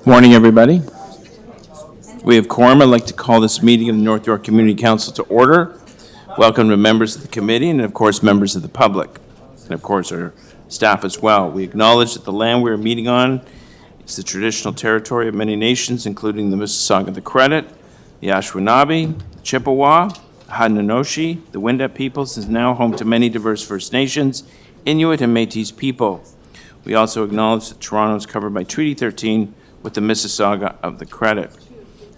Morning, everybody. We have quorum. I'd like to call this meeting of the North York Community Council to order. Welcome to members of the committee and, of course, members of the public, and, of course, our staff as well. We acknowledge that the land we are meeting on is the traditional territory of many nations, including the Mississauga, the Credit, the Anishinaabe, the Chippewa, the Haudenosaunee, the Wendat peoples, and is now home to many diverse First Nations, Inuit, and Métis people. We also acknowledge that Toronto is covered by Treaty 13 with the Mississauga of the Credit.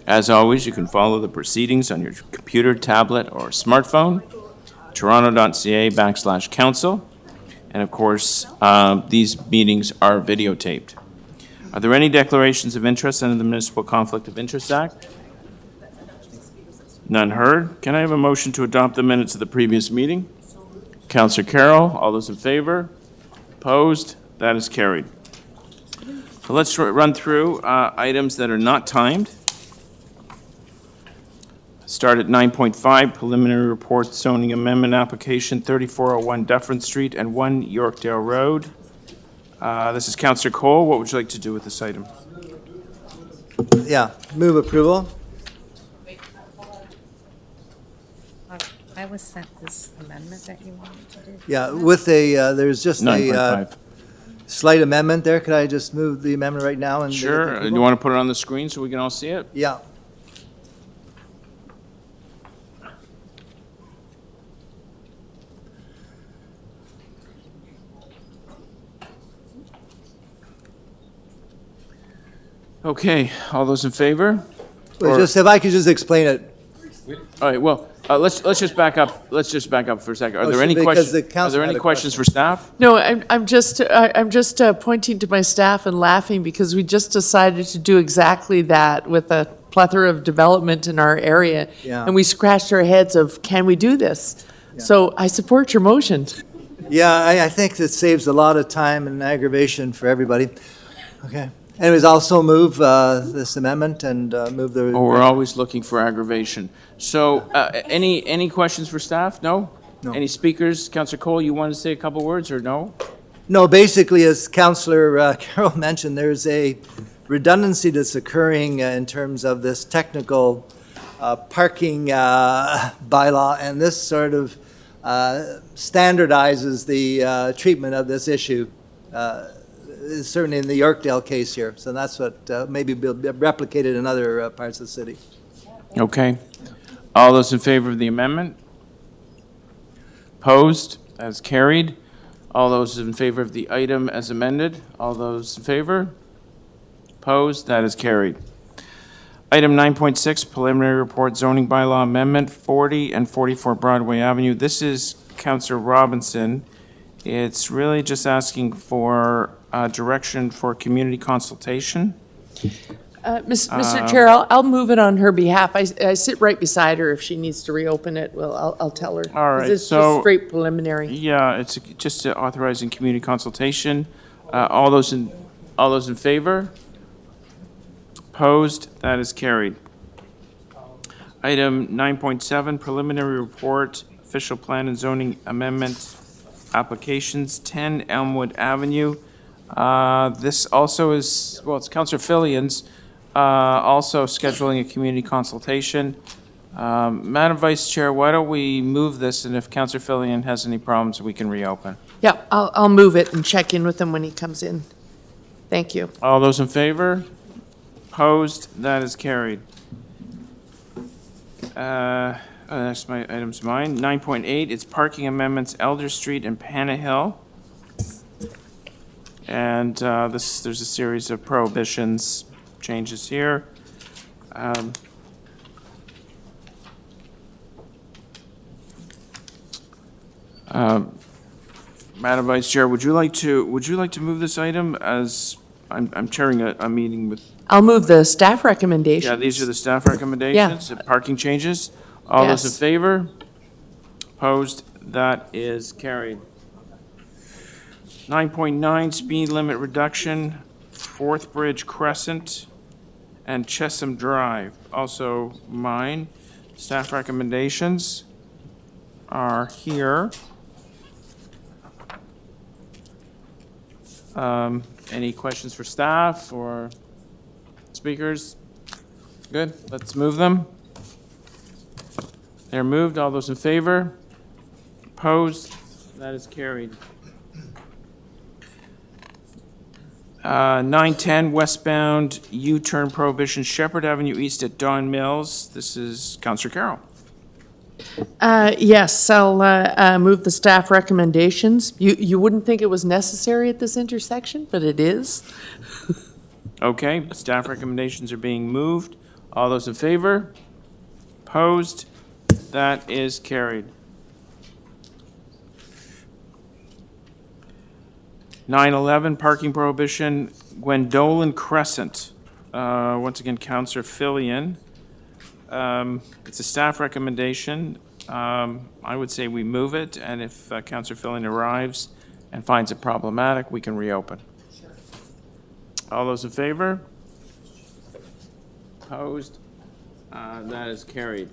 As always, you can follow the proceedings on your computer, tablet, or smartphone, toronto.ca/council. And of course, these meetings are videotaped. Are there any declarations of interest under the Municipal Conflict of Interest Act? None heard. Can I have a motion to adopt the minutes of the previous meeting? Councillor Carroll, all those in favor? Opposed? That is carried. So let's run through items that are not timed. Start at 9.5, preliminary report zoning amendment application, 3401 Dufferin Street and 1 Yorkdale Road. This is Councillor Cole. What would you like to do with this item? Yeah, move approval. I was sent this amendment that you wanted to do. Yeah, with a, there's just a 9.5. slight amendment there. Could I just move the amendment right now? And Sure. Do you want to put it on the screen so we can all see it? Yeah. Okay. All those in favor? Well, just if I could just explain it. All right. Well, let's just back up. Let's just back up for a second. Are there so any because questions? the Are council there had any a questions for staff? No, I'm just pointing to my staff and laughing because we just decided to do exactly that with a plethora of development in our area. Yeah. And we scratched our heads of, can we do this? So I support your motion. Yeah, I think that saves a lot of time and aggravation for everybody. Okay. Anyways, also move this amendment and move the. Oh, we're always looking for aggravation. So, any questions for staff? No? No. Any speakers? Councillor Cole, you want to say a couple words or no? No, basically, as Councillor Carroll mentioned, there's a redundancy that's occurring in terms of this technical parking bylaw, and this sort of standardizes the treatment of this issue, certainly in the Yorkdale case here. So that's what maybe will be replicated in other parts of the city. Okay. All those in favor of the amendment? Opposed? As carried. All those in favor of the item as amended? All those in favor? Opposed? That is carried. Item 9.6, preliminary report zoning bylaw amendment, 40 and 44 Broadway Avenue. This is Councillor Robinson. It's really just asking for direction for community consultation. Mr. Chair, I'll move it on her behalf. I sit right beside her. If she needs to reopen it, well, I'll tell her. All right, It's so- just straight preliminary. Yeah, it's just authorizing community consultation. All those in favor? Opposed? That is carried. Item 9.7, preliminary report, official plan and zoning amendment applications, 10 Elmwood Avenue. This also is, well, it's Councillor Fillion's, also scheduling a community consultation. Madam Vice Chair, why don't we move this, and if Councillor Fillion has any problems, we can reopen. Yeah, I'll move it and check in with him when he comes in. Thank you. All those in favor? Opposed? That is carried. That's my item's mine. 9.8, it's parking amendments, Elder Street and Panna Hill. And there's a series of prohibitions, changes here. Madam Vice Chair, would you like to move this item as I'm chairing a meeting with? I'll move the staff recommendations. Yeah, these are the staff recommendations, parking changes. All those in Yes. favor? Opposed? That is carried. 9.9, speed limit reduction, Fourth Bridge Crescent. and Chesham Drive, also mine. Staff recommendations are here. Any questions for staff or speakers? Good, let's move them. They're moved. All those in favor? Opposed? That is carried. 910 westbound U-turn prohibition, Shepherd Avenue East at Don Mills. This is Councillor Carroll. Yes, I'll move the staff recommendations. You wouldn't think it was necessary at this intersection, but it is. Okay, staff recommendations are being moved. All those in favor? Opposed? That is carried. 911 parking prohibition, Gwendolen Crescent. Once again, Councillor Fillion. It's a staff recommendation. I would say we move it, and if Councillor Fillion arrives and finds it problematic, we can reopen. All those in favor? Opposed? That is carried.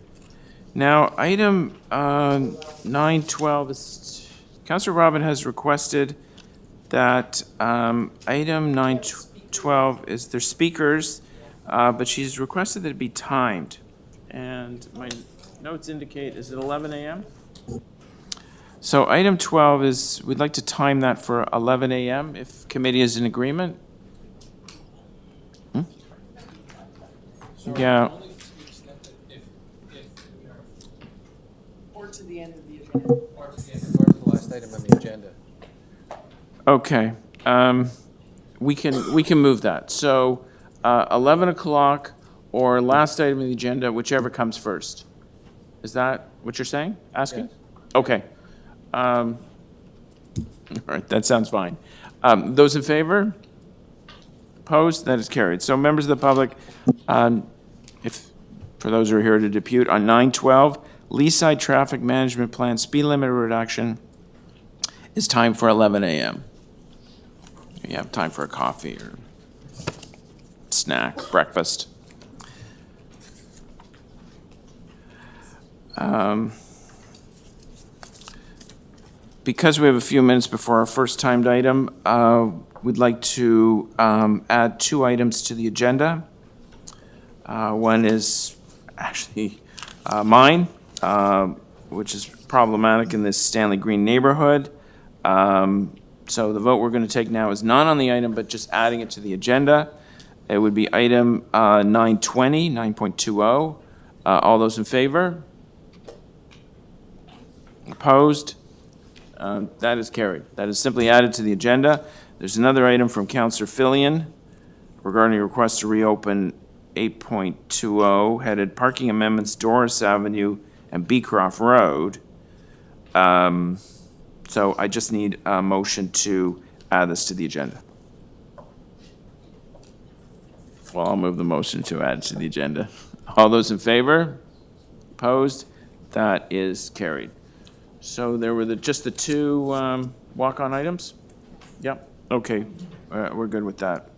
Now, item 912 is, Councillor Robin has requested that item 912 is their speakers, but she's requested that it be timed. And my notes indicate, is it 11 a.m.? So item 12 is, we'd like to time that for 11 a.m. if committee is in agreement. Yeah. Or to the end of the agenda. Or to the last item on the agenda. Okay, we can move that. So 11 o'clock or last item on the agenda, whichever comes first. Is that what you're saying, asking? Yes. Okay. All right, that sounds fine. Those in favor? Opposed? That is carried. So members of the public, if, for those who are here to depute, on 912, Leaside Traffic Management Plan speed limit reduction is time for 11 a.m. You have time for a coffee or snack, breakfast. Because we have a few minutes before our first timed item, we'd like to add two items to the agenda. One is actually mine, which is problematic in this Stanley Green neighborhood. So the vote we're going to take now is not on the item, but just adding it to the agenda. It would be item 920, 9.20. All those in favor? Opposed? That is carried. That is simply added to the agenda. There's another item from Councillor Fillion regarding a request to reopen 8.20 headed parking amendments Doris Avenue and Beecroft Road. So I just need a motion to add this to the agenda. Well, I'll move the motion to add to the agenda. All those in favor? Opposed? That is carried. So there were just the two walk-on items? Yep, okay, we're good with that.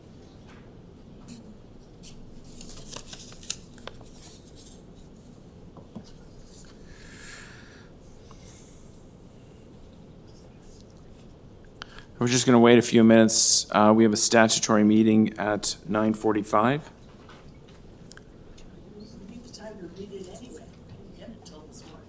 We're just going to wait a few minutes. We have a statutory meeting at 9:45. We need the time to read it anyway. We didn't get it until this morning.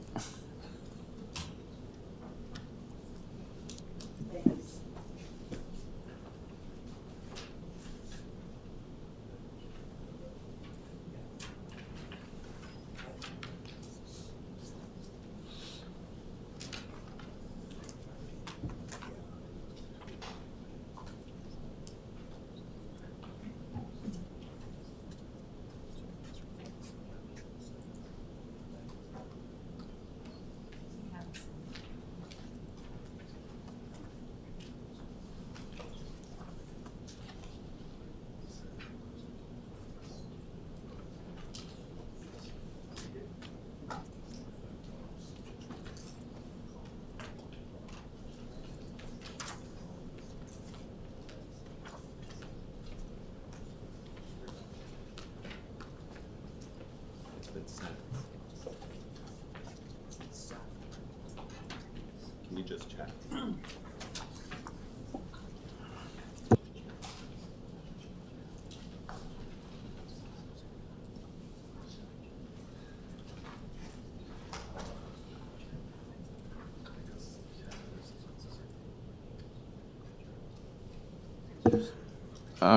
Can you just check?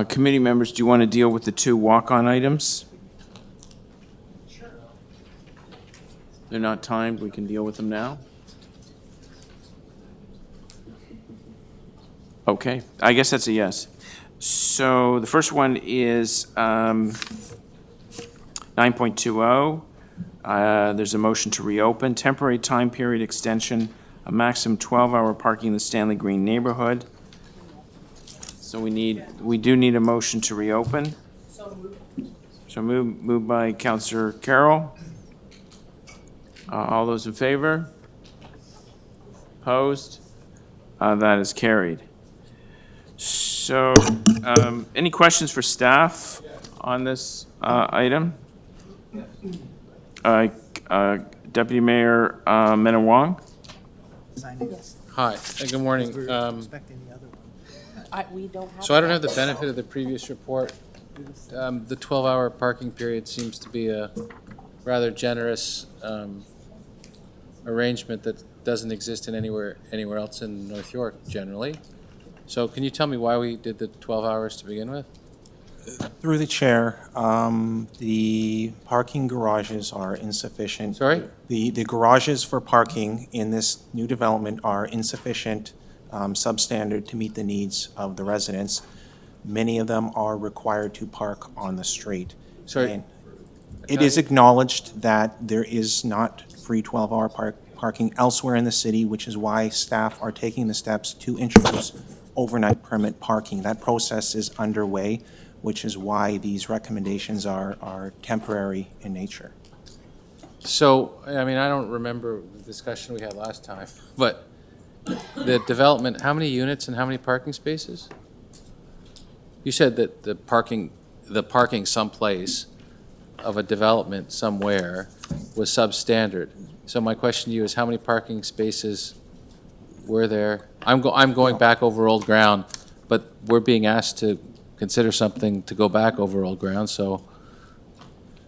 Committee members, do you want to deal with the two walk-on items? Sure. They're not timed, we can deal with them now? Okay, I guess that's a yes. So the first one is 9.20. There's a motion to reopen, temporary time period extension, a maximum 12-hour parking in the Stanley Green neighborhood. So we do need a motion to reopen. So moved by Councillor Carroll. All those in favor? Opposed? That is carried. So, any questions for staff on this item? Deputy Mayor Menawong? Hi, good morning. We don't have. So I don't have the benefit of the previous report. The 12-hour parking period seems to be a rather generous arrangement that doesn't exist in anywhere else in North York generally. So can you tell me why we did the 12 hours to begin with? Through the chair, the parking garages are insufficient. Sorry? The garages for parking in this new development are insufficient, substandard to meet the needs of the residents. Many of them are required to park on the street. Sorry. And it is acknowledged that there is not free 12-hour parking elsewhere in the city, which is why staff are taking the steps to introduce overnight permit parking. That process is underway, which is why these recommendations are temporary in nature. So, I mean, I don't remember the discussion we had last time, but the development, how many units and how many parking spaces? You said that the parking someplace of a development somewhere was substandard. So my question to you is, how many parking spaces were there? I'm going back over old ground, but we're being asked to consider something to go back over old ground, so.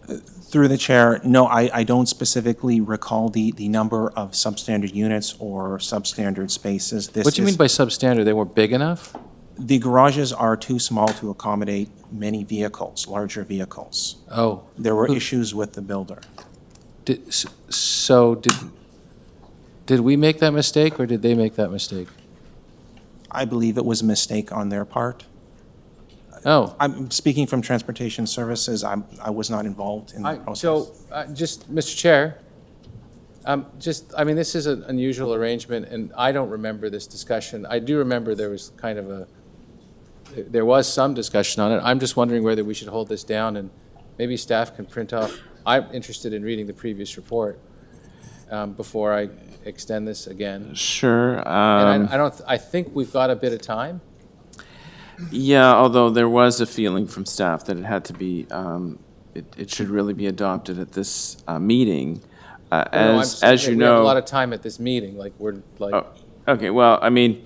Through the chair, no, I don't specifically recall the number of substandard units or substandard spaces. What do you mean by substandard? They weren't big enough? The garages are too small to accommodate many vehicles, larger vehicles. Oh. There were issues with the builder. Did we make that mistake, or did they make that mistake? I believe it was a mistake on their part. Oh. I'm speaking from Transportation Services. I was not involved in the process. So, just, Mr. Chair, I mean, this is an unusual arrangement, and I don't remember this discussion. I do remember there was there was some discussion on it. I'm just wondering whether we should hold this down, and maybe staff can print off. I'm interested in reading the previous report before I extend this again. Sure. And I think we've got a bit of time. Yeah, although there was a feeling from staff that it had to be, it should really be adopted at this meeting. As you we have a lot know. of time at this meeting, like we're like. Oh, okay, well, I mean,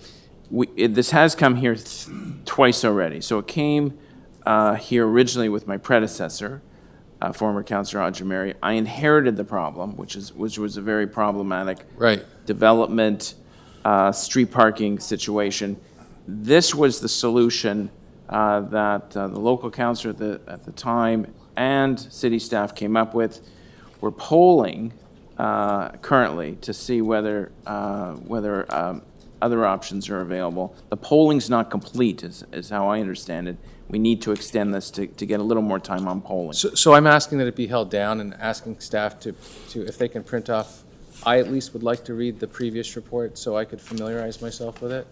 this has come here twice already. So it came here originally with my predecessor, former Councillor Ajamari. I inherited the problem, which was a very problematic Right. development, street parking situation. This was the solution that the local councillor at the time and city staff came up with. We're polling currently to see whether other options are available. The polling's not complete, is how I understand it. We need to extend this to get a little more time on polling. So I'm asking that it be held down and asking staff to if they can print off. I at least would like to read the previous report so I could familiarize myself with it.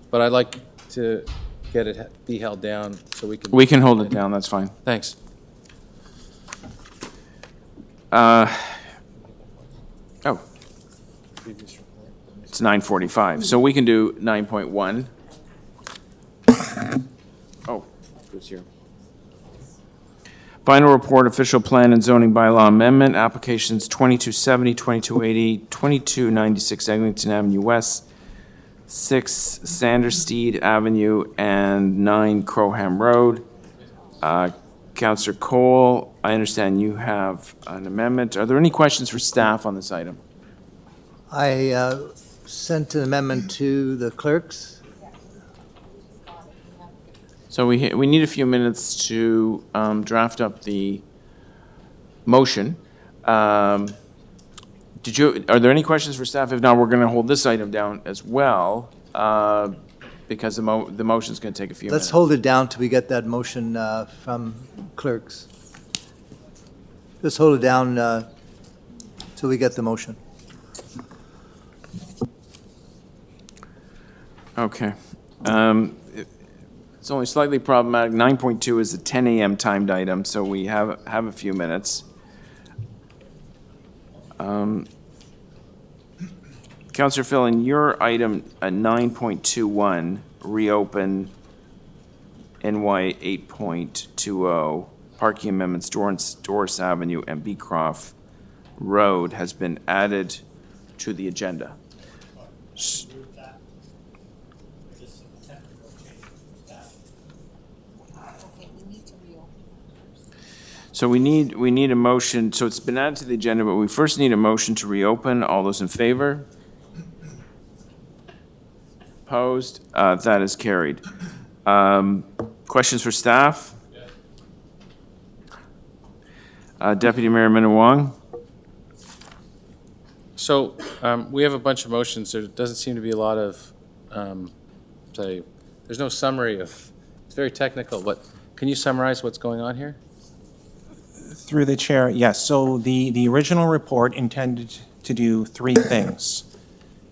But I'd like to get it be held down so we can. We can hold it down, that's fine. Thanks. It's 9:45, so we can do 9.1. Oh, who's here? Final report, official plan and zoning bylaw amendment, applications 2270, 2280, 2296 Eglinton Avenue West, 6 Sanderstead Avenue, and 9 Croham Road. Councillor Cole, I understand you have an amendment. Are there any questions for staff on this item? I sent an amendment to the clerks. So we need a few minutes to draft up the motion. Are there any questions for staff? If not, we're going to hold this item down as well, because the motion's going to take a few minutes. Let's hold it down till we get that motion from clerks. Let's hold it down till we get the motion. Okay. It's only slightly problematic. 9.2 is a 10 a.m. timed item, so we have a few minutes. Councillor Phil, in your item 9.21, reopen NY 8.20, parking amendments, Doris Avenue and Beecroft Road has been added to the agenda. So we need a motion, so it's been added to the agenda, but we first need a motion to reopen. All those in favor? Opposed? That is carried. Questions for staff? Deputy Mayor Minnan-Wong? So we have a bunch of motions. There doesn't seem to be a lot of, there's no summary of, it's very technical, but can you summarize what's going on here? Through the chair, yes. So the original report intended to do three things.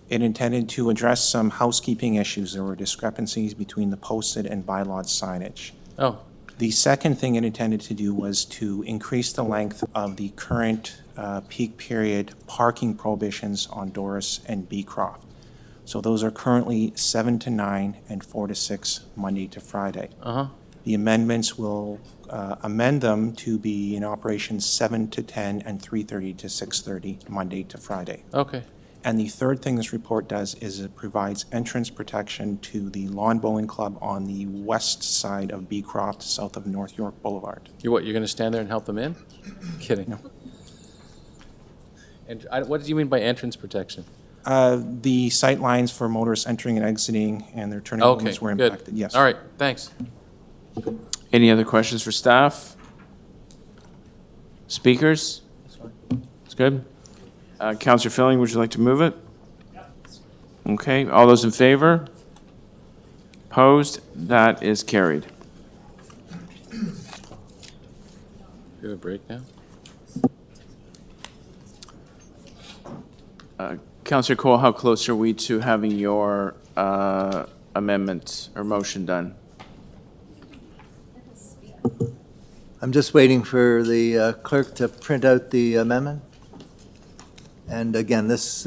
It intended to address some housekeeping issues. There were discrepancies between the posted and bylaw signage. Oh, The second thing it intended to do was to increase the length of the current peak period parking prohibitions on Doris and Beecroft. So those are currently 7 to 9 and 4 to 6, Monday to Friday. The amendments will amend them to be in operation 7 to 10 and 3:30 to 6:30, Monday to Friday. okay. And the third thing this report does is it provides entrance protection to the Lawn Bowling Club on the west side of Beecroft, south of North York Boulevard. You're going to stand there and help them in? Kidding. No. And what did you mean by entrance protection? The sight lines for motorists entering and exiting and their turning Okay, movements were good. impacted, yes. All right, thanks. Any other questions for staff? Speakers? It's good. Councillor Filling, would you like to move it? Okay, all those in favor? Opposed? That is carried. You have a break now? Councillor Cole, how close are we to having your amendment or motion done? I'm just waiting for the clerk to print out the amendment. And again, this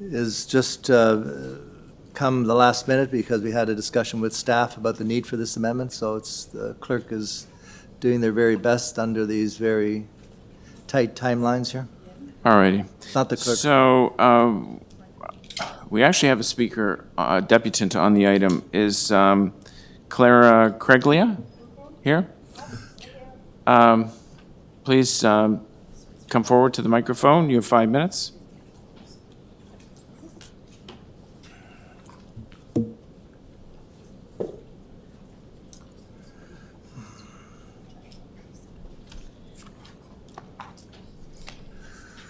is just come the last minute because we had a discussion with staff about the need for this amendment. So the clerk is doing their very best under these very tight timelines here. All righty. Not the clerk. So we actually have a speaker, deputant on the item. Is Clara Craiglia here? Please come forward to the microphone. You have 5 minutes.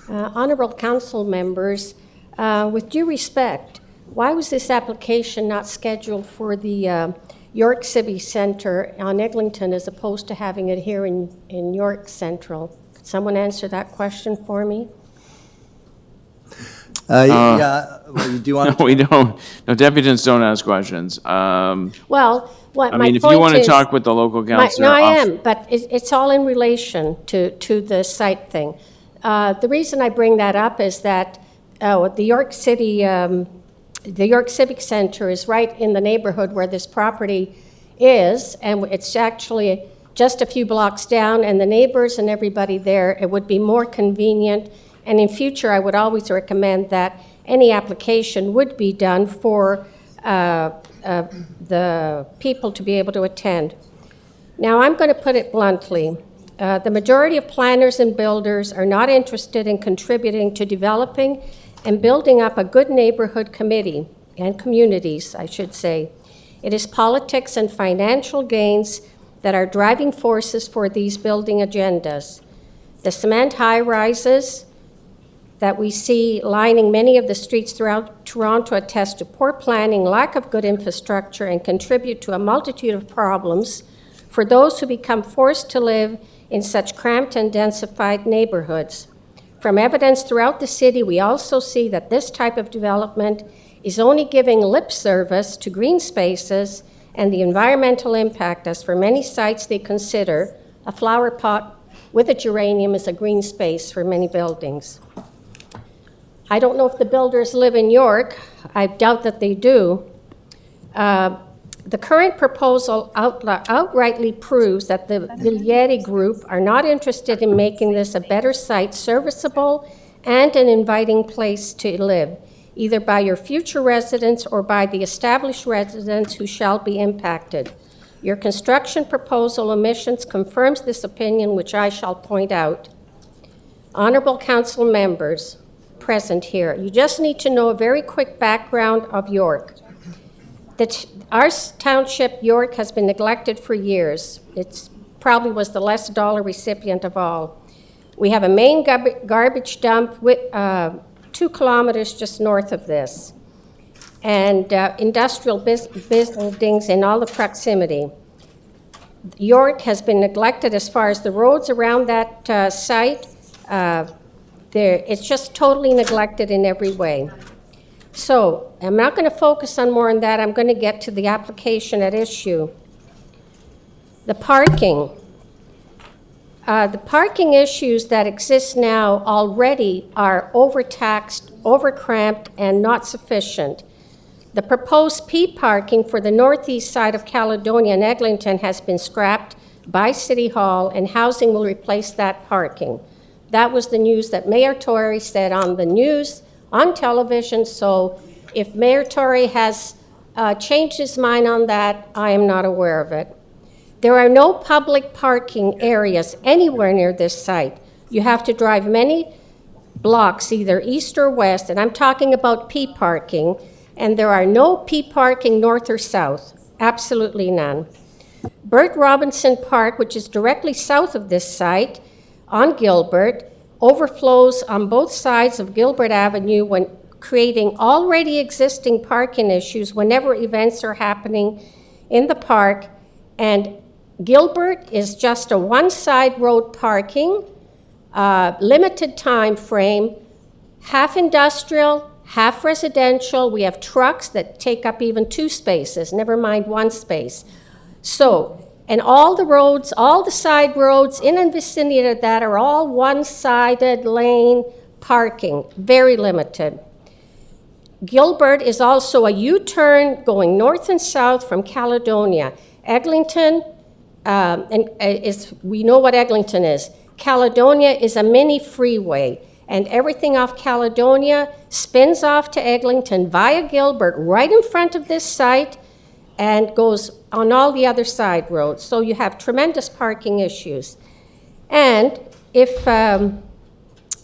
Honorable Council members, with due respect, why was this application not scheduled for the York Civic Centre on Eglinton as opposed to having it here in York Central? Could someone answer that question for me? Yeah, well, do you want No, we don't. No, deputants don't ask questions. Well, what I my mean, if you point want to is- talk with the local councillor. No, I am, but it's all in relation to the site thing. The reason I bring that up is that the York Civic Centre is right in the neighborhood where this property is, and it's actually just a few blocks down, and the neighbors and everybody there, it would be more convenient. And in future, I would always recommend that any application would be done for the people to be able to attend. Now, I'm going to put it bluntly. The majority of planners and builders are not interested in contributing to developing and building up a good neighborhood committee, and communities, I should say. It is politics and financial gains that are driving forces for these building agendas. The cement high-rises that we see lining many of the streets throughout Toronto attest to poor planning, lack of good infrastructure, and contribute to a multitude of problems for those who become forced to live in such cramped and densified neighborhoods. From evidence throughout the city, we also see that this type of development is only giving lip service to green spaces and the environmental impact, as for many sites they consider a flower pot with a geranium is a green space for many buildings. I don't know if the builders live in York. I doubt that they do. The current proposal outrightly proves that the Viglieri Group are not interested in making this a better site, serviceable, and an inviting place to live, either by your future residents or by the established residents who shall be impacted. Your construction proposal omissions confirms this opinion, which I shall point out. Honorable council members present here, you just need to know a very quick background of York. Our township, York, has been neglected for years. It probably was the less dollar recipient of all. We have a main garbage dump with 2 kilometers just north of this, and industrial buildings in all the proximity. York has been neglected as far as the roads around that site. It's just totally neglected in every way. So I'm not going to focus on more on that. I'm going to get to the application at issue. The parking. The parking issues that exist now already are overtaxed, overcramped, and not sufficient. The proposed P parking for the northeast side of Caledonia and Eglinton has been scrapped by City Hall, and housing will replace that parking. That was the news that Mayor Tory said on the news, on television, so if Mayor Tory has changed his mind on that, I am not aware of it. There are no public parking areas anywhere near this site. You have to drive many blocks, either east or west, and I'm talking about P parking, and there are no P parking north or south, absolutely none. Bert Robinson Park, which is directly south of this site on Gilbert, overflows on both sides of Gilbert Avenue when creating already existing parking issues whenever events are happening in the park. And Gilbert is just a one-side road parking, limited time frame, half industrial, half residential. We have trucks that take up even 2 spaces, never mind 1 space. So, and all the roads, all the side roads in and vicinity of that are all one-sided lane parking, very limited. Gilbert is also a U-turn going north and south from Caledonia. Eglinton, we know what Eglinton is. Caledonia is a mini freeway, and everything off Caledonia spins off to Eglinton via Gilbert right in front of this site and goes on all the other side roads. So you have tremendous parking issues. And if the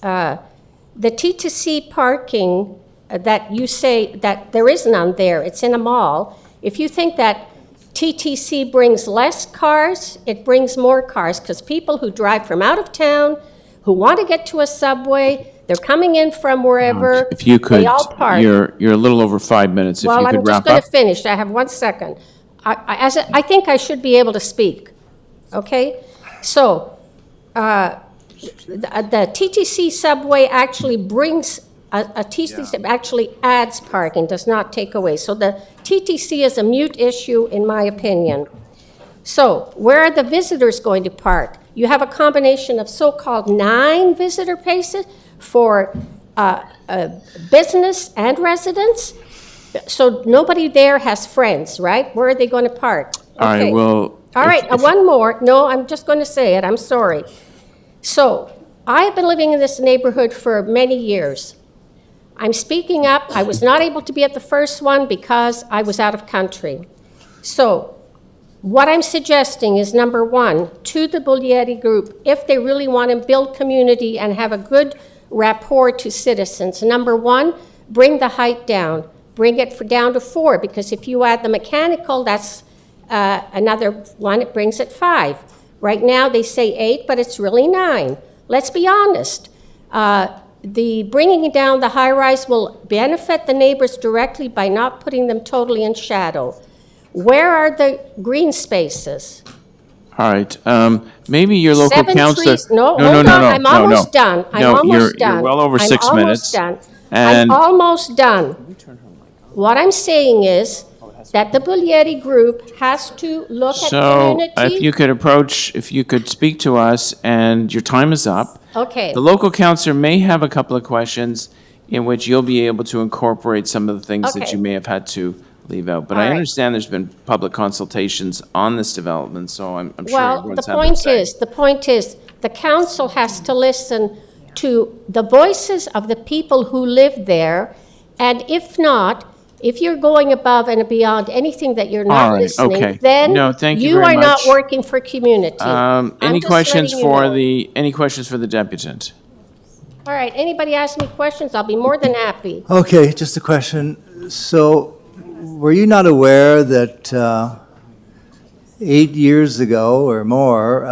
T2C parking that you say that there is none there, it's in a mall, if you think that TTC brings less cars, it brings more cars, because people who drive from out of town, who want to get to a subway, they're coming in from wherever, If you could, they all park. you're a little over 5 minutes. If you Well, I'm could just wrap going up. to finish. I have 1 second. I think I should be able to speak, okay? So, the TTC subway actually brings, a TTC actually adds parking, does not take away. So the TTC is a mute issue, in my opinion. So, where are the visitors going to park? You have a combination of so-called 9 visitor places for business and residents. So nobody there has friends, right? Where are they going to park? All right, Okay. well, All right, one more. No, I'm just going to say it. I'm sorry. So, I have been living in this neighborhood for many years. I'm speaking up. I was not able to be at the first one because I was out of country. So, what I'm suggesting is, number one, to the Buglietti Group, if they really want to build community and have a good rapport to citizens, number one, bring the height down. Bring it down to 4, because if you add the mechanical, that's another one, it brings it 5. Right now, they say 8, but it's really 9. Let's be honest. The bringing down the high-rise will benefit the neighbors directly by not putting them totally in shadow. Where are the green spaces? All right, maybe your local 7 counselor. trees. No, hold on, I'm almost done. I'm No, almost done. you're well over 6 I'm minutes. almost done. I'm And almost done. What I'm saying is that the Buglietti Group has to look at so community. if you could speak to us, and your time is up. Okay. The local counselor may have a couple of questions in which you'll be able to incorporate some of the things that Okay. you may have had to leave out. But All I right. understand there's been public consultations on this development, so I'm sure Well, everyone's the had their point say. is, the council has to listen to the voices of the people who live there, and if not, if you're going above and beyond anything that you're All not right, listening, okay. then No, thank you you very are not much. working for community. I'm Any just questions letting you for know. any questions for the deputant? All right, anybody ask me questions, I'll be more than happy. Okay, just a question. So, were you not aware that 8 years ago or more,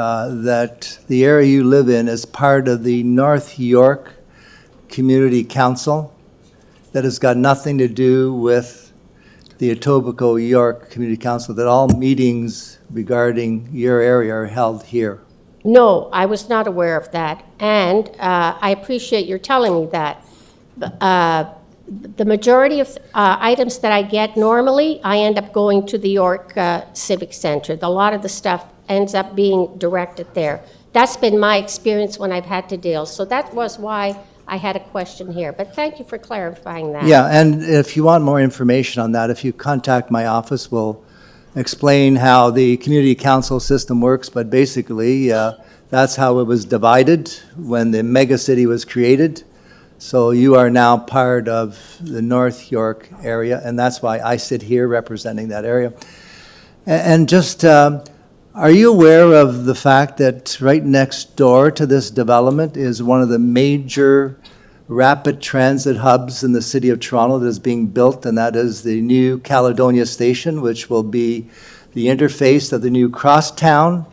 that the area you live in is part of the North York Community Council? That has got nothing to do with the Etobicoke York Community Council, that all meetings regarding your area are held here? No, I was not aware of that, and I appreciate your telling me that. The majority of items that I get normally, I end up going to the York Civic Center. A lot of the stuff ends up being directed there. That's been my experience when I've had to deal, so that was why I had a question here, but thank you for clarifying that. Yeah, and if you want more information on that, if you contact my office, we'll explain how the community council system works, but basically, that's how it was divided when the mega city was created. So you are now part of the North York area, and that's why I sit here representing that area. And just, are you aware of the fact that right next door to this development is one of the major rapid transit hubs in the city of Toronto that is being built, and that is the new Caledonia Station, which will be the interface of the new crosstown,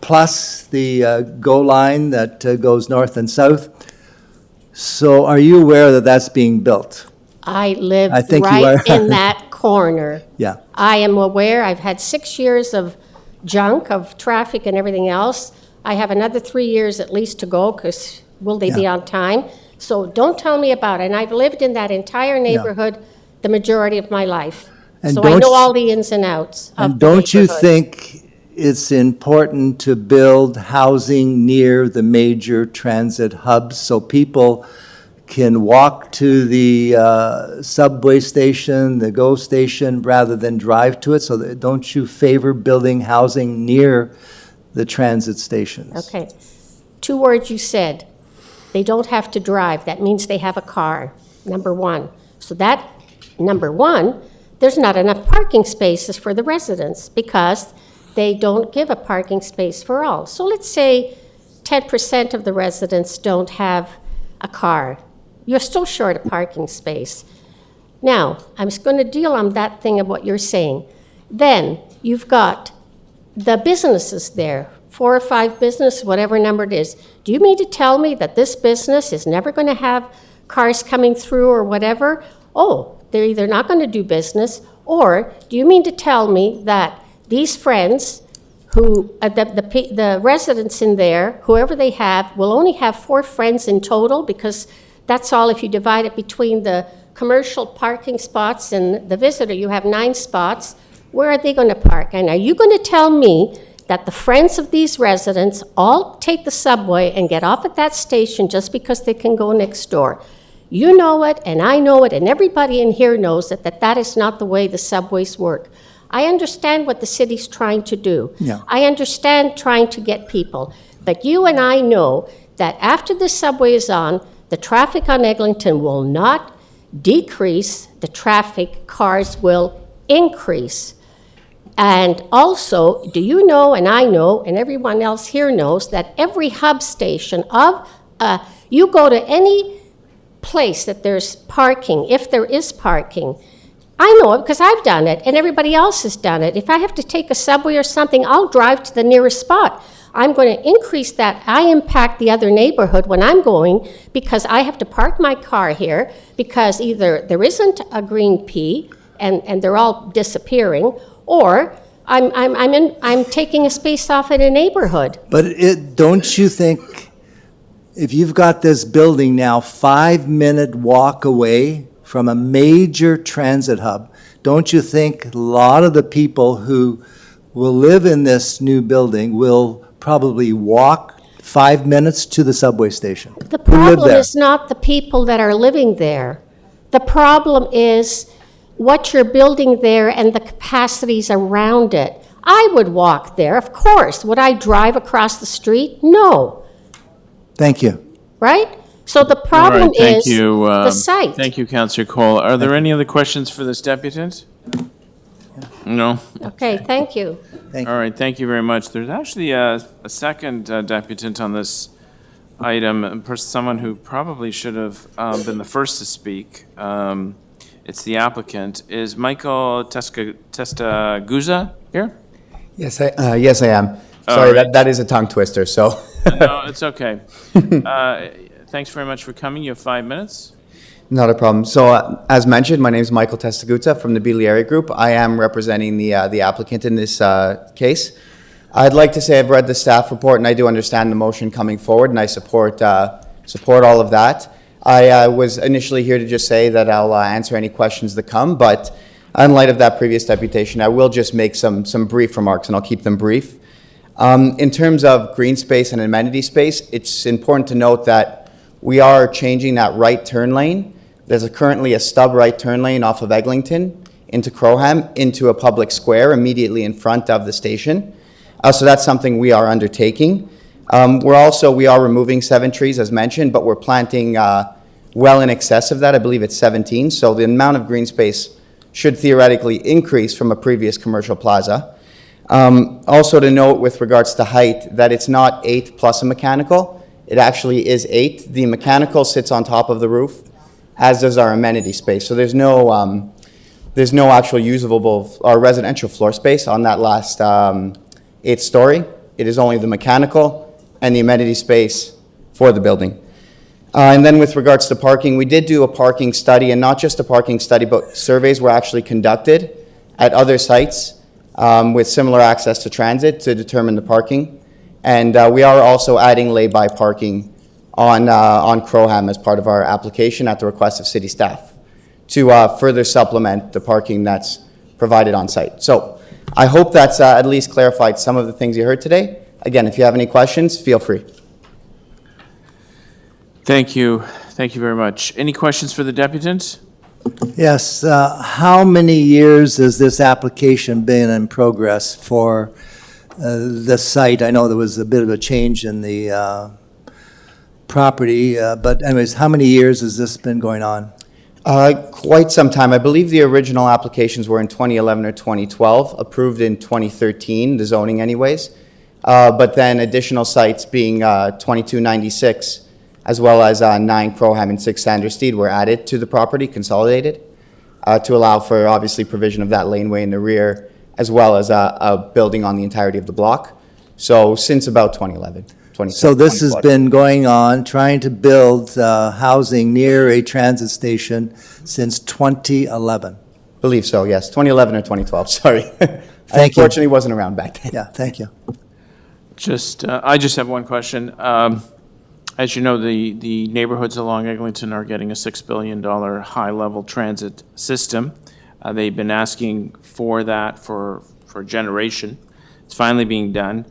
plus the GO line that goes north and south. So are you aware that that's being built? I live I think you right are. in that corner. Yeah. I am aware. I've had 6 years of junk, of traffic and everything else. I have another 3 years at least to go, because will they be Yeah. on time? So don't tell me about it. And I've lived in that entire neighborhood the majority of my life. And So I don't know you- all the ins and outs of And the don't you neighborhood. think it's important to build housing near the major transit hubs so people can walk to the subway station, the GO station, rather than drive to it? So don't you favor building housing near the transit stations? Okay. 2 words you said. They don't have to drive. That means they have a car, number one. So that, number one, there's not enough parking spaces for the residents because they don't give a parking space for all. So let's say 10% of the residents don't have a car. You're still short a parking space. Now, I'm just going to deal on that thing of what you're saying. Then you've got the businesses there, 4 or 5 business, whatever number it is. Do you mean to tell me that this business is never going to have cars coming through or whatever? Oh, they're either not going to do business, or do you mean to tell me that these friends who, the residents in there, whoever they have, will only have 4 friends in total, because that's all if you divide it between the commercial parking spots and the visitor, you have 9 spots. Where are they going to park? And are you going to tell me that the friends of these residents all take the subway and get off at that station just because they can go next door? You know it, and I know it, and everybody in here knows it, that is not the way the subways work. I understand what the city's trying to do. Yeah. I understand trying to get people. But you and I know that after the subway is on, the traffic on Eglinton will not decrease, the traffic, cars will increase. And also, do you know, and I know, and everyone else here knows, that every hub station you go to any place that there's parking, if there is parking, I know it because I've done it, and everybody else has done it. If I have to take a subway or something, I'll drive to the nearest spot. I'm going to increase that. I impact the other neighborhood when I'm going because I have to park my car here because either there isn't a green P and they're all disappearing, or I'm taking a space off in a neighborhood. But don't you think, if you've got this building now 5-minute walk away from a major transit hub, don't you think a lot of the people who will live in this new building will probably walk 5 minutes to the subway station? The Who live problem there? is not the people that are living there. The problem is what you're building there and the capacities around it. I would walk there, of course. Would I drive across the street? No, Thank you. right? So the All problem right, thank is you, the site. Thank you, Councillor Cole. Are there any other questions for this deputant? No? Okay, thank you. All right, thank you very much. There's actually a second deputant on this item, someone who probably should have been the first to speak. It's the applicant. Is Michael Testaguza here? Yes, I am. All Sorry, right. that is a tongue twister, so. No, it's okay. Thanks very much for coming. You have 5 minutes. Not a problem. So, as mentioned, my name is Michael Testaguza from the Bilieri Group. I am representing the applicant in this case. I'd like to say I've read the staff report, and I do understand the motion coming forward, and I support all of that. I was initially here to just say that I'll answer any questions that come, but in light of that previous deputation, I will just make some brief remarks, and I'll keep them brief. In terms of green space and amenity space, it's important to note that we are changing that right turn lane. There's currently a stub right turn lane off of Eglinton into Croham into a public square immediately in front of the station. So that's something we are undertaking. We are removing 7 trees as mentioned, but we're planting well in excess of that. I believe it's 17. So the amount of green space should theoretically increase from a previous commercial plaza. Also to note with regards to height that it's not 8 plus a mechanical. It actually is 8. The mechanical sits on top of the roof, as does our amenity space. So there's no actual usable or residential floor space on that last 8th story. It is only the mechanical and the amenity space for the building. And then with regards to parking, we did do a parking study, and not just a parking study, but surveys were actually conducted at other sites with similar access to transit to determine the parking. And we are also adding lay-by parking on Croham as part of our application at the request of city staff to further supplement the parking that's provided on site. So I hope that's at least clarified some of the things you heard today. Again, if you have any questions, feel free. Thank you. Thank you very much. Any questions for the deputant? Yes, how many years has this application been in progress for the site? I know there was a bit of a change in the property, but anyways, how many years has this been going on? Quite some time. I believe the original applications were in 2011 or 2012, approved in 2013, the zoning anyways. But then additional sites being 2296, as well as 9 Croham and 6 Sanderstead were added to the property, consolidated, to allow for obviously provision of that laneway in the rear, as well as a building on the entirety of the block. So since about 2011. So this has been going on, trying to build housing near a transit station since 2011. Believe so, yes. 2011 or 2012, sorry. I Thank you. unfortunately wasn't around back then. Yeah, thank you. I just have one question. As you know, the neighborhoods along Eglinton are getting a $6 billion high-level transit system. They've been asking for that for a generation. It's finally being done.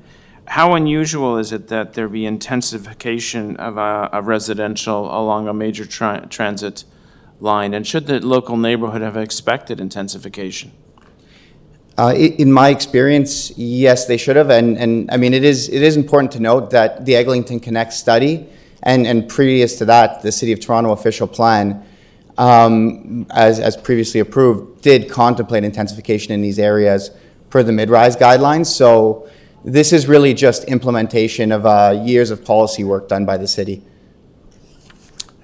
How unusual is it that there be intensification of a residential along a major transit line? And should the local neighborhood have expected intensification? In my experience, yes, they should have. And I mean, it is important to note that the Eglinton Connect study and previous to that, the City of Toronto official plan, as previously approved, did contemplate intensification in these areas per the mid-rise guidelines. So this is really just implementation of years of policy work done by the city.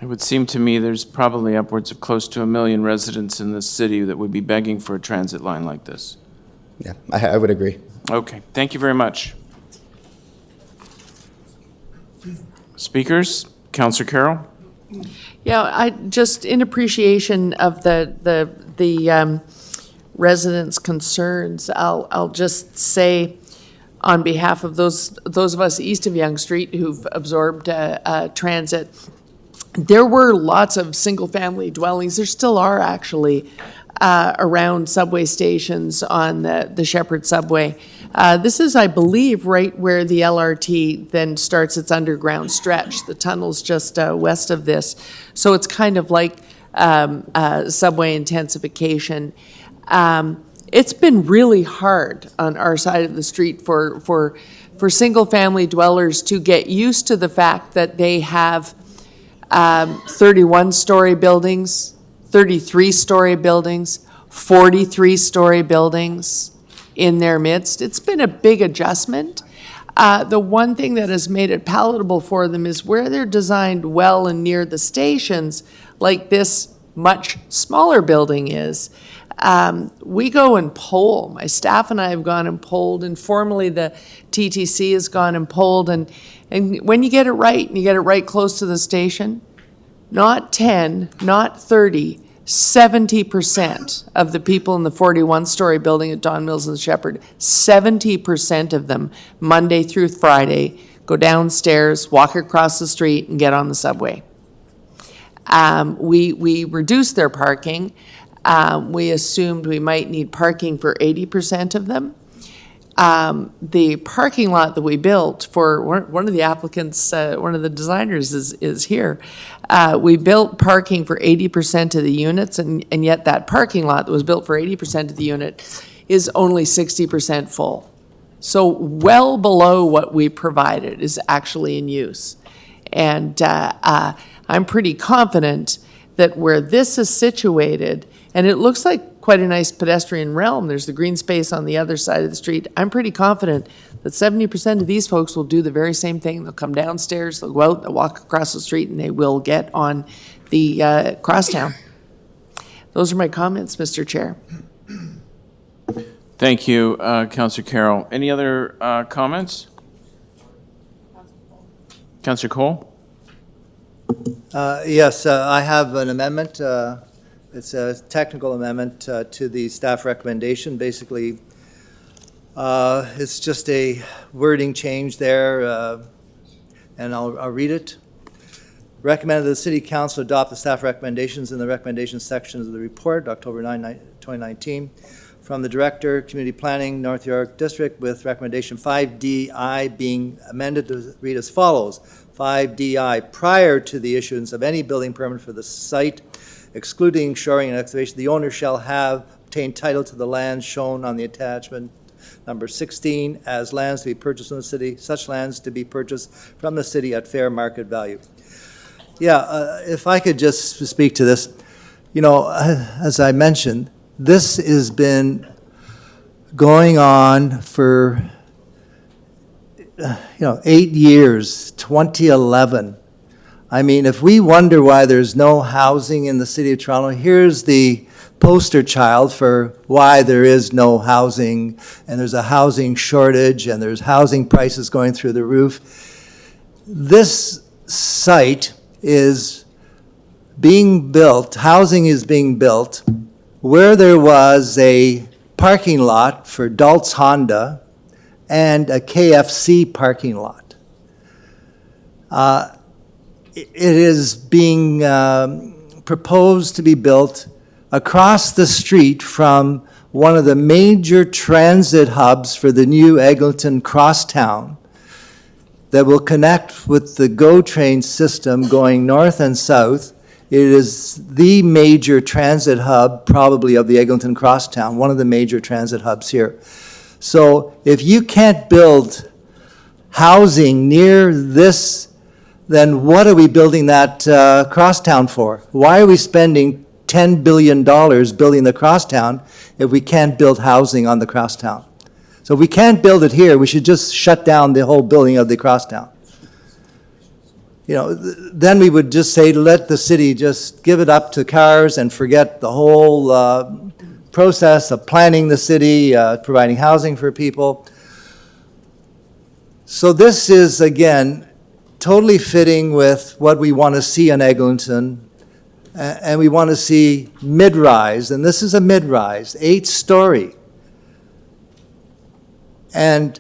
It would seem to me there's probably upwards of close to 1 million residents in this city that would be begging for a transit line like this. Yeah, I would agree. Okay, thank you very much. Speakers, Councillor Carroll? Yeah, I just, in appreciation of the residents' concerns, I'll just say, on behalf of those of us east of Yonge Street who've absorbed transit, there were lots of single-family dwellings. There still are, actually, around subway stations on the Shepherd subway. This is, I believe, right where the LRT then starts its underground stretch. The tunnel's just west of this. So it's kind of like subway intensification. It's been really hard on our side of the street for single-family dwellers to get used to the fact that they have 31-story buildings, 33-story buildings, 43-story buildings in their midst. It's been a big adjustment. The one thing that has made it palatable for them is where they're designed well and near the stations, like this much smaller building is. We go and poll. My staff and I have gone and polled, and formally the TTC has gone and polled, and when you get it right, and you get it right close to the station, not 10, not 30, 70% of the people in the 41-story building at Don Mills and Shepherd, 70% of them, Monday through Friday, go downstairs, walk across the street, and get on the subway. We reduced their parking. We assumed we might need parking for 80% of them. The parking lot that we built for one of the applicants, one of the designers is here. We built parking for 80% of the units, and yet that parking lot that was built for 80% of the unit is only 60% full. So well below what we provided is actually in use. And I'm pretty confident that where this is situated, and it looks like quite a nice pedestrian realm. There's the green space on the other side of the street. I'm pretty confident that 70% of these folks will do the very same thing. They'll come downstairs, they'll go out, they'll walk across the street, and they will get on the crosstown. Those are my comments, Mr. Chair. Thank you, Councillor Carroll. Any other comments? Councillor Cole? Yes, I have an amendment. It's a technical amendment to the staff recommendation. Basically, it's just a wording change there, and I'll read it. Recommended that the City Council adopt the staff recommendations in the recommendation sections of the report, October 9, 2019, from the Director, Community Planning, North York District, with recommendation 5DI being amended to read as follows. 5DI, prior to the issuance of any building permit for the site, excluding shoring and excavation, the owner shall have obtained title to the land shown on the attachment number 16 as lands to be purchased from the city, such lands to be purchased from the city at fair market value. Yeah, if I could just speak to this. You know, as I mentioned, this has been going on for 8 years, 2011. I mean, if we wonder why there's no housing in the City of Toronto, here's the poster child for why there is no housing, and there's a housing shortage, and there's housing prices going through the roof. This site is being built, housing is being built, where there was a parking lot for Daltz Honda and a KFC parking lot. It is being proposed to be built across the street from one of the major transit hubs for the new Eglinton crosstown that will connect with the GO train system going north and south It is the major transit hub, probably, of the Eglinton Crosstown, one of the major transit hubs here. So if you can't build housing near this, then what are we building that crosstown for? Why are we spending $10 billion building the crosstown if we can't build housing on the crosstown? So if we can't build it here, we should just shut down the whole building of the crosstown. You know, then we would just say, let the city just give it up to cars and forget the whole process of planning the city, providing housing for people. So this is, again, totally fitting with what we want to see in Eglinton, and we want to see mid-rise, and this is a mid-rise, 8-story. And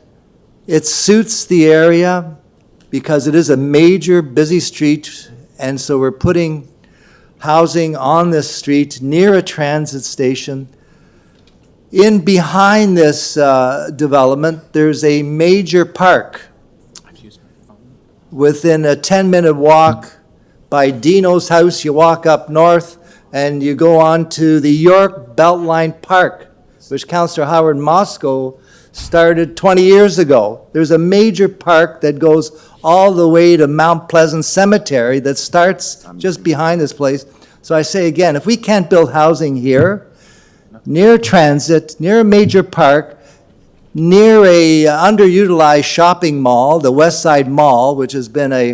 it suits the area because it is a major busy street, and so we're putting housing on this street near a transit station. In behind this development, there's a major park within a 10-minute walk by Dino's house. You walk up north and you go on to the York Beltline Park, which Councillor Howard Moscow started 20 years ago. There's a major park that goes all the way to Mount Pleasant Cemetery that starts just behind this place. So I say again, if we can't build housing here, near transit, near a major park, near a underutilized shopping mall, the West Side Mall, which has been a,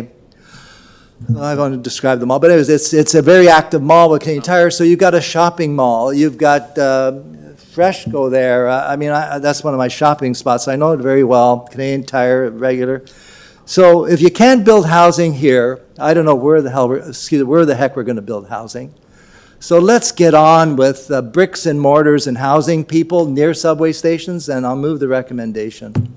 I'm not going to describe the mall, but anyways, it's a very active mall with Canadian Tire. So you've got a shopping mall, you've got Freshco there. That's one of my shopping spots. I know it very well, Canadian Tire, regular. So if you can't build housing here, I don't know where the heck we're going to build housing. So let's get on with bricks and mortars and housing people near subway stations, and I'll move the recommendation.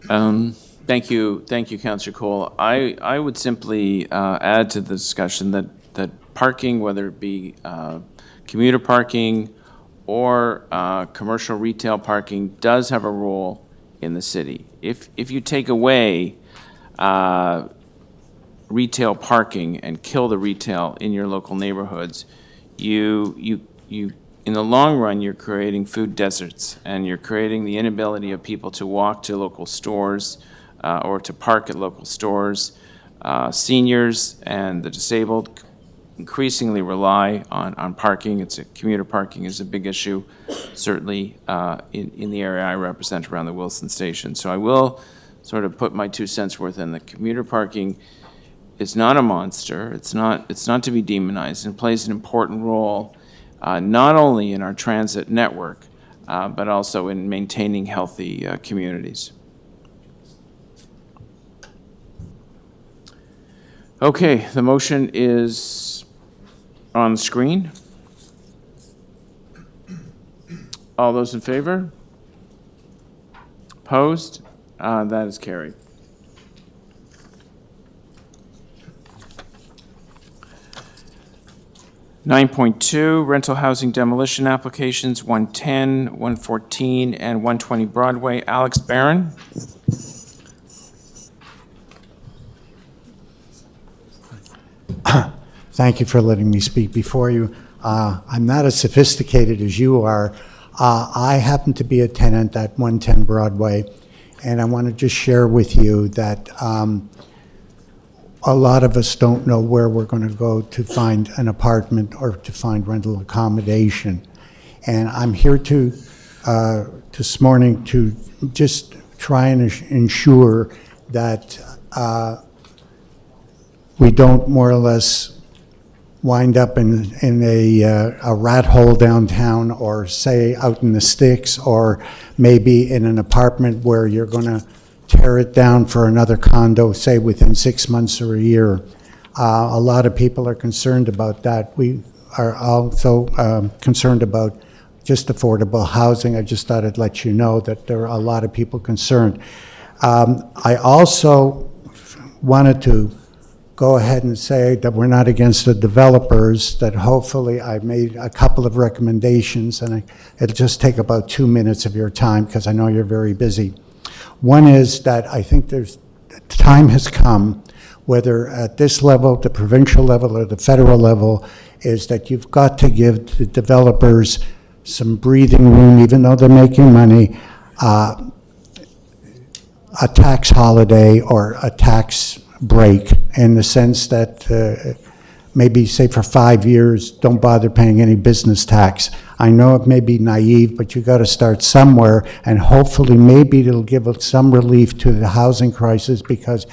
Thank you, Councillor Cole. I would simply add to the discussion that parking, whether it be commuter parking or commercial retail parking, does have a role in the city. If you take away retail parking and kill the retail in your local neighborhoods, you in the long run, you're creating food deserts, and you're creating the inability of people to walk to local stores or to park at local stores. Seniors and the disabled increasingly rely on parking. Commuter parking is a big issue, certainly in the area I represent around the Wilson Station. So I will sort of put my 2 cents worth in. The commuter parking is not a monster. It's not to be demonized, and plays an important role not only in our transit network, but also in maintaining healthy communities. Okay, the motion is on the screen. All those in favor? Opposed? That is carried. (9.2) rental housing demolition applications, 110, 114, and 120 Broadway. Alex Barron. Thank you for letting me speak before you. I'm not as sophisticated as you are. I happen to be a tenant at 110 Broadway, and I want to just share with you that a lot of us don't know where we're going to go to find an apartment or to find rental accommodation. And I'm here this morning to just try and ensure that we don't more or less wind up in a rat hole downtown, or say out in the sticks, or maybe in an apartment where you're going to tear it down for another condo, say within 6 months or a year. A lot of people are concerned about that. We are also concerned about just affordable housing. I just thought I'd let you know that there are a lot of people concerned. I also wanted to go ahead and say that we're not against the developers, that hopefully I made a couple of recommendations, and it'll just take about 2 minutes of your time because I know you're very busy. One is that I think time has come whether at this level, the provincial level, or the federal level, is that you've got to give the developers some breathing room, even though they're making money, a tax holiday or a tax break, in the sense that maybe, say, for 5 years, don't bother paying any business tax. I know it may be naive, but you got to start somewhere, and hopefully maybe it'll give us some relief to the housing crisis, because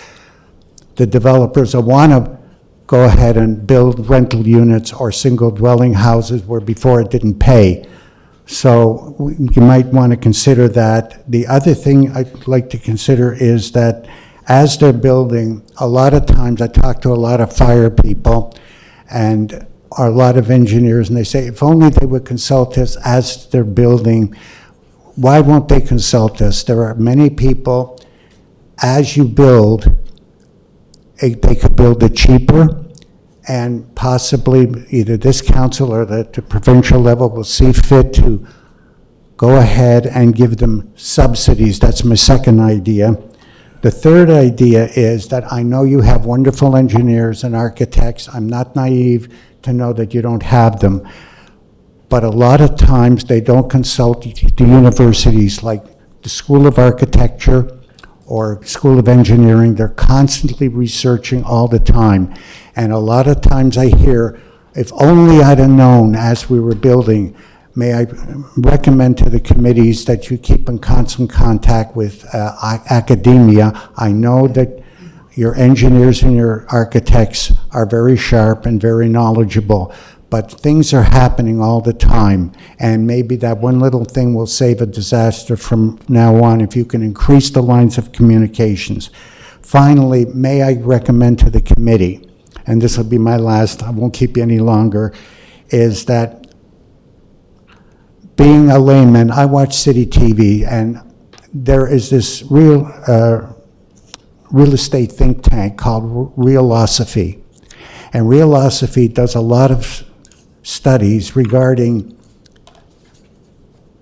the developers will want to go ahead and build rental units or single dwelling houses where before it didn't pay. So you might want to consider that. The other thing I'd like to consider is that as they're building, a lot of times I talk to a lot of fire people and a lot of engineers, and they say, if only they would consult us as they're building. Why won't they consult us? There are many people, as you build, they could build it cheaper, and possibly either this council or the provincial level will see fit to go ahead and give them subsidies. That's my second idea. The third idea is that I know you have wonderful engineers and architects. I'm not naive to know that you don't have them. But a lot of times they don't consult the universities like the School of Architecture or School of Engineering. They're constantly researching all the time. And a lot of times I hear, if only I'd have known as we were building. May I recommend to the committees that you keep in constant contact with academia. I know that your engineers and your architects are very sharp and very knowledgeable, but things are happening all the time, and maybe that one little thing will save a disaster from now on if you can increase the lines of communications. Finally, may I recommend to the committee, and this will be my last, I won't keep you any longer, is that being a layman, I watch City TV, and there is this real estate think tank called Realosophy. And Realosophy does a lot of studies regarding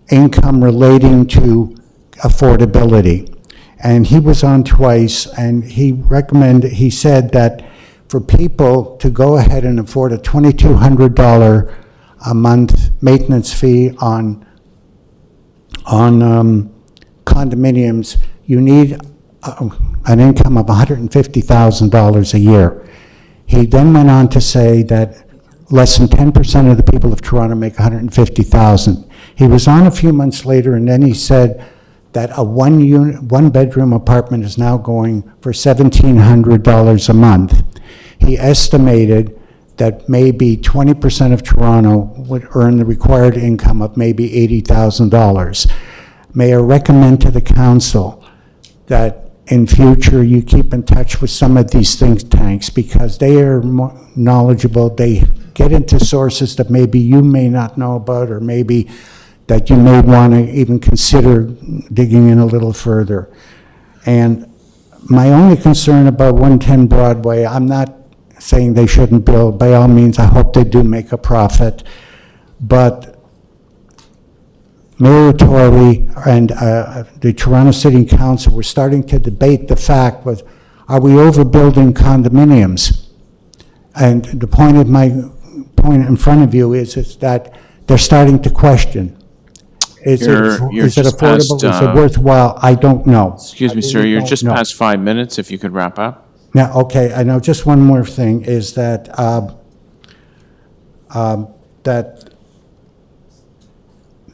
income relating to affordability. And he was on twice, and he said that for people to go ahead and afford a $2,200 a month maintenance fee on condominiums, you need an income of $150,000 a year. He then went on to say that less than 10% of the people of Toronto make $150,000. He was on a few months later, and then he said that a one-bedroom apartment is now going for $1,700 a month. He estimated that maybe 20% of Toronto would earn the required income of maybe $80,000. May I recommend to the council that in future you keep in touch with some of these think tanks, because they are more knowledgeable. They get into sources that maybe you may not know about, or maybe that you may want to even consider digging in a little further. And my only concern about 110 Broadway, I'm not saying they shouldn't build. By all means, I hope they do make a profit. But Mayor Tory and the Toronto City Council were starting to debate the fact was, are we overbuilding condominiums? And the point in front of you is that they're starting to question. Is it affordable? Is it worthwhile? I don't know. Excuse me, sir, you're just past 5 minutes, if you could wrap up. Now, okay, I know, just one more thing is that, that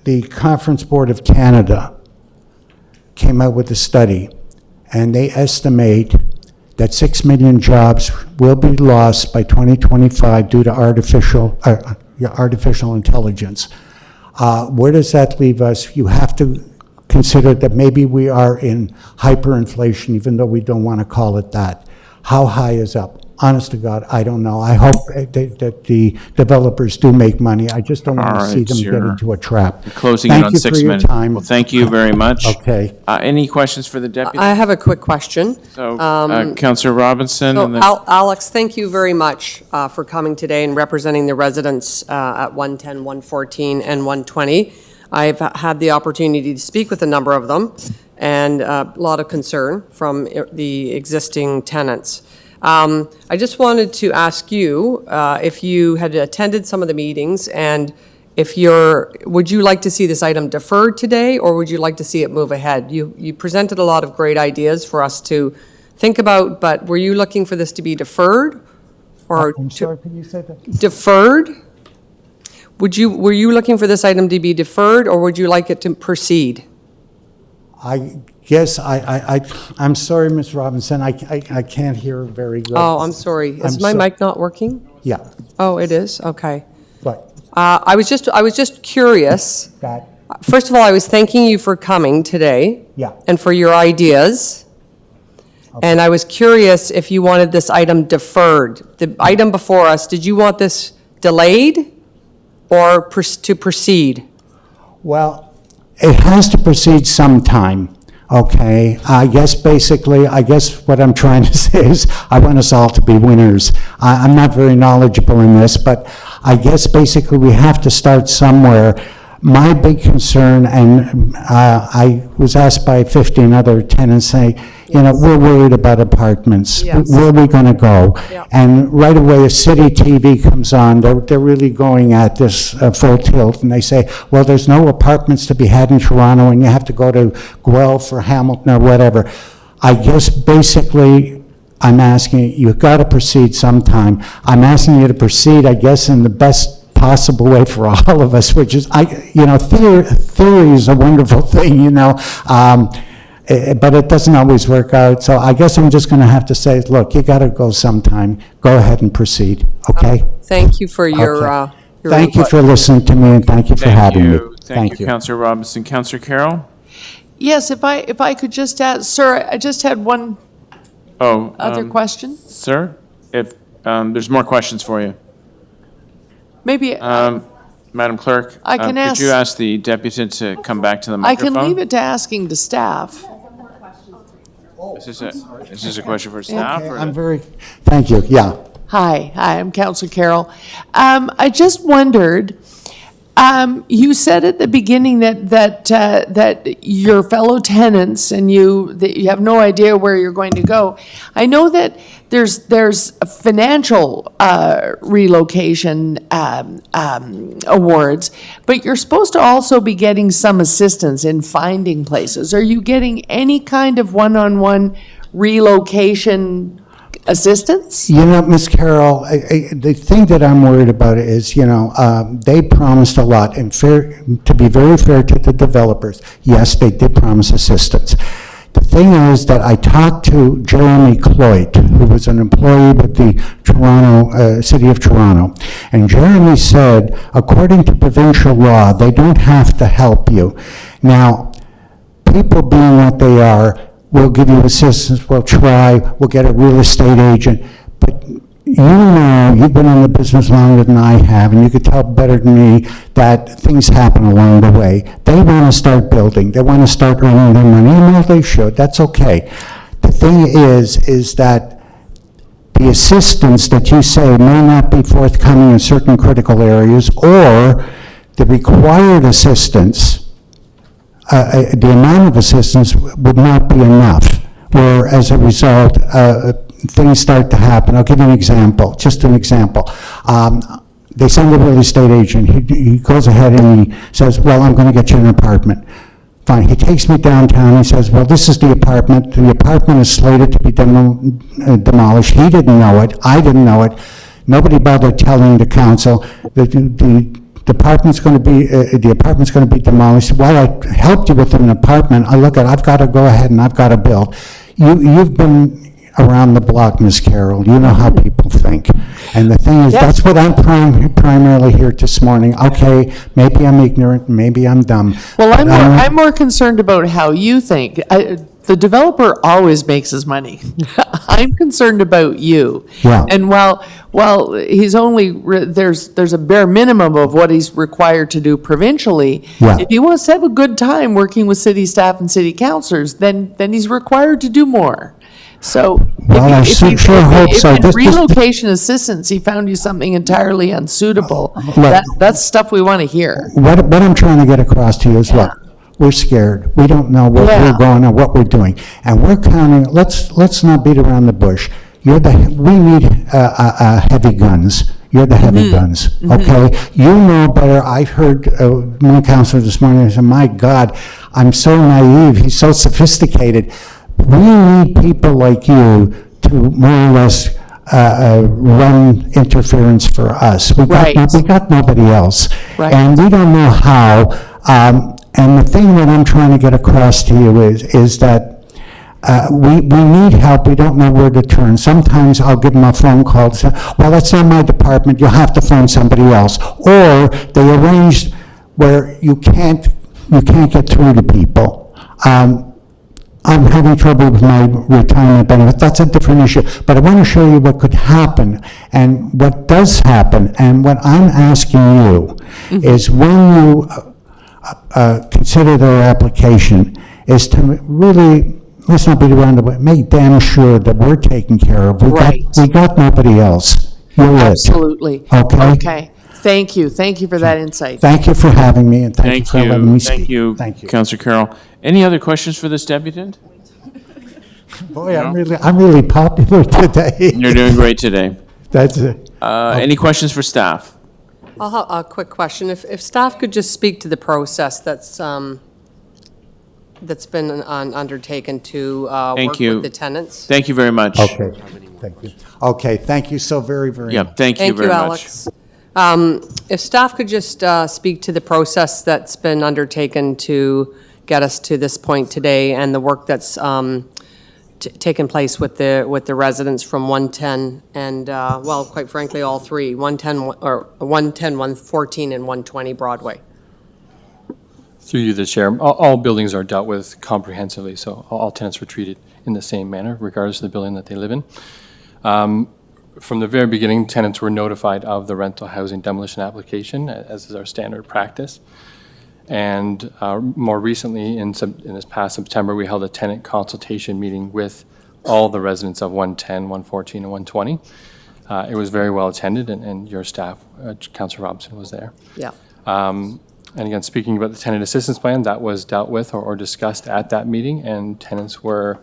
the Conference Board of Canada came out with a study, and they estimate that 6 million jobs will be lost by 2025 due to artificial intelligence. Where does that leave us? You have to consider that maybe we are in hyperinflation, even though we don't want to call it that. How high is up? Honest to God, I don't know. I hope that the developers do make money. I just don't want to see them get into a trap. Closing in on 6 minutes. Thank you for your time. Well, thank you very much. Okay. Any questions for the deputy? I have a quick question. So, Councillor Robinson, So, and then Alex, thank you very much for coming today and representing the residents at 110, 114, and 120. I've had the opportunity to speak with a number of them, and a lot of concern from the existing tenants. I just wanted to ask you if you had attended some of the meetings, and would you like to see this item deferred today, or would you like to see it move ahead? You presented a lot of great ideas for us to think about, but were you looking for this to be deferred? Or I'm sorry, can you say that? deferred? Were you looking for this item to be deferred, or would you like it to proceed? I guess I'm sorry, Ms. Robinson, I can't hear very good. Oh, I'm sorry. Is my mic not working? Yeah, Oh, it is? Okay. but I was just curious. that, First of all, I was thanking you for coming today. Yeah. And for your ideas. And I was curious if you wanted this item deferred. The item before us, did you want this delayed or to proceed? well, it has to proceed sometime, okay? I guess what I'm trying to say is, I want us all to be winners. I'm not very knowledgeable in this, but I guess basically we have to start somewhere. My big concern, and I was asked by 15 other tenants, say, we're worried about apartments. Yes. Where are we going to go? Yeah. And right away, a city TV comes on. They're really going at this full tilt, and they say, well, there's no apartments to be had in Toronto, and you have to go to Guelph or Hamilton or whatever. I guess basically, I'm asking, you've got to proceed sometime. I'm asking you to proceed, I guess, in the best possible way for all of us, which is, theory is a wonderful thing, but it doesn't always work out. So I guess I'm just going to have to say, look, you got to go sometime. Go ahead and proceed, okay? Thank you for your Okay. your Thank you input. for listening to me, and thank you for having me. Thank you, Councillor Robinson. Councillor Carroll? Yes, if I could just add, sir, I just had one Oh. other question. Sir, if there's more questions for you. Maybe Madam Clerk? I can Could you ask- ask the deputy to come back to the I microphone? can leave it to asking to staff. Is this a question for staff? or- Thank you, yeah. Hi, I'm Councillor Carroll. I just wondered, you said at the beginning that your fellow tenants and that you have no idea where you're going to go. I know that there's a financial relocation awards, but you're supposed to also be getting some assistance in finding places. Are you getting any kind of one-on-one relocation assistance? Ms. Carroll, the thing that I'm worried about is, they promised a lot, and to be very fair to the developers, yes, they did promise assistance. The thing is that I talked to Jeremy Cloyd, who was an employee with the City of Toronto, and Jeremy said, according to provincial law, they don't have to help you. Now, people being what they are, we'll give you assistance, we'll try, we'll get a real estate agent, but you've been in the business longer than I have, and you could tell better than me that things happen along the way. They want to start building, they want to start earning their money, and well, they should, that's okay. The thing is that the assistance that you say may not be forthcoming in certain critical areas, or the required assistance, the amount of assistance would not be enough, where as a result, things start to happen. I'll give you an example, just an example. They send a real estate agent, he goes ahead and he says, well, I'm going to get you an apartment. Fine, he takes me downtown, he says, well, this is the apartment is slated to be demolished. He didn't know it, I didn't know it, nobody bothered telling the council that the apartment's going to be demolished. While I helped you with an apartment, I've got to go ahead and I've got to build. You've been around the block, Ms. Carroll. You know how people think. And the thing is, that's what I'm primarily here this morning. Okay, maybe I'm ignorant, maybe I'm dumb. Well, I'm more concerned about how you think. The developer always makes his money. I'm concerned about you. Yeah. And while he's only, there's a bare minimum of what he's required to do provincially. Yeah. If he wants to have a good time working with city staff and city councilors, then he's required to do more. So Well, I sure hope so. if in relocation assistance, he found you something entirely unsuitable, that's stuff we want to hear. What I'm trying to get across to you is, look, we're scared. We don't know where we're going or what we're doing. And we're counting, let's not beat around the bush. we need heavy guns. You're the heavy guns, okay? You know better. I heard one counselor this morning say, my God, I'm so naive. He's so sophisticated. We need people like you to more or less run interference for us. We got nobody else. Right. And we don't know how. And the thing that I'm trying to get across to you is that we need help. We don't know where to turn. Sometimes I'll give them a phone call to say, well, that's not my department. You'll have to phone somebody else. Or they arranged where you can't get through to people. I'm having trouble with my retirement benefit. That's a different issue. But I want to show you what could happen and what does happen. And what I'm asking you is when you consider their application is to really, let's not beat around the bush, make damn sure that we're taken care of. We got nobody else. You're it. Absolutely. Okay? Thank you for that insight. Thank you for having me, and thank you for letting me speak. Thank you, Councillor Carroll. Any other questions for this debutant? Boy, I'm really popular today. You're doing great today. That's it. Any questions for staff? I'll have a quick question. If staff could just speak to the process that's been undertaken to work with the tenants. Thank you very much. Okay, thank you. Okay, thank you so very, very much. Yeah, thank you very much. Alex. If staff could just speak to the process that's been undertaken to get us to this point today and the work that's taken place with the residents from 110 and, well, quite frankly, all three, 110, 114, and 120 Broadway. Through you, the Chair, all buildings are dealt with comprehensively, so all tenants were treated in the same manner, regardless of the building that they live in. From the very beginning, tenants were notified of the rental housing demolition application, as is our standard practice. And more recently, in this past September, we held a tenant consultation meeting with all the residents of 110, 114, and 120. It was very well attended, and your staff, Councillor Robinson, was there. Yeah. And again, speaking about the tenant assistance plan, that was dealt with or discussed at that meeting, and tenants were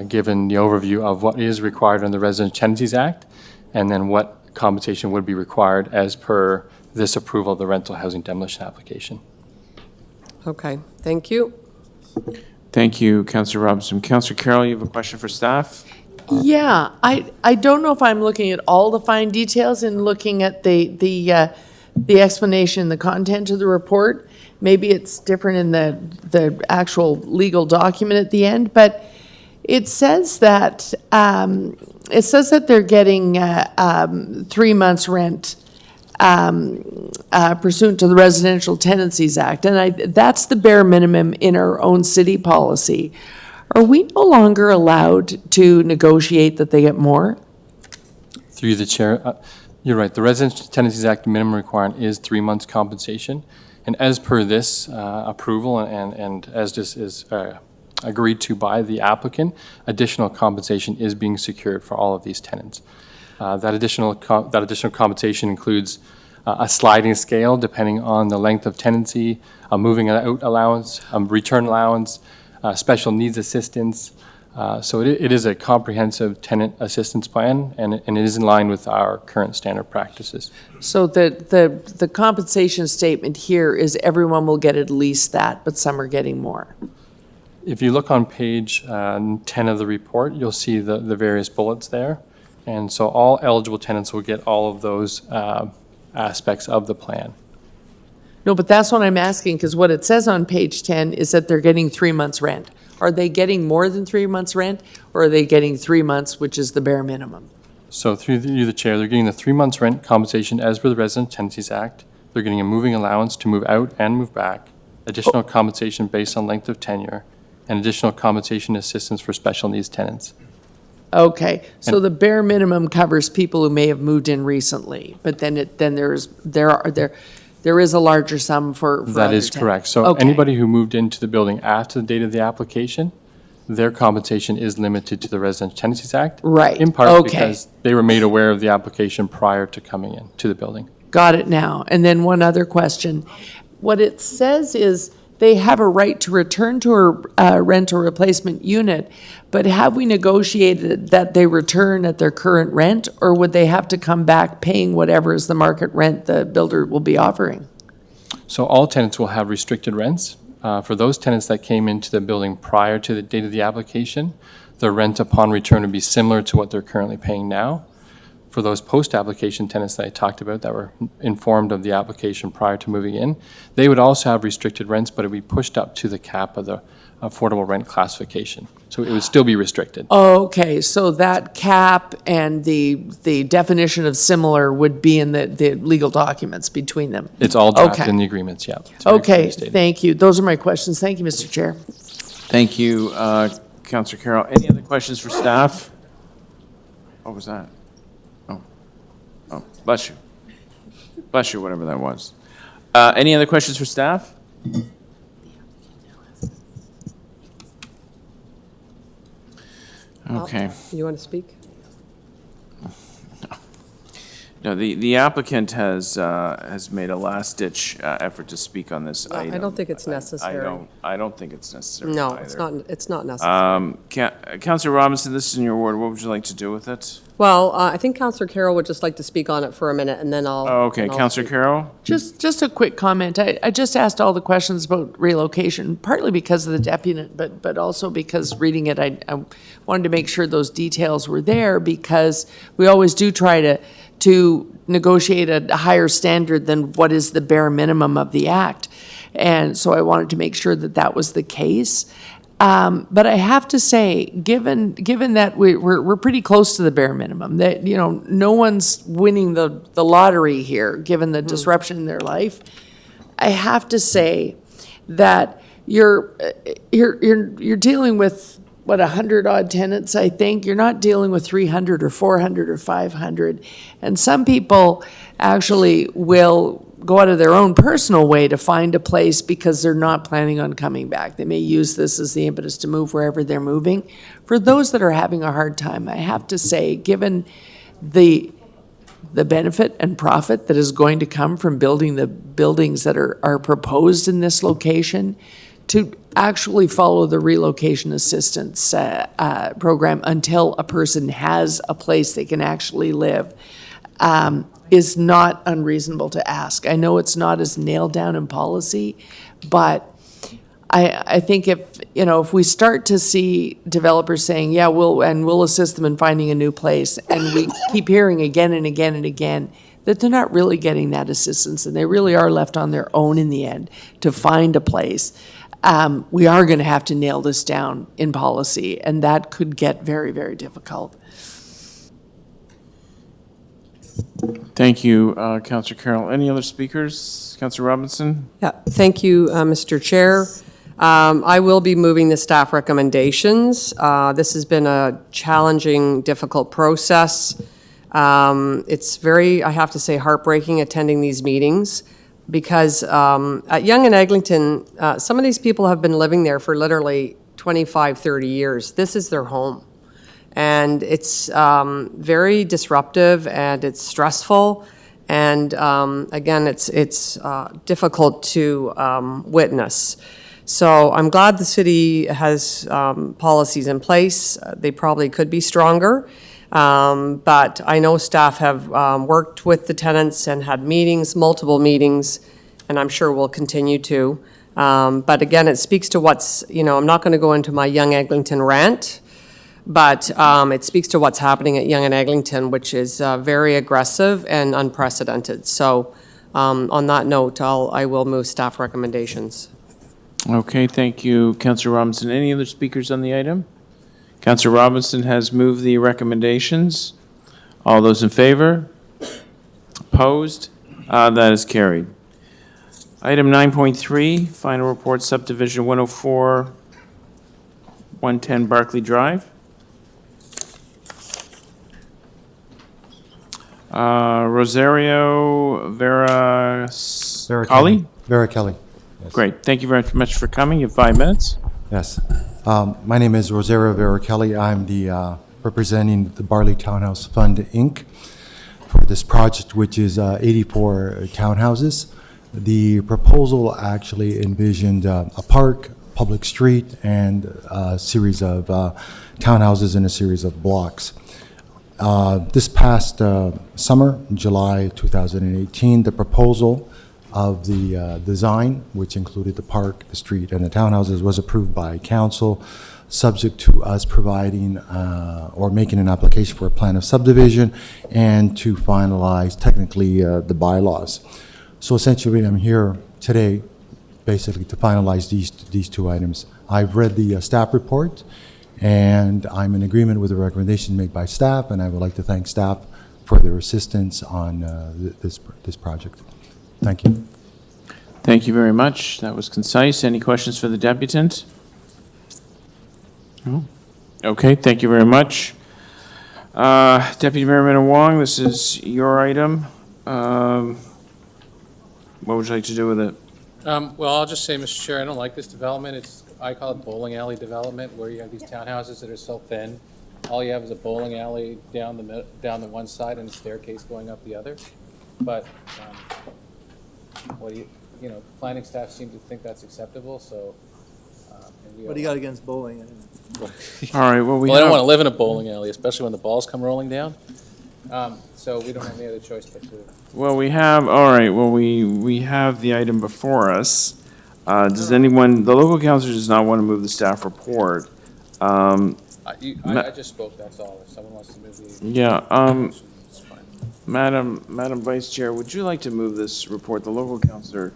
given the overview of what is required under the Resident Tenancies Act, and then what compensation would be required as per this approval of the rental housing demolition application. Okay, thank you. Thank you, Councillor Robinson. Councillor Carroll, you have a question for staff? Yeah, I don't know if I'm looking at all the fine details and looking at the explanation, the content of the report. Maybe it's different in the actual legal document at the end, but it says that they're getting 3 months rent pursuant to the Residential Tenancies Act, and that's the bare minimum in our own city policy. Are we no longer allowed to negotiate that they get more? Through the Chair, you're right. The Residential Tenancies Act minimum requirement is 3 months compensation, and as per this approval and as this is agreed to by the applicant, additional compensation is being secured for all of these tenants. That additional compensation includes a sliding scale depending on the length of tenancy, a moving out allowance, return allowance, special needs assistance. So it is a comprehensive tenant assistance plan, and it is in line with our current standard practices. So the compensation statement here is everyone will get at least that, but some are getting more. If you look on page 10 of the report, you'll see the various bullets there. And so all eligible tenants will get all of those aspects of the plan. No, but that's what I'm asking, because what it says on page 10 is that they're getting 3 months rent. Are they getting more than 3 months rent, or are they getting 3 months, which is the bare minimum? So through you, the Chair, they're getting the 3 months rent compensation as per the Resident Tenancies Act. They're getting a moving allowance to move out and move back, additional compensation based on length of tenure, and additional compensation assistance for special needs tenants. Okay, so the bare minimum covers people who may have moved in recently, but then there is a larger sum for That is correct. So Okay. anybody who moved into the building after the date of the application, their compensation is limited to the Residential Tenancies Act. Right, In part okay. because they were made aware of the application prior to coming in to the building. Got it now. And then one other question. What it says is they have a right to return to a rental replacement unit, but have we negotiated that they return at their current rent, or would they have to come back paying whatever is the market rent the builder will be offering? So all tenants will have restricted rents. For those tenants that came into the building prior to the date of the application, the rent upon return would be similar to what they're currently paying now. For those post-application tenants that I talked about that were informed of the application prior to moving in, they would also have restricted rents, but it would be pushed up to the cap of the affordable rent classification. So it would still be restricted. Okay, so that cap and the definition of similar would be in the legal documents between them? It's all drafted Okay. in the agreents, yeah. It's very Okay, clearly stated. thank you. Those are my questions. Thank you, Mr. Chair. Thank you, Councillor Carroll. Any other questions for staff? What was that? Oh, bless you. Bless you, whatever that was. Any other questions for staff? Okay. You want to speak? No, the applicant has made a last-ditch effort to speak on this item. I don't think it's necessary. I don't think it's necessary No, either. it's not necessary. Councillor Robinson, this is in your ward. What would you like to do with it? Well, I think Councillor Carroll would just like to speak on it for a minute, and then I'll. Oh, okay, then I'll Councillor speak. Carroll? Just a quick comment. I just asked all the questions about relocation, partly because of the deputy, but also because reading it, I wanted to make sure those details were there, because we always do try to negotiate a higher standard than what is the bare minimum of the act. And so I wanted to make sure that that was the case. But I have to say, given that we're pretty close to the bare minimum, that, you know, no one's winning the lottery here, given the disruption in their life, I have to say that you're dealing with, what, 100-odd tenants, I think. You're not dealing with 300 or 400 or 500. And some people actually will go out of their own personal way to find a place because they're not planning on coming back. They may use this as the impetus to move wherever they're moving. For those that are having a hard time, I have to say, given the benefit and profit that is going to come from building the buildings that are proposed in this location, to actually follow the relocation assistance program until a person has a place they can actually live is not unreasonable to ask. I know it's not as nailed down in policy, but I think if we start to see developers saying, yeah, we'll assist them in finding a new place, and we keep hearing again and again and again that they're not really getting that assistance, and they really are left on their own in the end to find a place, we are going to have to nail this down in policy, and that could get very, very difficult. Thank you, Councillor Carroll. Any other speakers? Councillor Robinson? Yeah, thank you, Mr. Chair. I will be moving the staff recommendations. This has been a challenging, difficult process. It's very, I have to say, heartbreaking attending these meetings, because at Yonge and Eglinton, some of these people have been living there for literally 25, 30 years. This is their home. And it's very disruptive, and it's stressful. And again, it's difficult to witness. So I'm glad the city has policies in place. They probably could be stronger. But I know staff have worked with the tenants and had meetings, multiple meetings, and I'm sure will continue to. But again, it speaks to what's, I'm not going to go into my Yonge Eglinton rant, but it speaks to what's happening at Yonge and Eglinton, which is very aggressive and unprecedented. So on that note, I will move staff recommendations. Okay, thank you, Councillor Robinson. Any other speakers on the item? Councillor Robinson has moved the recommendations. All those in favor? Opposed? That is carried. Item 9.3, final report, Subdivision 104, 110 Bartley Drive. Rosario Vera Kelly? Vera Kelly. Yes. Great. Thank you very much for coming. You have 5 minutes. Yes. My name is Rosario Vera Kelly. I'm the representing the Bartley Townhouse Fund, Inc. for this project, which is 84 townhouses. The proposal actually envisioned a park, public street, and a series of townhouses in a series of blocks. This past summer, July 2018, the proposal of the design, which included the park, the street, and the townhouses, was approved by council, subject to us providing or making an application for a plan of subdivision and to finalize technically the bylaws. So essentially, I'm here today basically to finalize these two items. I've read the staff report, and I'm in agreement with the recommendations made by staff, and I would like to thank staff for their assistance on this project. Thank you. Thank you very much. That was concise. Any questions for the deputant? No? Okay, thank you very much. Deputy Mayor Minna Wong, this is your item. What would you like to do with it? Well, I'll just say, Mr. Chair, I don't like this development. I call it bowling alley development, where you have these townhouses that are so thin. All you have is a bowling alley down the one side and a staircase going up the other. But planning staff seem to think that's acceptable, so. What do you got against bowling? All right, well, I don't want to live in a bowling alley, especially when the balls come rolling down. So we don't have any other choice but to. Well, we have the item before us. Does anyone, the local council does not want to move the staff report. I just spoke, that's all. If someone wants to move the. Yeah, it's fine. Madam Vice Chair, would you like to move this report? The local councilor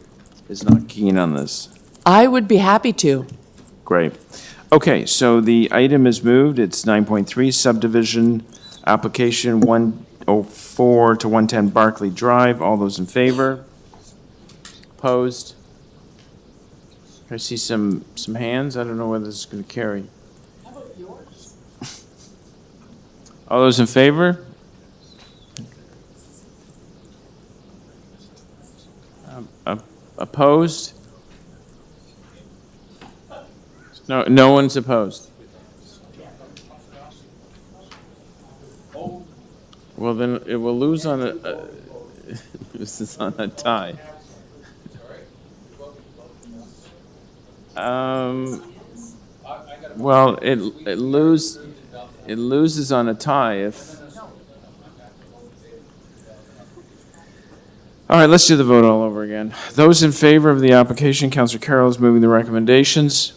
is not keen on this. I would be happy to. Great. Okay, so the item is moved. It's 9.3 subdivision application 104 to 110 Bartley Drive. All those in favor? Opposed? I see some hands. I don't know whether this is going to carry. How about yours? All those in favor? Opposed? No one's opposed. Well, then it will lose on a, this is on a tie. Well, it loses on a tie if. All right, let's do the vote all over again. Those in favor of the application, Councillor Carroll is moving the recommendations.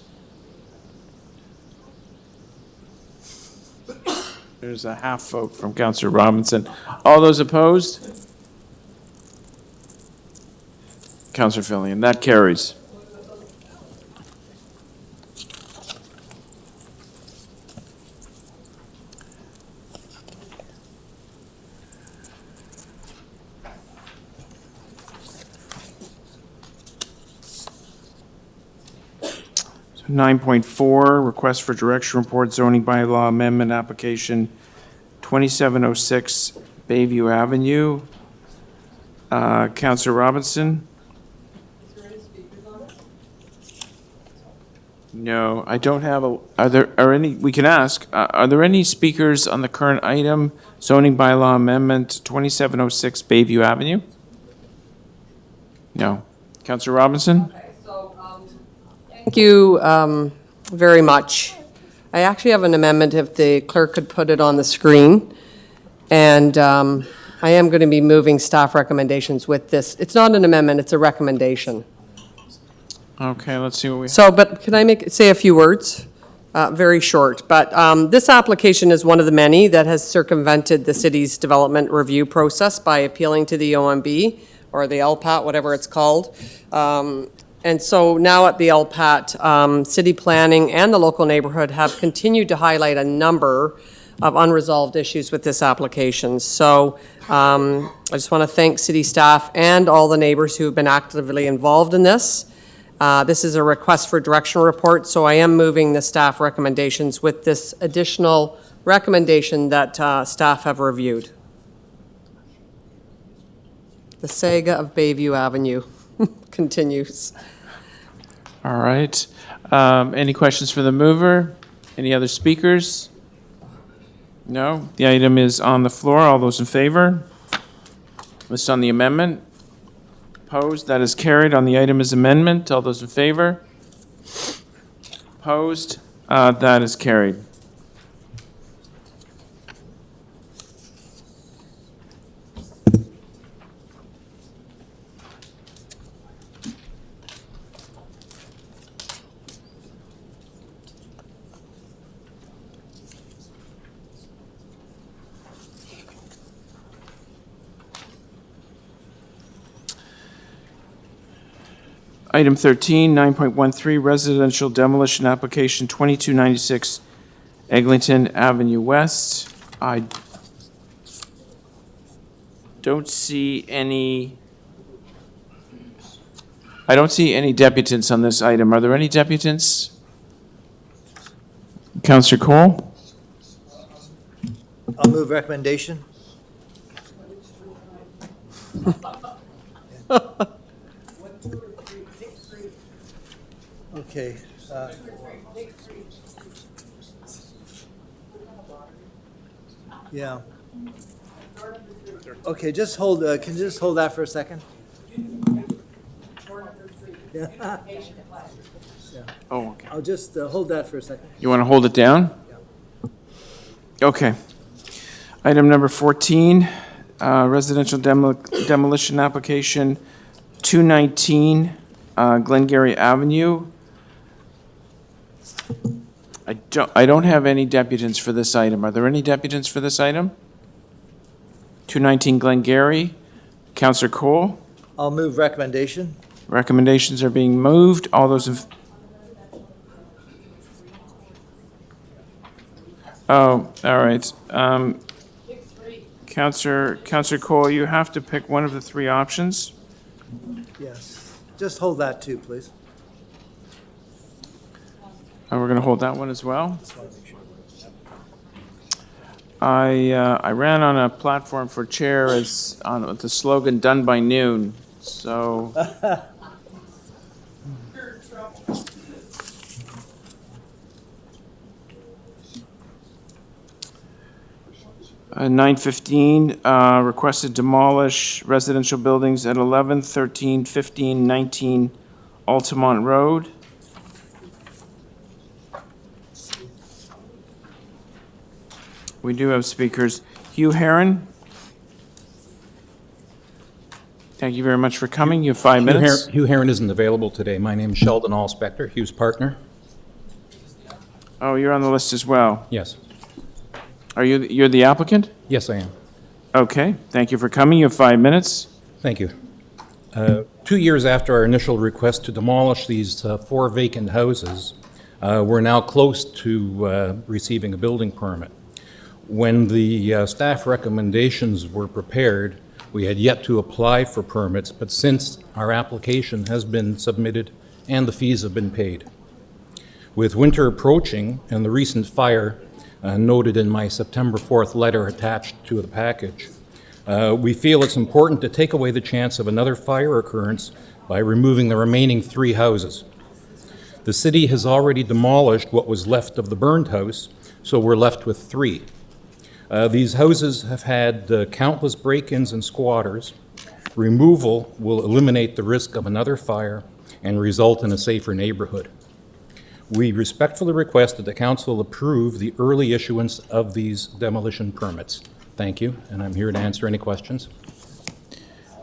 There's a half vote from Councillor Robinson. All those opposed? Councillor Fillion, that carries. So 9.4, request for direction report zoning bylaw amendment application 2706 Bayview Avenue. Councillor Robinson? No, I don't have we can ask, are there any speakers on the current item, zoning bylaw amendment 2706 Bayview Avenue? No. Councillor Robinson? Thank you very much. I actually have an amendment, if the clerk could put it on the screen. And I am going to be moving staff recommendations with this. It's not an amendment, it's a recommendation. Okay, let's see what we have. So, but can I say a few words? Very short. But this application is one of the many that has circumvented the city's development review process by appealing to the OMB, or the LPAT, whatever it's called. And so now at the LPAT, city planning and the local neighborhood have continued to highlight a number of unresolved issues with this application. So I just want to thank city staff and all the neighbors who have been actively involved in this. This is a request for direction report, so I am moving the staff recommendations with this additional recommendation that staff have reviewed. The saga of Bayview Avenue continues. All right. Any questions for the mover? Any other speakers? No? The item is on the floor. All those in favor? List on the amendment? Opposed? That is carried on the item as amendment. All those in favor? Opposed? That is carried. Item 13, 9.13, residential demolition application 2296 Eglinton Avenue West. I don't see any deputants on this item. Are there any deputants? Councillor Cole? I'll move recommendation. Okay. Yeah. Okay, just hold, can you just hold that for a second? Yeah. Oh, okay. I'll just hold that for a second. You want to hold it down? Okay. Item number 14, residential demolition application 219 Glengarry Avenue. I don't have any deputants for this item. Are there any deputants for this item? 219 Glengarry. Councillor Cole? I'll move recommendation. Recommendations are being moved. All those in... Oh, all right. Councillor Cole, you have to pick one of the three options. Yes. Just hold that too, please. We're going to hold that one as well. I ran on a platform for chair as on the slogan "Done by noon," so. 915, requested demolish residential buildings at 11, 13, 15, 19 Altamont Road. We do have speakers. Hugh Heron. Thank you very much for coming. You have 5 minutes. Hugh Heron isn't available today. My name is Sheldon Allspector, Hugh's partner. Oh, you're on the list as well. Yes. You're the applicant? Yes, I am. Okay, thank you for coming. You have 5 minutes. Thank you. 2 years after our initial request to demolish these 4 vacant houses, we're now close to receiving a building permit. When the staff recommendations were prepared, we had yet to apply for permits, but since our application has been submitted and the fees have been paid. With winter approaching and the recent fire noted in my September 4th letter attached to the package, we feel it's important to take away the chance of another fire occurrence by removing the remaining 3 houses. The city has already demolished what was left of the burned house, so we're left with 3. These houses have had countless break-ins and squatters. Removal will eliminate the risk of another fire and result in a safer neighborhood. We respectfully request that the council approve the early issuance of these demolition permits. Thank you, and I'm here to answer any questions.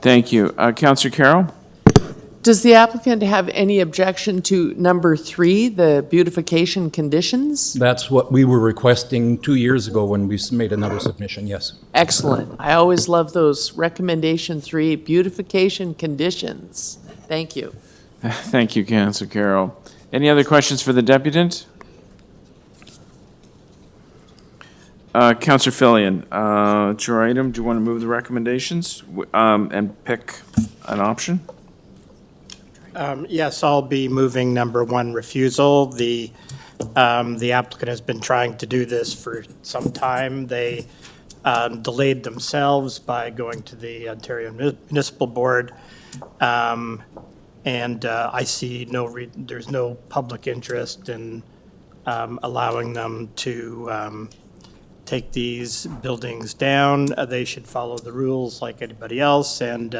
Thank you. Councillor Carroll? Does the applicant have any objection to number 3, the beautification conditions? That's what we were requesting 2 years ago when we made another submission, yes. Excellent. I always love those recommendation 3, beautification conditions. Thank you. Thank you, Councillor Carroll. Any other questions for the deputant? Councillor Fillion, it's your item. Do you want to move the recommendations and pick an option? Yes, I'll be moving number 1, refusal. The applicant has been trying to do this for some time. They delayed themselves by going to the Ontario Municipal Board. And I see there's no public interest in allowing them to take these buildings down. They should follow the rules like anybody else, and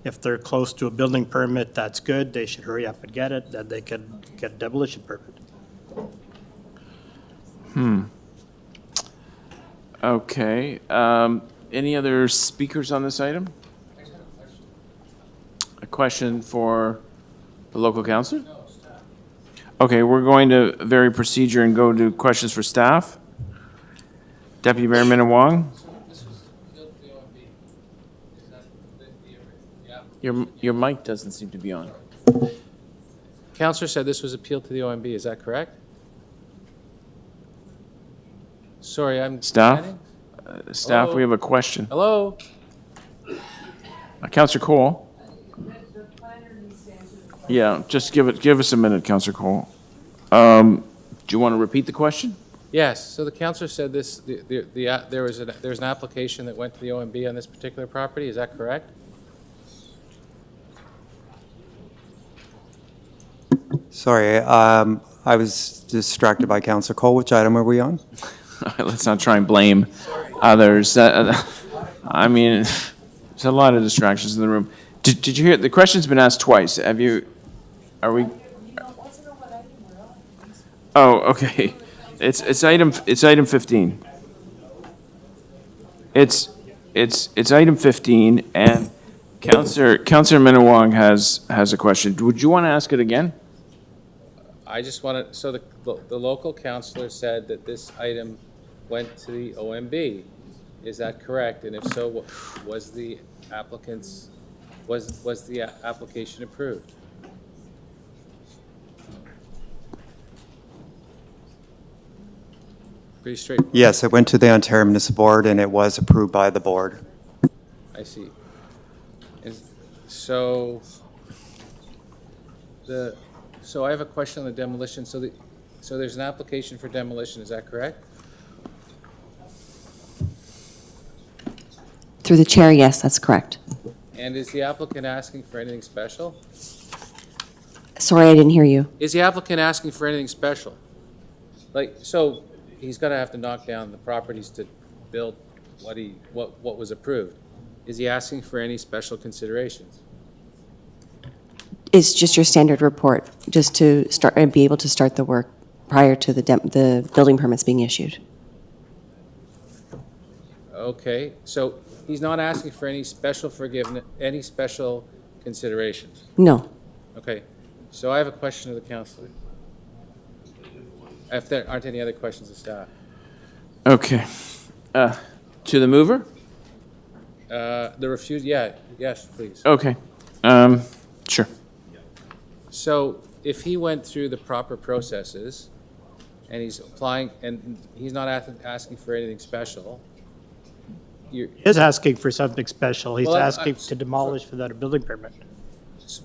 If they're close to a building permit, that's good. They should hurry up and get it, then they can get a demolition permit. Okay. Any other speakers on this item? A question for the local councillor? Okay, we're going to vary procedure and go to questions for staff. Deputy Mayor Minnan-Wong? Your mic doesn't seem to be on. Counselor said this was appealed to the OMB, is that correct? Sorry, I'm. Staff? standing? Staff, Hello? we have a question. Hello? Councillor Cole? Yeah, just give us a minute, Councillor Cole. Do you want to repeat the question? Yes, so the counselor said this, there was an application that went to the OMB on this particular property, is that correct? Sorry, I was distracted by Councillor Cole. Which item are we on? Let's not try and blame others. I mean, there's a lot of distractions in the room. Did you hear, the question's been asked twice. Are we? Oh, okay. It's item 15. It's item 15, and Councillor Minnan-Wong has a question. Would you want to ask it again? I just wanted, so the local councillor said that this item went to the OMB. Is that correct? And if so, was the applicant's, was the application approved? Pretty straight. Yes, it went to the Ontario Municipal Board and it was approved by the board. I see. And so so I have a question on the demolition. So there's an application for demolition, is that correct? Through the chair, yes, that's correct. And is the applicant asking for anything special? Sorry, I didn't hear you. Is the applicant asking for anything special? Like, so he's gonna have to knock down the properties to build what was approved. Is he asking for any special considerations? It's just your standard report, just to start and be able to start the work prior to the building permits being issued. Okay, so he's not asking for any special forgiveness, any special considerations? No. Okay, so I have a question of the councillor. If there aren't any other questions of staff. Okay. To the mover? The refuse, yes, please. Okay. Sure. So if he went through the proper processes and he's applying, and he's not asking for anything special, He is asking for something special. He's Well, asking to demolish without a building permit.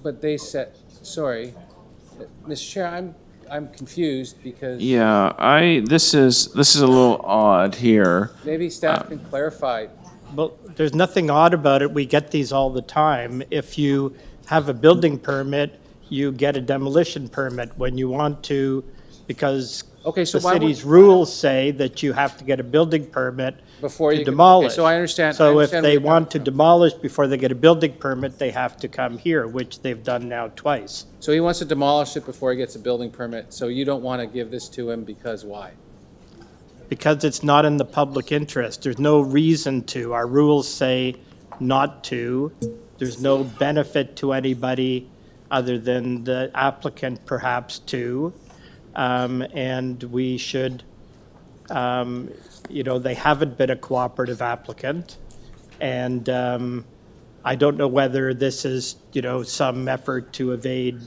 but they said, sorry, Mr. Chair, I'm confused because Yeah, this is a little odd here. maybe staff can clarify. Well, there's nothing odd about it. We get these all the time. If you have a building permit, you get a demolition permit when you want to, because Okay, so the why would- city's rules say that you have to get a building permit Before to you demolish. Okay, so I understand. So if where they you're want to coming from. demolish before they get a building permit, they have to come here, which they've done now twice. So he wants to demolish it before he gets a building permit, so you don't want to give this to him because why? Because it's not in the public interest. There's no reason to. Our rules say not to. There's no benefit to anybody other than the applicant perhaps to. And we should, they haven't been a cooperative applicant. And I don't know whether this is, some effort to evade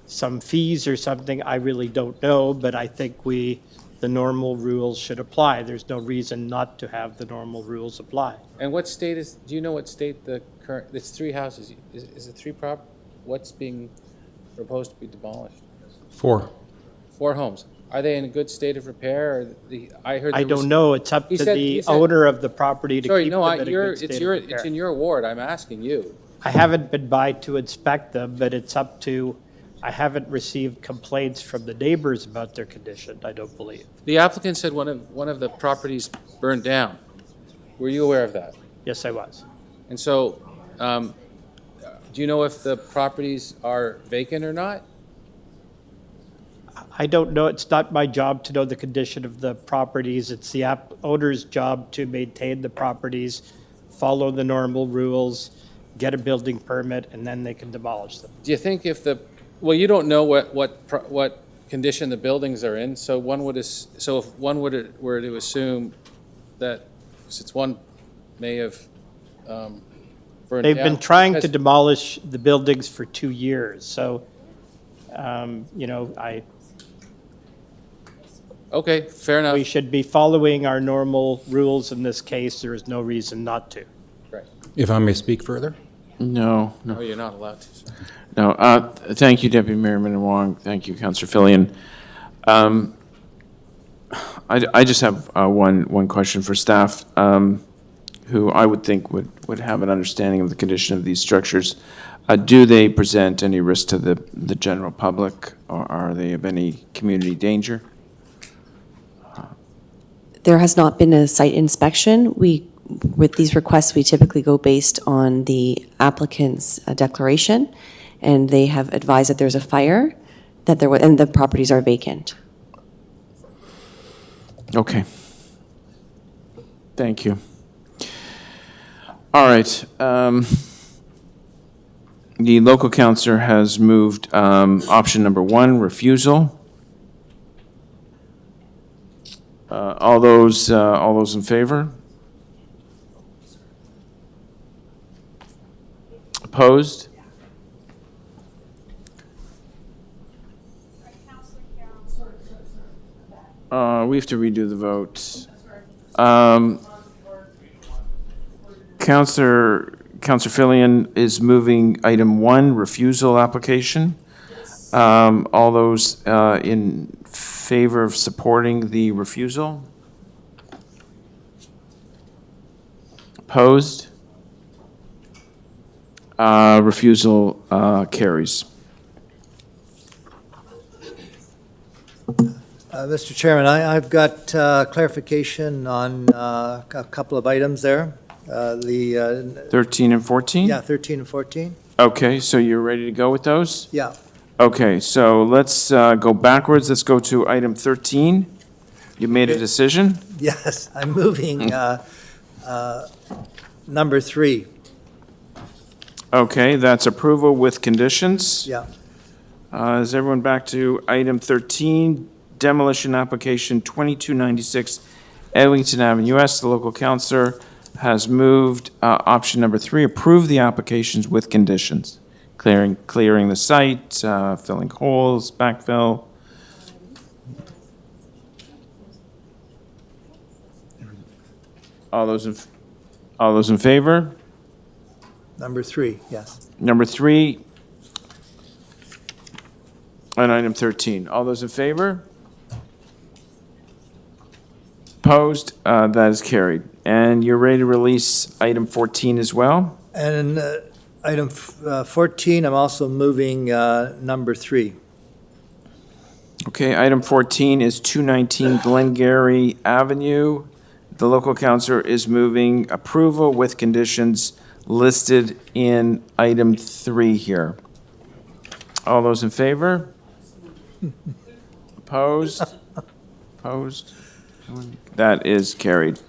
some fees or something. I really don't know, but I think the normal rules should apply. There's no reason not to have the normal rules apply. And what state do you know what state the current, it's 3 houses, is it 3 what's being proposed to be demolished? 4. 4 homes. Are they in a good state of repair, or I heard I there was- don't know. It's up He to said- the he said- owner of the property to Sorry, keep no, them in a good state of it's repair. in your ward, I'm asking you. I haven't been by to inspect them, but it's up to, I haven't received complaints from the neighbors about their condition, I don't believe. The applicant said one of the properties burned down. Were you aware of that? Yes, I was. And so, Do you know if the properties are vacant or not? I don't know, it's not my job to know the condition of the properties. It's the owner's job to maintain the properties, follow the normal rules, get a building permit, and then they can demolish them. Do you think if well, you don't know what condition the buildings are in, so if one were to assume that, since one may have burned They've down, been trying to demolish the buildings for 2 years, so, Okay, fair enough. we should be following our normal rules in this case. There is no reason not to. Right. If I may speak further? No. No, you're not allowed to. No, thank you, Deputy Mayor Minnan-Wong. Thank you, Councillor Fillion. I just have one question for staff, who I would think would have an understanding of the condition of these structures. Do they present any risk to the general public, or are they of any community danger? There has not been a site inspection. With these requests, we typically go based on the applicant's declaration, and they have advised that there's a fire, and the properties are vacant. Okay. Thank you. All right. The local councillor has moved option number 1, refusal. All those in favor? Opposed? We have to redo the vote. Councillor Fillion is moving item 1, refusal application. All those in favor of supporting the refusal? Opposed? Refusal carries. Mr. Chairman, I've got clarification on a couple of items there. 13 and 14? Yeah, 13 and 14. Okay, so you're ready to go with those? Yeah. Okay, so let's go backwards. Let's go to item 13. You made a decision? Yes, I'm moving number 3. Okay, that's approval with conditions. Yeah. Is everyone back to item 13, demolition application 2296 Eglinton Avenue West? The local councillor has moved option number 3, approve the applications with conditions. Clearing the site, filling holes, backfill. All those in favor? Number 3, yes. Number 3 on item 13. All those in favor? Opposed? That is carried. And you're ready to release item 14 as well? And item 14, I'm also moving number 3. Okay, item 14 is 219 Glengarry Avenue. The local councillor is moving approval with conditions listed in item 3 here. All those in favor? Opposed? Opposed? That is carried.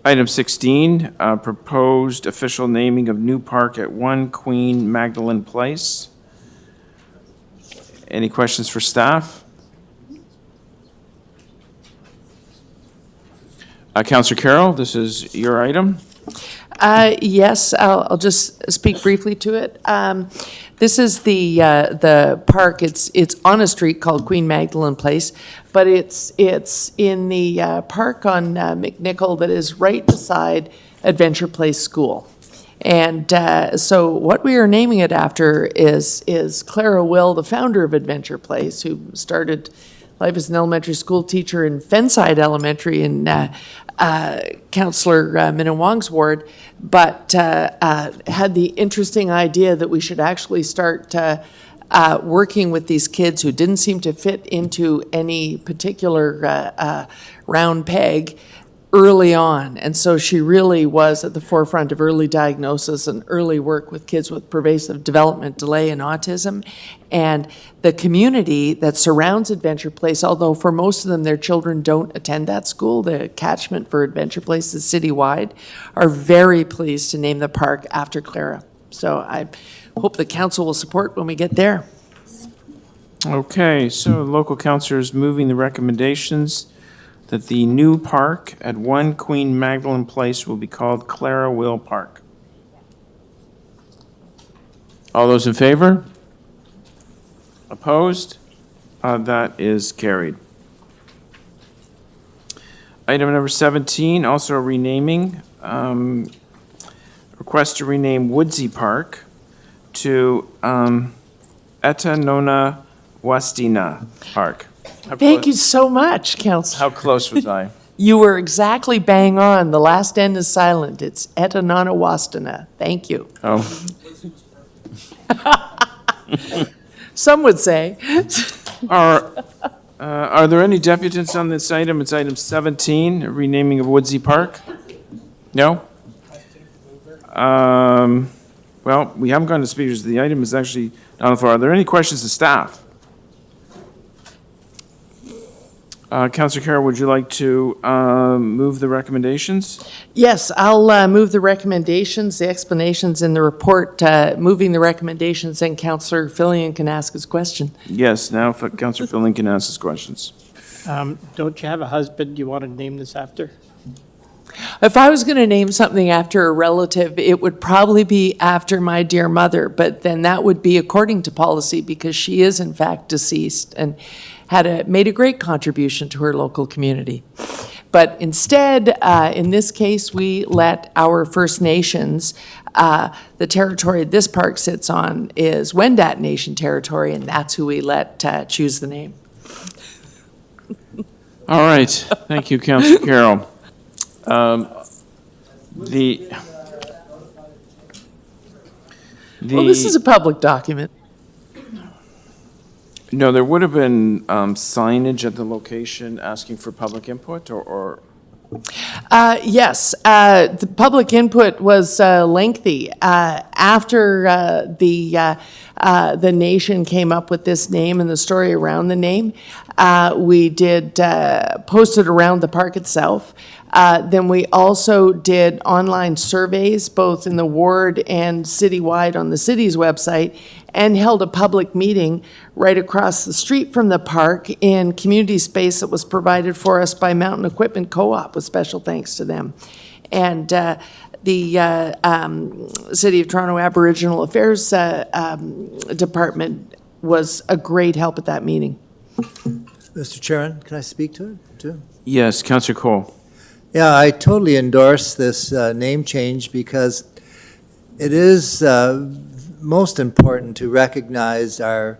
Item 16, proposed official naming of new park at 1 Queen Magdalene Place. Any questions for staff? Councillor Carroll, this is your item. Yes, I'll just speak briefly to it. This is the park. It's on a street called Queen Magdalene Place, but it's in the park on McNichol that is right beside Adventure Place School. And so what we are naming it after is Clara Will, the founder of Adventure Place, who started life as an elementary school teacher in Fenside Elementary in Councillor Minnan-Wong's ward, but had the interesting idea that we should actually start working with these kids who didn't seem to fit into any particular round peg early on. And so she really was at the forefront of early diagnosis and early work with kids with pervasive development delay and autism. And the community that surrounds Adventure Place, although for most of them their children don't attend that school, the catchment for Adventure Place is citywide, are very pleased to name the park after Clara. So I hope the council will support when we get there. Okay, so local councillors moving the recommendations that the new park at 1 Queen Magdalene Place will be called Clara Will Park. All those in favor? Opposed? That is carried. Item number 17, also renaming. Request to rename Woodsy Park to Etanona Wastina Park. Thank you so much, Councillor. How close was I? You were exactly bang on. The last N is silent. It's Etanona-Wastina. Thank you. Oh. Some would say. Are there any deputants on this item? It's item 17, renaming of Woodsy Park. No? Well, we haven't gone to speakers. The item is actually on the floor. Are there any questions to staff? Councillor Carroll, would you like to move the recommendations? Yes, I'll move the recommendations, the explanations in the report, moving the recommendations, and Councillor Fillion can ask his question. Yes, now Councillor Fillion can ask his questions. Don't you have a husband you want to name this after? If I was going to name something after a relative, it would probably be after my dear mother, but then that would be according to policy because she is in fact deceased and made a great contribution to her local community. But instead, in this case, we let our First Nations, the territory this park sits on is Wendat Nation territory, and that's who we let choose the name. All right, thank you, Councillor Carroll. Well, this is a public document. No, there would have been signage at the location asking for public input, or? Yes, the public input was lengthy. After the nation came up with this name and the story around the name, we did post it around the park itself. Then we also did online surveys, both in the ward and citywide on the city's website, and held a public meeting right across the street from the park in community space that was provided for us by Mountain Equipment Co-op, with special thanks to them. And the City of Toronto Aboriginal Affairs Department was a great help at that meeting. Mr. Chairman, can I speak to it, too? Yes, Councillor Cole. Yeah, I totally endorse this name change because it is most important to recognize our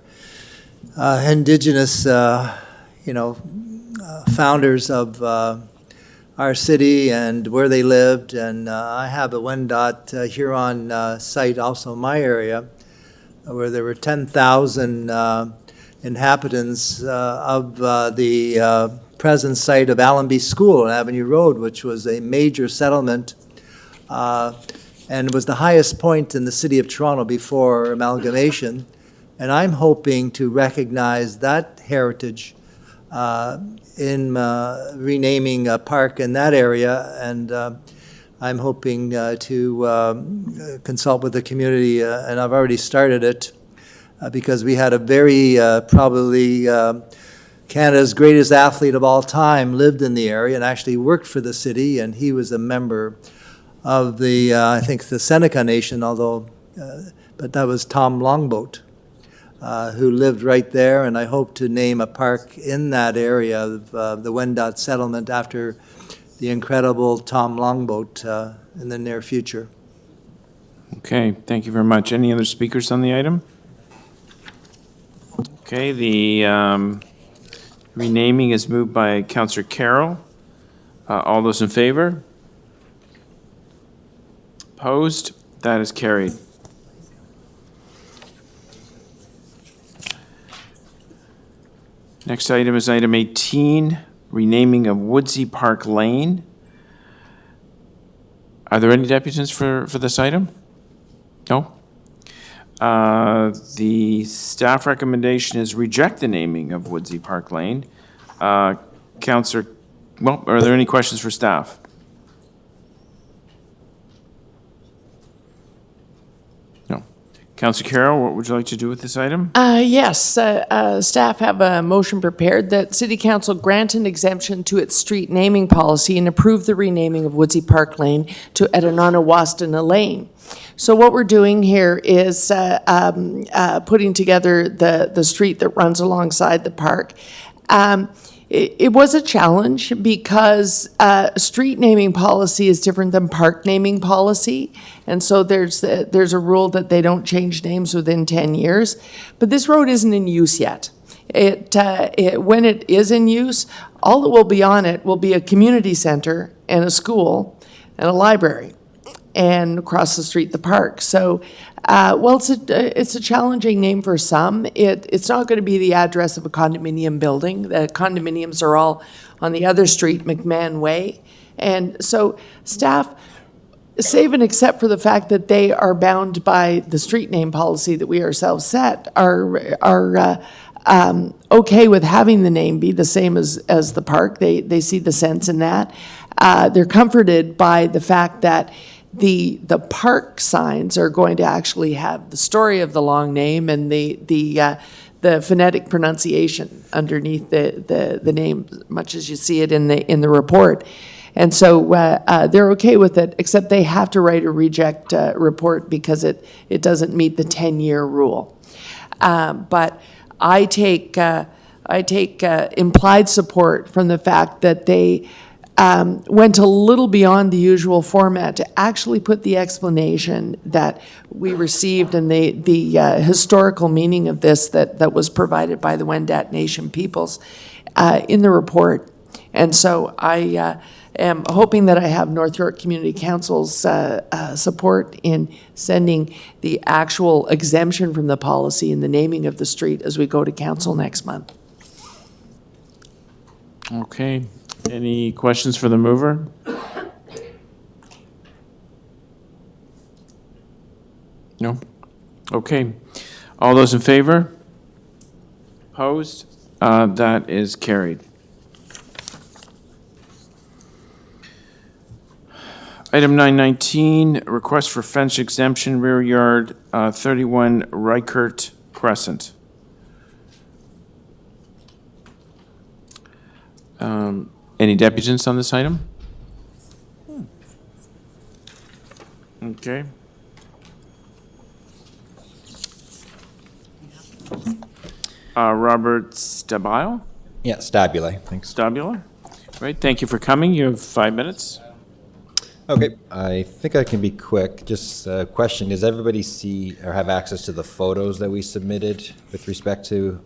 Indigenous, founders of our city and where they lived. And I have a Wendat Huron site also in my area where there were 10,000 inhabitants of the present site of Allenby School on Avenue Road, which was a major settlement and was the highest point in the city of Toronto before amalgamation. And I'm hoping to recognize that heritage in renaming a park in that area. And I'm hoping to consult with the community, and I've already started it, because we had a very probably Canada's greatest athlete of all time lived in the area and actually worked for the city, and he was a member of the, I think, the Seneca Nation, although, but that was Tom Longboat, who lived right there, and I hope to name a park in that area of the Wendat settlement after the incredible Tom Longboat in the near future. Okay, thank you very much. Any other speakers on the item? Okay, the Renaming is moved by Councillor Carroll. All those in favor? Opposed? That is carried. Next item is item 18, renaming of Woodsy Park Lane. Are there any deputants for this item? No? The staff recommendation is reject the naming of Woodsy Park Lane. Councillor, well, are there any questions for staff? No. Councillor Carroll, what would you like to do with this item? Yes, staff have a motion prepared that City Council grant an exemption to its street naming policy and approve the renaming of Woodsy Park Lane to Etananawastana Lane. So what we're doing here is putting together the street that runs alongside the park. It was a challenge because street naming policy is different than park naming policy. And so there's a rule that they don't change names within 10 years. But this road isn't in use yet. When it is in use, all that will be on it will be a community center and a school and a library, and across the street, the park. So, well, it's a challenging name for some. It's not going to be the address of a condominium building. The condominiums are all on the other street, McMahon Way. And so staff, save and except for the fact that they are bound by the street name policy that we ourselves set, are okay with having the name be the same as the park. They see the sense in that. They're comforted by the fact that the park signs are going to actually have the story of the long name and the phonetic pronunciation underneath the name, much as you see it in the report. And so they're okay with it, except they have to write a reject report because it doesn't meet the 10-year rule. But I take implied support from the fact that they went a little beyond the usual format to actually put the explanation that we received and the historical meaning of this that was provided by the Wendat Nation peoples in the report. And so I am hoping that I have North York Community Council's support in sending the actual exemption from the policy and the naming of the street as we go to council next month. Okay. Any questions for the mover? No? Okay. All those in favor? Opposed? That is carried. Item 919, request for fence exemption, rear yard, 31 Reichert Crescent. Any deputants on this item? Okay. Robert Stabile? Yeah, Stabile, thanks. Stabile? Right, thank you for coming. You have 5 minutes. Okay, I think I can be quick. Just a question, does everybody see or have access to the photos that we submitted with respect to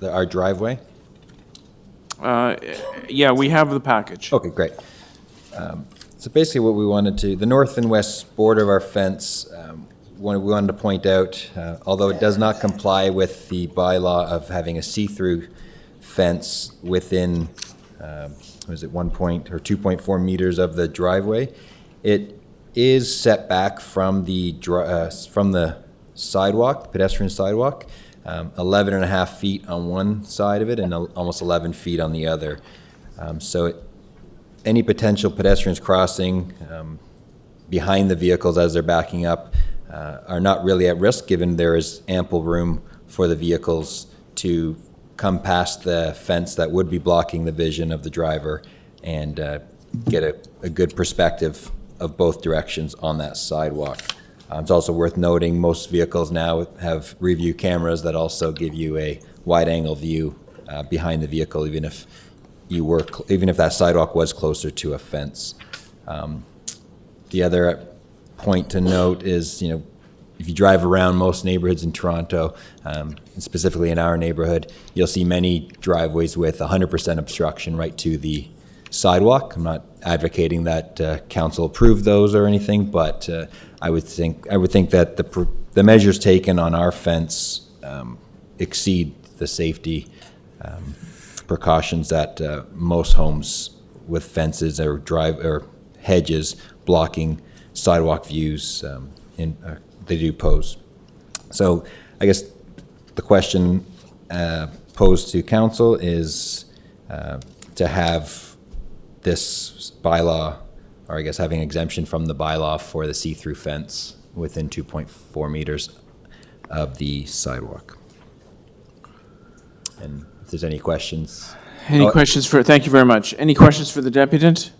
our driveway? Yeah, we have the package. Okay, great. So basically what we wanted to, the north and west border of our fence, we wanted to point out, although it does not comply with the bylaw of having a see-through fence within, was it 2.4 meters of the driveway, it is set back from the sidewalk, pedestrian sidewalk, 11 and a half feet on one side of it and almost 11 feet on the other. So any potential pedestrians crossing behind the vehicles as they're backing up are not really at risk, given there is ample room for the vehicles to come past the fence that would be blocking the vision of the driver and get a good perspective of both directions on that sidewalk. It's also worth noting most vehicles now have review cameras that also give you a wide-angle view behind the vehicle, even if that sidewalk was closer to a fence. The other point to note is, if if you drive around most neighborhoods in Toronto, and specifically in our neighborhood, you'll see many driveways with 100% obstruction right to the sidewalk. I'm not advocating that council approve those or anything, but I would think that the measures taken on our fence exceed the safety precautions that most homes with fences or hedges blocking sidewalk views they do pose. So I guess the question posed to council is to have this bylaw, or I guess having exemption from the bylaw for the see-through fence within 2.4 meters of the sidewalk. And if there's any questions. Thank you very much. Any questions for the deputant?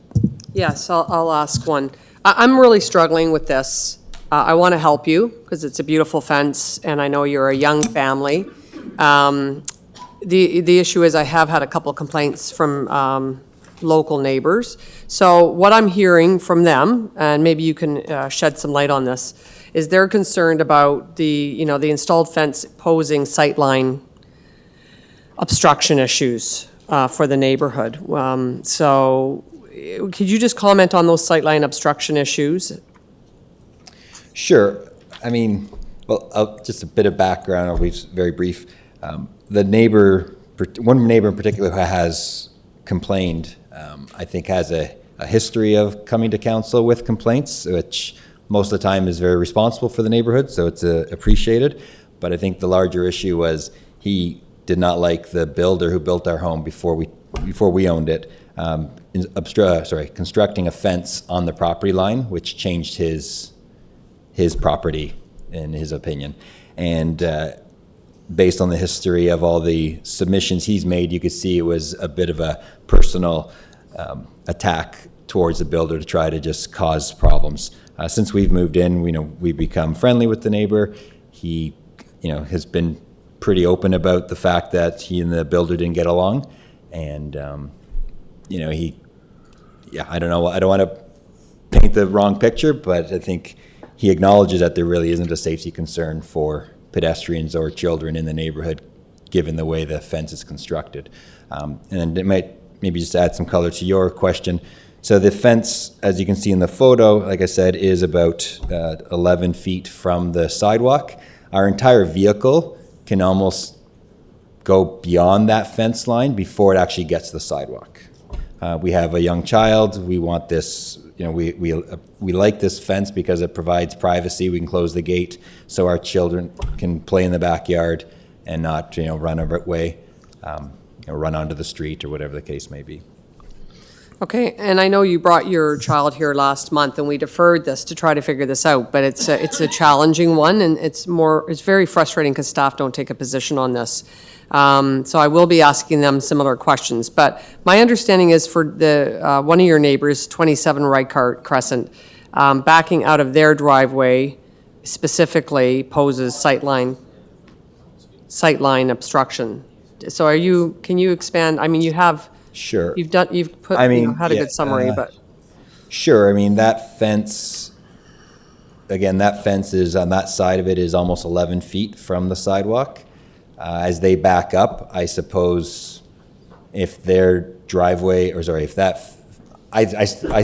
Yes, I'll ask one. I'm really struggling with this. I want to help you because it's a beautiful fence, and I know you're a young family. The issue is I have had a couple of complaints from local neighbors. So what I'm hearing from them, and maybe you can shed some light on this, is they're concerned about the installed fence posing sightline obstruction issues for the neighborhood. So could you just comment on those sightline obstruction issues? Sure. I mean, well, just a bit of background, I'll be very brief. One neighbor in particular who has complained, I think has a history of coming to council with complaints, which most of the time is very responsible for the neighborhood, so it's appreciated. But I think the larger issue was he did not like the builder who built our home before we owned it, constructing a fence on the property line, which changed his property, in his opinion. And based on the history of all the submissions he's made, you could see it was a bit of a personal attack towards the builder to try to just cause problems. Since we've moved in, we've become friendly with the neighbor. He, has been pretty open about the fact that he and the builder didn't get along. And, I don't know, I don't want to paint the wrong picture, but I think he acknowledges that there really isn't a safety concern for pedestrians or children in the neighborhood, given the way the fence is constructed. And it might maybe just add some color to your question. So the fence, as you can see in the photo, like I said, is about 11 feet from the sidewalk. Our entire vehicle can almost go beyond that fence line before it actually gets to the sidewalk. We have a young child. We want this, we like this fence because it provides privacy. We can close the gate so our children can play in the backyard and not, run away, run onto the street or whatever the case may be. Okay, and I know you brought your child here last month, and we deferred this to try to figure this out, but it's a challenging one, and it's very frustrating because staff don't take a position on this. So I will be asking them similar questions, but my understanding is for the one of your neighbors, 27 Ricart Crescent, backing out of their driveway specifically poses sightline obstruction. So can you expand? I mean, you have. Sure. You've had a good summary, but. Sure. I mean, that fence is, on that side of it is almost 11 feet from the sidewalk. As they back up, I suppose if their driveway, I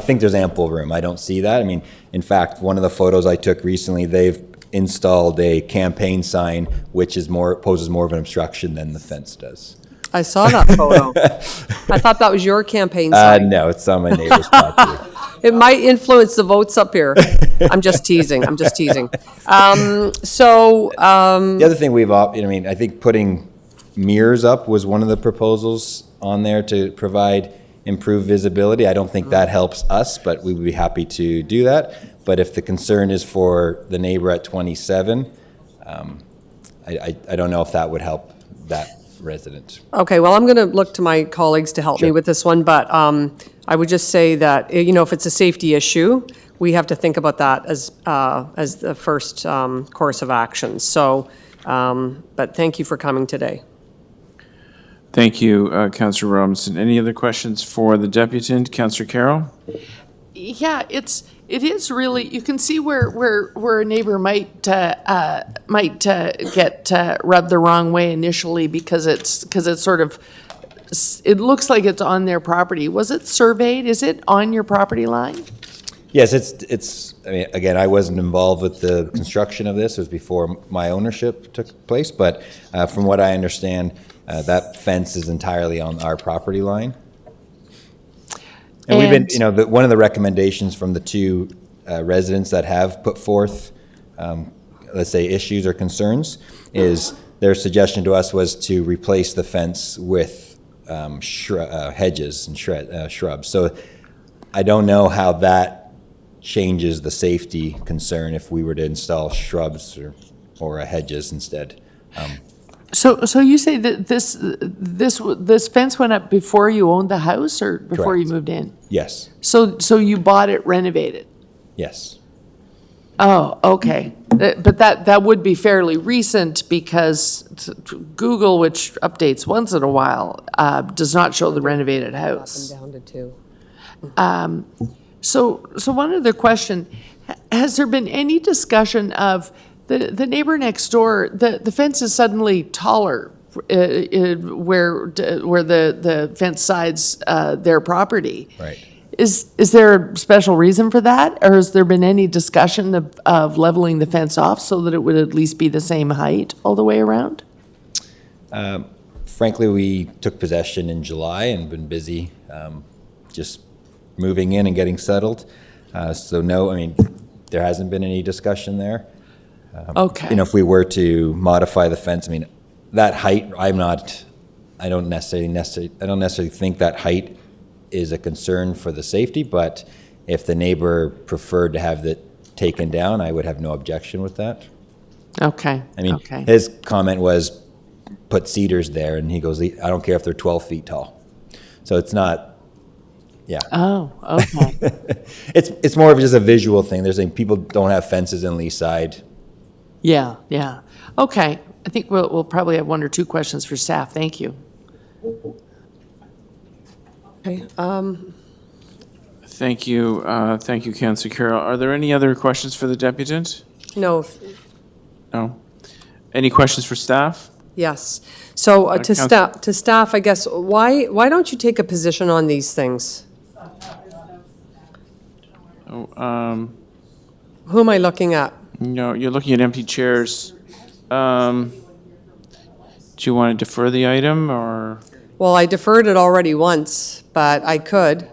think there's ample room. I don't see that. I mean, in fact, one of the photos I took recently, they've installed a campaign sign, which poses more of an obstruction than the fence does. I saw that photo. I thought that was your campaign sign. No, it's on my neighbor's property. It might influence the votes up here. I'm just teasing. The other thing I think putting mirrors up was one of the proposals on there to provide improved visibility. I don't think that helps us, but we would be happy to do that. But if the concern is for the neighbor at 27, I don't know if that would help that resident. Okay, well, I'm going to look to my colleagues to help me with this one, but I would just say that, if it's a safety issue, we have to think about that as the first course of action. So, but thank you for coming today. Thank you, Councillor Robinson. Any other questions for the deputant, Councillor Carroll? Yeah, it's It is really, you can see where a neighbor might get rubbed the wrong way initially because it's sort of, it looks like it's on their property. Was it surveyed? Is it on your property line? Yes, it's, I mean, again, I wasn't involved with the construction of this. It was before my ownership took place, but from what I understand, that fence is entirely on our property line. And we've been, one of the recommendations from the two residents that have put forth, let's say, issues or concerns, is their suggestion to us was to replace the fence with hedges and shrubs. So I don't know how that changes the safety concern if we were to install shrubs or hedges instead. So you say that this fence went up before you owned the house or before you moved in? Yes. So you bought it renovated? Yes. Oh, okay. But that would be fairly recent because Google, which updates once in a while, does not show the renovated house. Up and down to 2. So one other question, has there been any discussion of the neighbor next door, the fence is suddenly taller where the fence sides their property? Right. Is there a special reason for that? Or has there been any discussion of leveling the fence off so that it would at least be the same height all the way around? Frankly, we took possession in July and been busy just moving in and getting settled. So no, I mean, there hasn't been any discussion there. Okay. If we were to modify the fence, I mean, that height, I don't necessarily think that height is a concern for the safety, but if the neighbor preferred to have it taken down, I would have no objection with that. Okay. I mean, okay. his comment was put cedars there, and he goes, I don't care if they're 12 feet tall. So it's not, yeah. Oh, okay. It's more of just a visual thing. They're saying people don't have fences in Leaside. Yeah. Okay. I think we'll probably have one or two questions for staff. Thank you. Okay. Thank you, Councillor Carroll. Are there any other questions for the deputant? No. No. Any questions for staff? Yes. So to Council- staff, I guess, why don't you take a position on these things? Who am I looking at? No, you're looking at empty chairs. Do you want to defer the item, or? Well, I deferred it already once, but I could.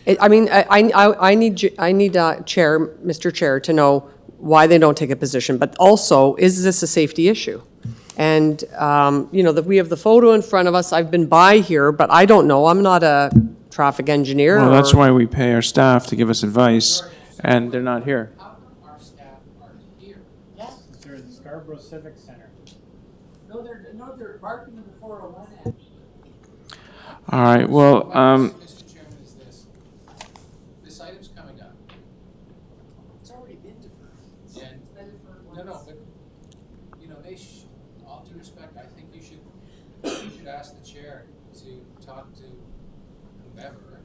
I need Chair, Mr. Chair, to know why they don't take a position, but also, is this a safety issue? And, that we have the photo in front of us. I've been by here, but I don't know. I'm not a traffic engineer. Well, that's why we pay our staff to give us advice, and they're not here. Our staff are here. Yes. They're in the Scarborough Civic Center. No, they're parking in the 401 end. All right, well, Mr. Chairman, is this item's coming up. It's already been deferred. And, no, but, all due respect, I think you should ask the chair to talk to whomever,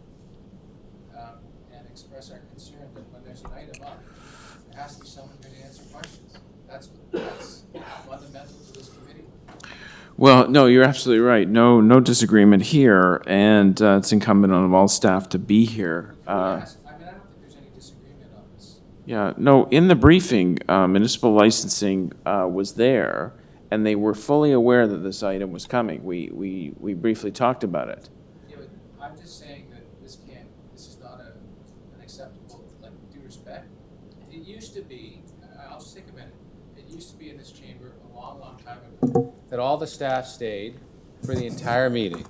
and express our concern that when there's an item up, there has to be someone here to answer questions. That's fundamental to this committee. well, no, you're absolutely right. No disagreement here, and it's incumbent on all staff to be here. Yes, I don't think there's any disagreement on this. Yeah, no, in the briefing, municipal licensing was there, and they were fully aware that this item was coming. We briefly talked about it. Yeah, but I'm just saying that this is not an acceptable, due respect. It used to be, I'll just take a minute, it used to be in this chamber a long time ago, that all the staff stayed for the entire meeting.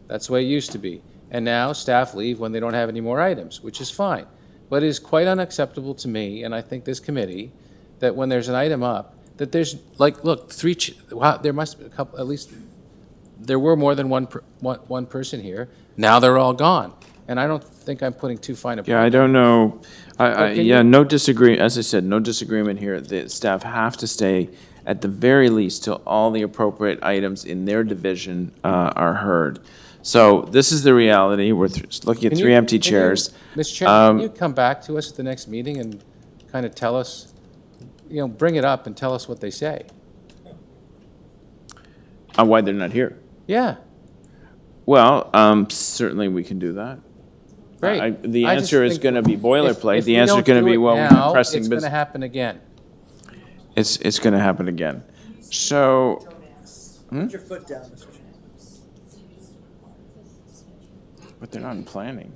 That's the way it used to be. And now staff leave when they don't have any more items, which is fine. But it is quite unacceptable to me, and I think this committee, that when there's an item up, that there's, look, there must be a couple, at least, there were more than one person here. Now they're all gone. And I don't think I'm putting too fine a point. Yeah, I don't know. No disagreement. As I said, no disagreement here. The staff have to stay at the very least till all the appropriate items in their division are heard. So this is the reality. We're looking at Can three you- empty can you- chairs. Mr. Chairman, can you come back to us at the next meeting and kind of tell us, bring it up and tell us what they say? Why they're not here? Yeah, Well, certainly we can do that. great. The I just answer is think going to be boilerplate. if The we answer is don't going to do be, it well, we now, have pressing it's going to business. happen again. It's going to happen again. So, Put your foot down, Mr. Chairman. but they're not in planning.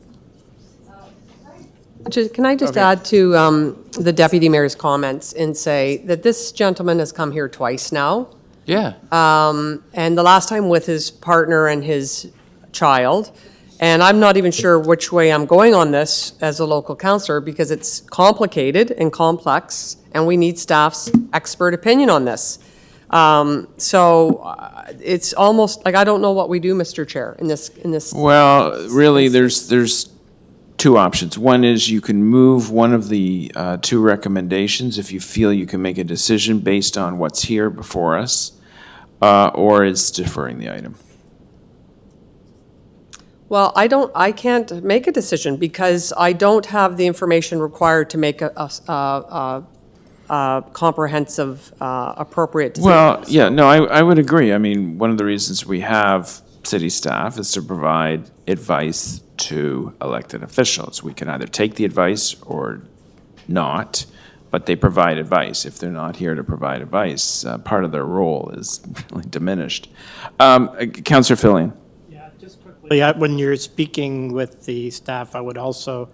Can I just Okay. add to the deputy mayor's comments and say that this gentleman has come here twice now, Yeah. and the last time with his partner and his child. And I'm not even sure which way I'm going on this as a local councillor, because it's complicated and complex, and we need staff's expert opinion on this. It's almost like I don't know what we do, Mr. Chair, in this. Well, really, there's two options. One is you can move one of the two recommendations if you feel you can make a decision based on what's here before us, or it's deferring the item. Well, I can't make a decision because I don't have the information required to make a comprehensive, appropriate decision. Well, yeah, no, I would agree. I mean, one of the reasons we have city staff is to provide advice to elected officials. We can either take the advice or not, but they provide advice. If they're not here to provide advice, part of their role is really diminished. Councillor Fillion. Yeah, when you're speaking with the staff, I would also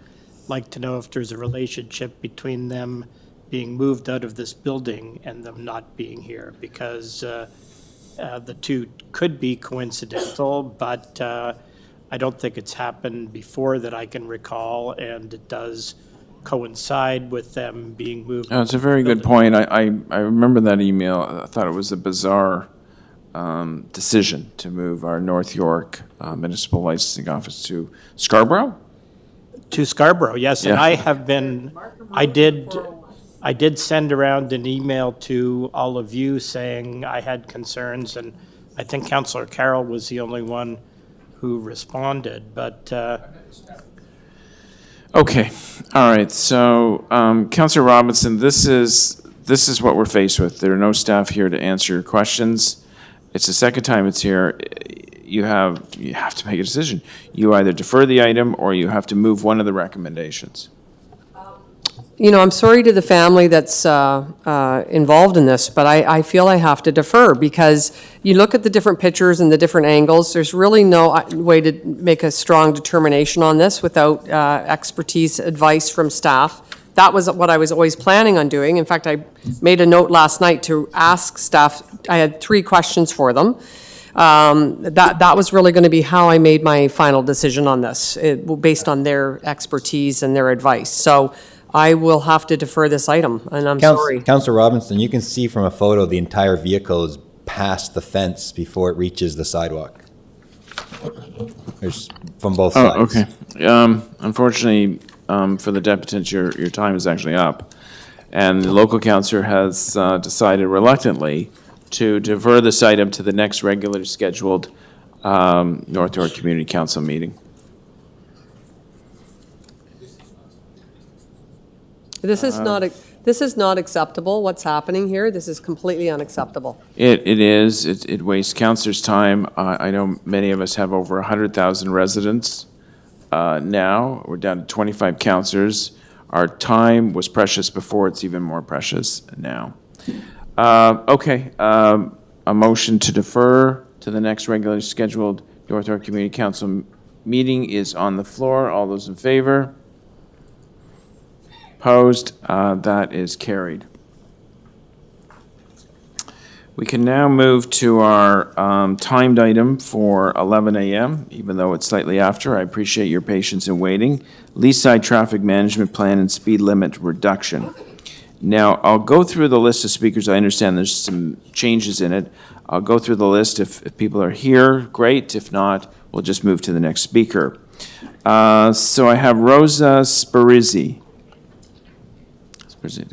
like to know if there's a relationship between them being moved out of this building and them not being here, because the two could be coincidental, but I don't think it's happened before that I can recall, and it does coincide with them being moved. Oh, it's a very good point. I remember that email. I thought it was a bizarre decision to move our North York Municipal Licensing Office to Scarborough? To Scarborough, yes, and Yeah. I did send around an email to all of you saying I had concerns, and I think Councillor Carroll was the only one who responded, but Okay, all right, so Councillor Robinson, this is what we're faced with. There are no staff here to answer your questions. It's the second time it's here. You have to make a decision. You either defer the item or you have to move one of the recommendations. I'm sorry to the family that's involved in this, but I feel I have to defer because you look at the different pictures and the different angles, there's really no way to make a strong determination on this without expertise, advice from staff. That was what I was always planning on doing. In fact, I made a note last night to ask staff, I had 3 questions for them. That was really going to be how I made my final decision on this, based on their expertise and their advice. So I will have to defer this item, and I'm sorry. Councillor Robinson, you can see from a photo the entire vehicle is past the fence before it reaches the sidewalk. There's from both sides. Oh, okay. Unfortunately, for the deputant, your time is actually up. And the local councillor has decided reluctantly to defer this item to the next regularly scheduled North York Community Council meeting. This is not acceptable, what's happening here. This is completely unacceptable. It is. It wastes councillors' time. I know many of us have over 100,000 residents now. We're down to 25 councillors. Our time was precious before. It's even more precious now. Okay. A motion to defer to the next regularly scheduled North York Community Council meeting is on the floor. All those in favor? Opposed? That is carried. We can now move to our timed item for 11 a.m., even though it's slightly after. I appreciate your patience in waiting. Leaside Traffic Management Plan and Speed Limit Reduction. Now, I'll go through the list of speakers. I understand there's some changes in it. I'll go through the list. If people are here, great. If not, we'll just move to the next speaker. So I have Rosa Sparizzi.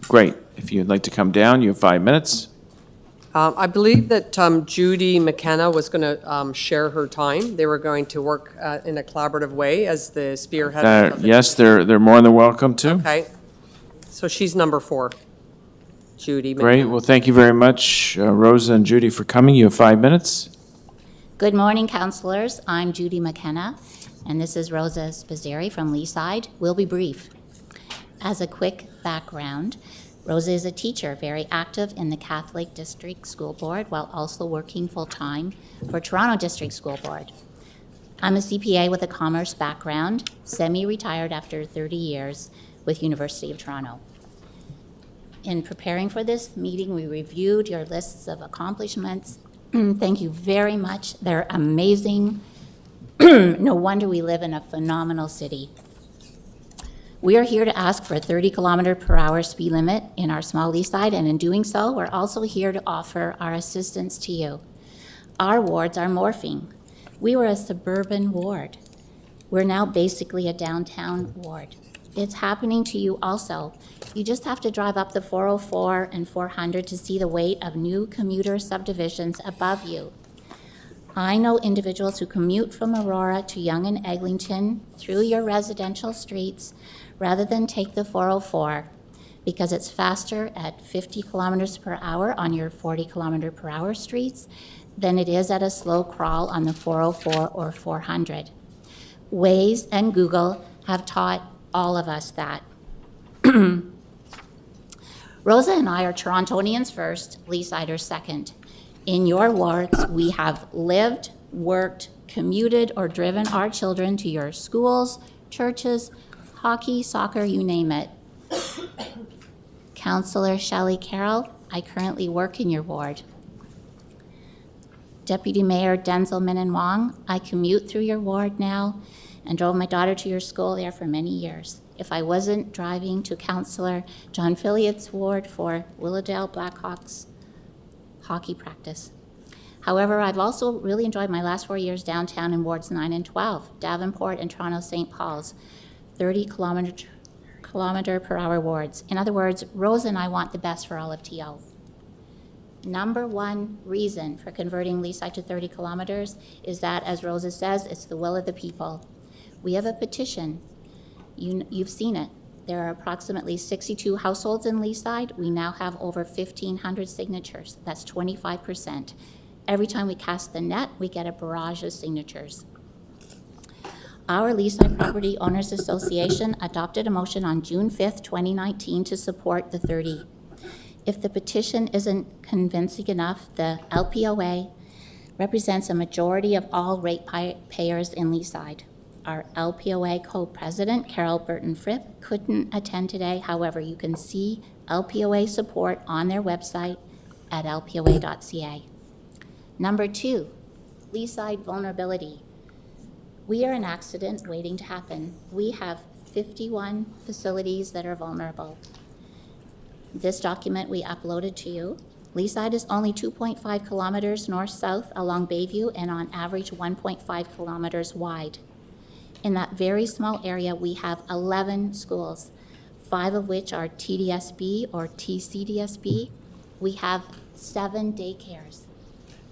Great. If you'd like to come down, you have 5 minutes. I believe that Judy McKenna was going to share her time. They were going to work in a collaborative way as the spearhead. of the- Yes, they're more than welcome to. Okay. So she's number 4. Judy McKenna. Great, well, thank you very much, Rosa and Judy, for coming. You have 5 minutes. Good morning, councilors. I'm Judy McKenna, and this is Rosa Spazzeri from Leaside. We'll be brief. As a quick background, Rosa is a teacher, very active in the Catholic District School Board while also working full-time for Toronto District School Board. I'm a CPA with a commerce background, semi-retired after 30 years with University of Toronto. In preparing for this meeting, we reviewed your lists of accomplishments. Thank you very much. They're amazing. No wonder we live in a phenomenal city. We are here to ask for a 30-kilometer-per-hour speed limit in our small Leaside, and in doing so, we're also here to offer our assistance to you. Our wards are morphing. We were a suburban ward. We're now basically a downtown ward. It's happening to you also. You just have to drive up the 404 and 400 to see the weight of new commuter subdivisions above you. I know individuals who commute from Aurora to Yonge and Eglinton through your residential streets rather than take the 404 because it's faster at 50 kilometers per hour on your 40 kilometer per hour streets than it is at a slow crawl on the 404 or 400. Waze and Google have taught all of us that. Rosa and I are Torontonians first, Leasiders second. In your wards, we have lived, worked, commuted, or driven our children to your schools, churches, hockey, soccer, you name it. Councillor Shelley Carroll, I currently work in your ward. Deputy Mayor Denzel Minnan-Wong, I commute through your ward now and drove my daughter to your school there for many years. If I wasn't driving to Councillor John Filliott's ward for Willowdale Blackhawks hockey practice. However, I've also really enjoyed my last 4 years downtown in wards 9 and 12, Davenport and Toronto St. Paul's, 30 kilometer per hour wards. In other words, Rosa and I want the best for all of TO. Number one reason for converting Leaside to 30 kilometers is that, as Rosa says, it's the will of the people. We have a petition. You've seen it. There are approximately 62 households in Leaside. We now have over 1,500 signatures. That's 25%. Every time we cast the net, we get a barrage of signatures. Our Leaside Property Owners Association adopted a motion on June 5th, 2019 to support the 30. If the petition isn't convincing enough, the LPOA represents a majority of all ratepayers in Leaside. Our LPOA co-president, Carol Burton-Fripp, couldn't attend today. However, you can see LPOA support on their website at lpoa.ca. Number two, Leaside vulnerability. We are an accident waiting to happen. We have 51 facilities that are vulnerable. This document we uploaded to you. Leaside is only 2.5 kilometers north-south along Bayview and on average 1.5 kilometers wide. In that very small area, we have 11 schools, 5 of which are TDSB or TCDSB. We have 7 daycares,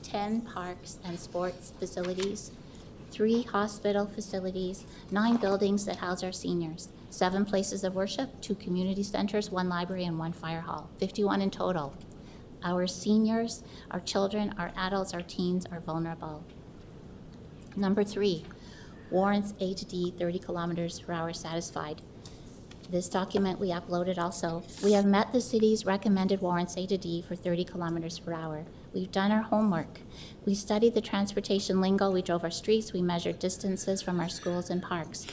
10 parks and sports facilities, 3 hospital facilities, 9 buildings that house our seniors, 7 places of worship, 2 community centers, 1 library, and 1 fire hall, 51 in total. Our seniors, our children, our adults, our teens are vulnerable. Number 3, warrants A to D 30 kilometers per hour satisfied. This document we uploaded also. We have met the city's recommended warrants A to D for 30 kilometers per hour. We've done our homework. We studied the transportation lingo. We drove our streets. We measured distances from our schools and parks.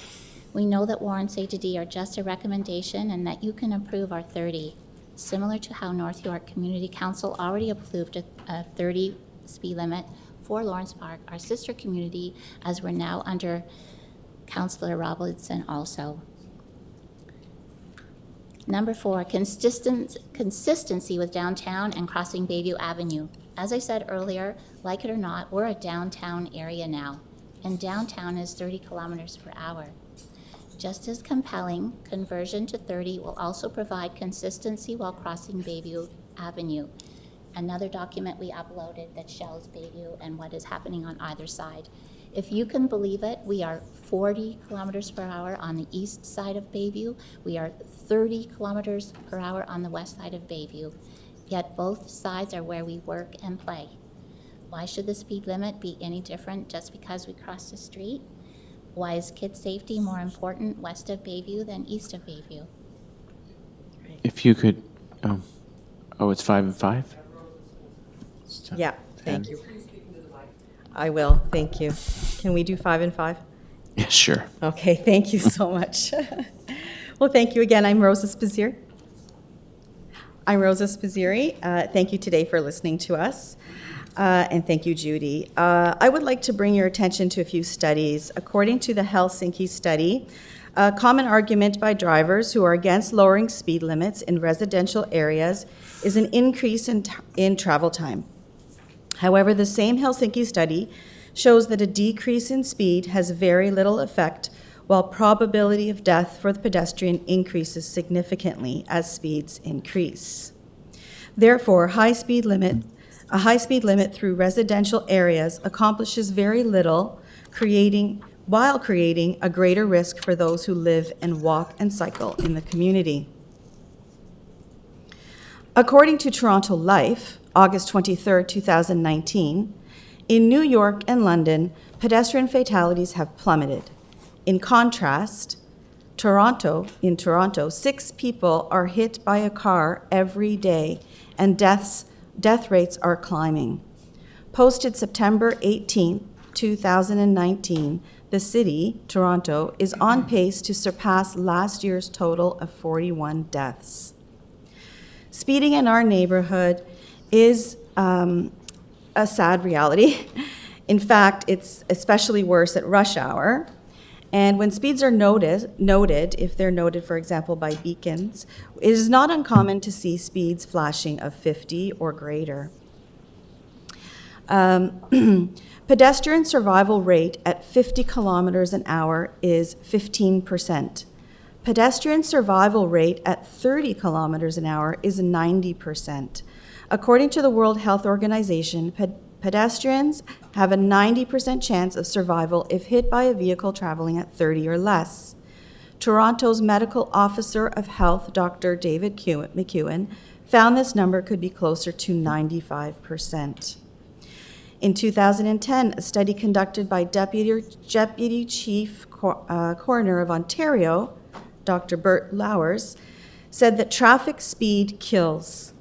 We know that warrants A to D are just a recommendation and that you can approve our 30, similar to how North York Community Council already approved a 30 speed limit for Lawrence Park, our sister community, as we're now under Councillor Robinson also. Number 4, consistency with downtown and crossing Bayview Avenue. As I said earlier, like it or not, we're a downtown area now, and downtown is 30 kilometers per hour. Just as compelling, conversion to 30 will also provide consistency while crossing Bayview Avenue. another document we uploaded that shows Bayview and what is happening on either side. If you can believe it, we are 40 kilometers per hour on the east side of Bayview. We are 30 kilometers per hour on the west side of Bayview. Yet both sides are where we work and play. Why should the speed limit be any different just because we cross the street? Why is kid safety more important west of Bayview than east of Bayview? If you could, it's 5 and 5? Yeah, thank you. I will, thank you. Can we do 5 and 5? Yeah, sure. Okay, thank you so much. Well, thank you again. I'm Rosa Spazieri. Thank you today for listening to us. And thank you, Judy. I would like to bring your attention to a few studies. According to the Helsinki study, a common argument by drivers who are against lowering speed limits in residential areas is an increase in travel time. However, the same Helsinki study shows that a decrease in speed has very little effect, while probability of death for the pedestrian increases significantly as speeds increase. Therefore, a high speed limit through residential areas accomplishes very little, while creating a greater risk for those who live and walk and cycle in the community. According to Toronto Life, August 23, 2019, in New York and London, pedestrian fatalities have plummeted. In contrast, in Toronto, 6 people are hit by a car every day, and death rates are climbing. Posted September 18, 2019, the city, Toronto, is on pace to surpass last year's total of 41 deaths. Speeding in our neighborhood is a sad reality. In fact, it's especially worse at rush hour. And when speeds are noted, if they're noted, for example, by beacons, it is not uncommon to see speeds flashing of 50 or greater. Pedestrian survival rate at 50 kilometers an hour is 15%. Pedestrian survival rate at 30 kilometers an hour is 90%. According to the World Health Organization, pedestrians have a 90% chance of survival if hit by a vehicle traveling at 30 or less. Toronto's Medical Officer of Health, Dr. David McEwen, found this number could be closer to 95%. In 2010, a study conducted by Deputy Chief Coroner of Ontario, Dr. Bert Lowers, said that traffic speed kills,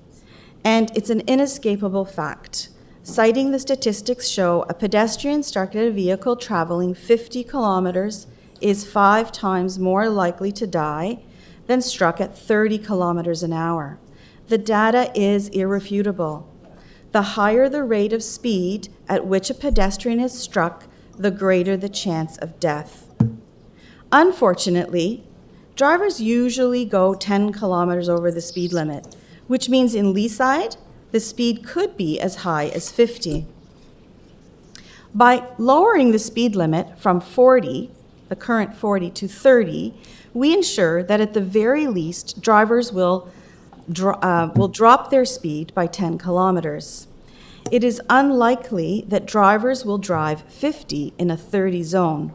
and it's an inescapable fact. Citing the statistics show a pedestrian struck at a vehicle traveling 50 kilometers is 5 times more likely to die than struck at 30 kilometers an hour. The data is irrefutable. The higher the rate of speed at which a pedestrian is struck, the greater the chance of death. Unfortunately, drivers usually go 10 kilometers over the speed limit, which means in Leaside, the speed could be as high as 50. By lowering the speed limit from 40, the current 40, to 30, we ensure that at the very least, drivers will drop their speed by 10 kilometers. It is unlikely that drivers will drive 50 in a 30 zone,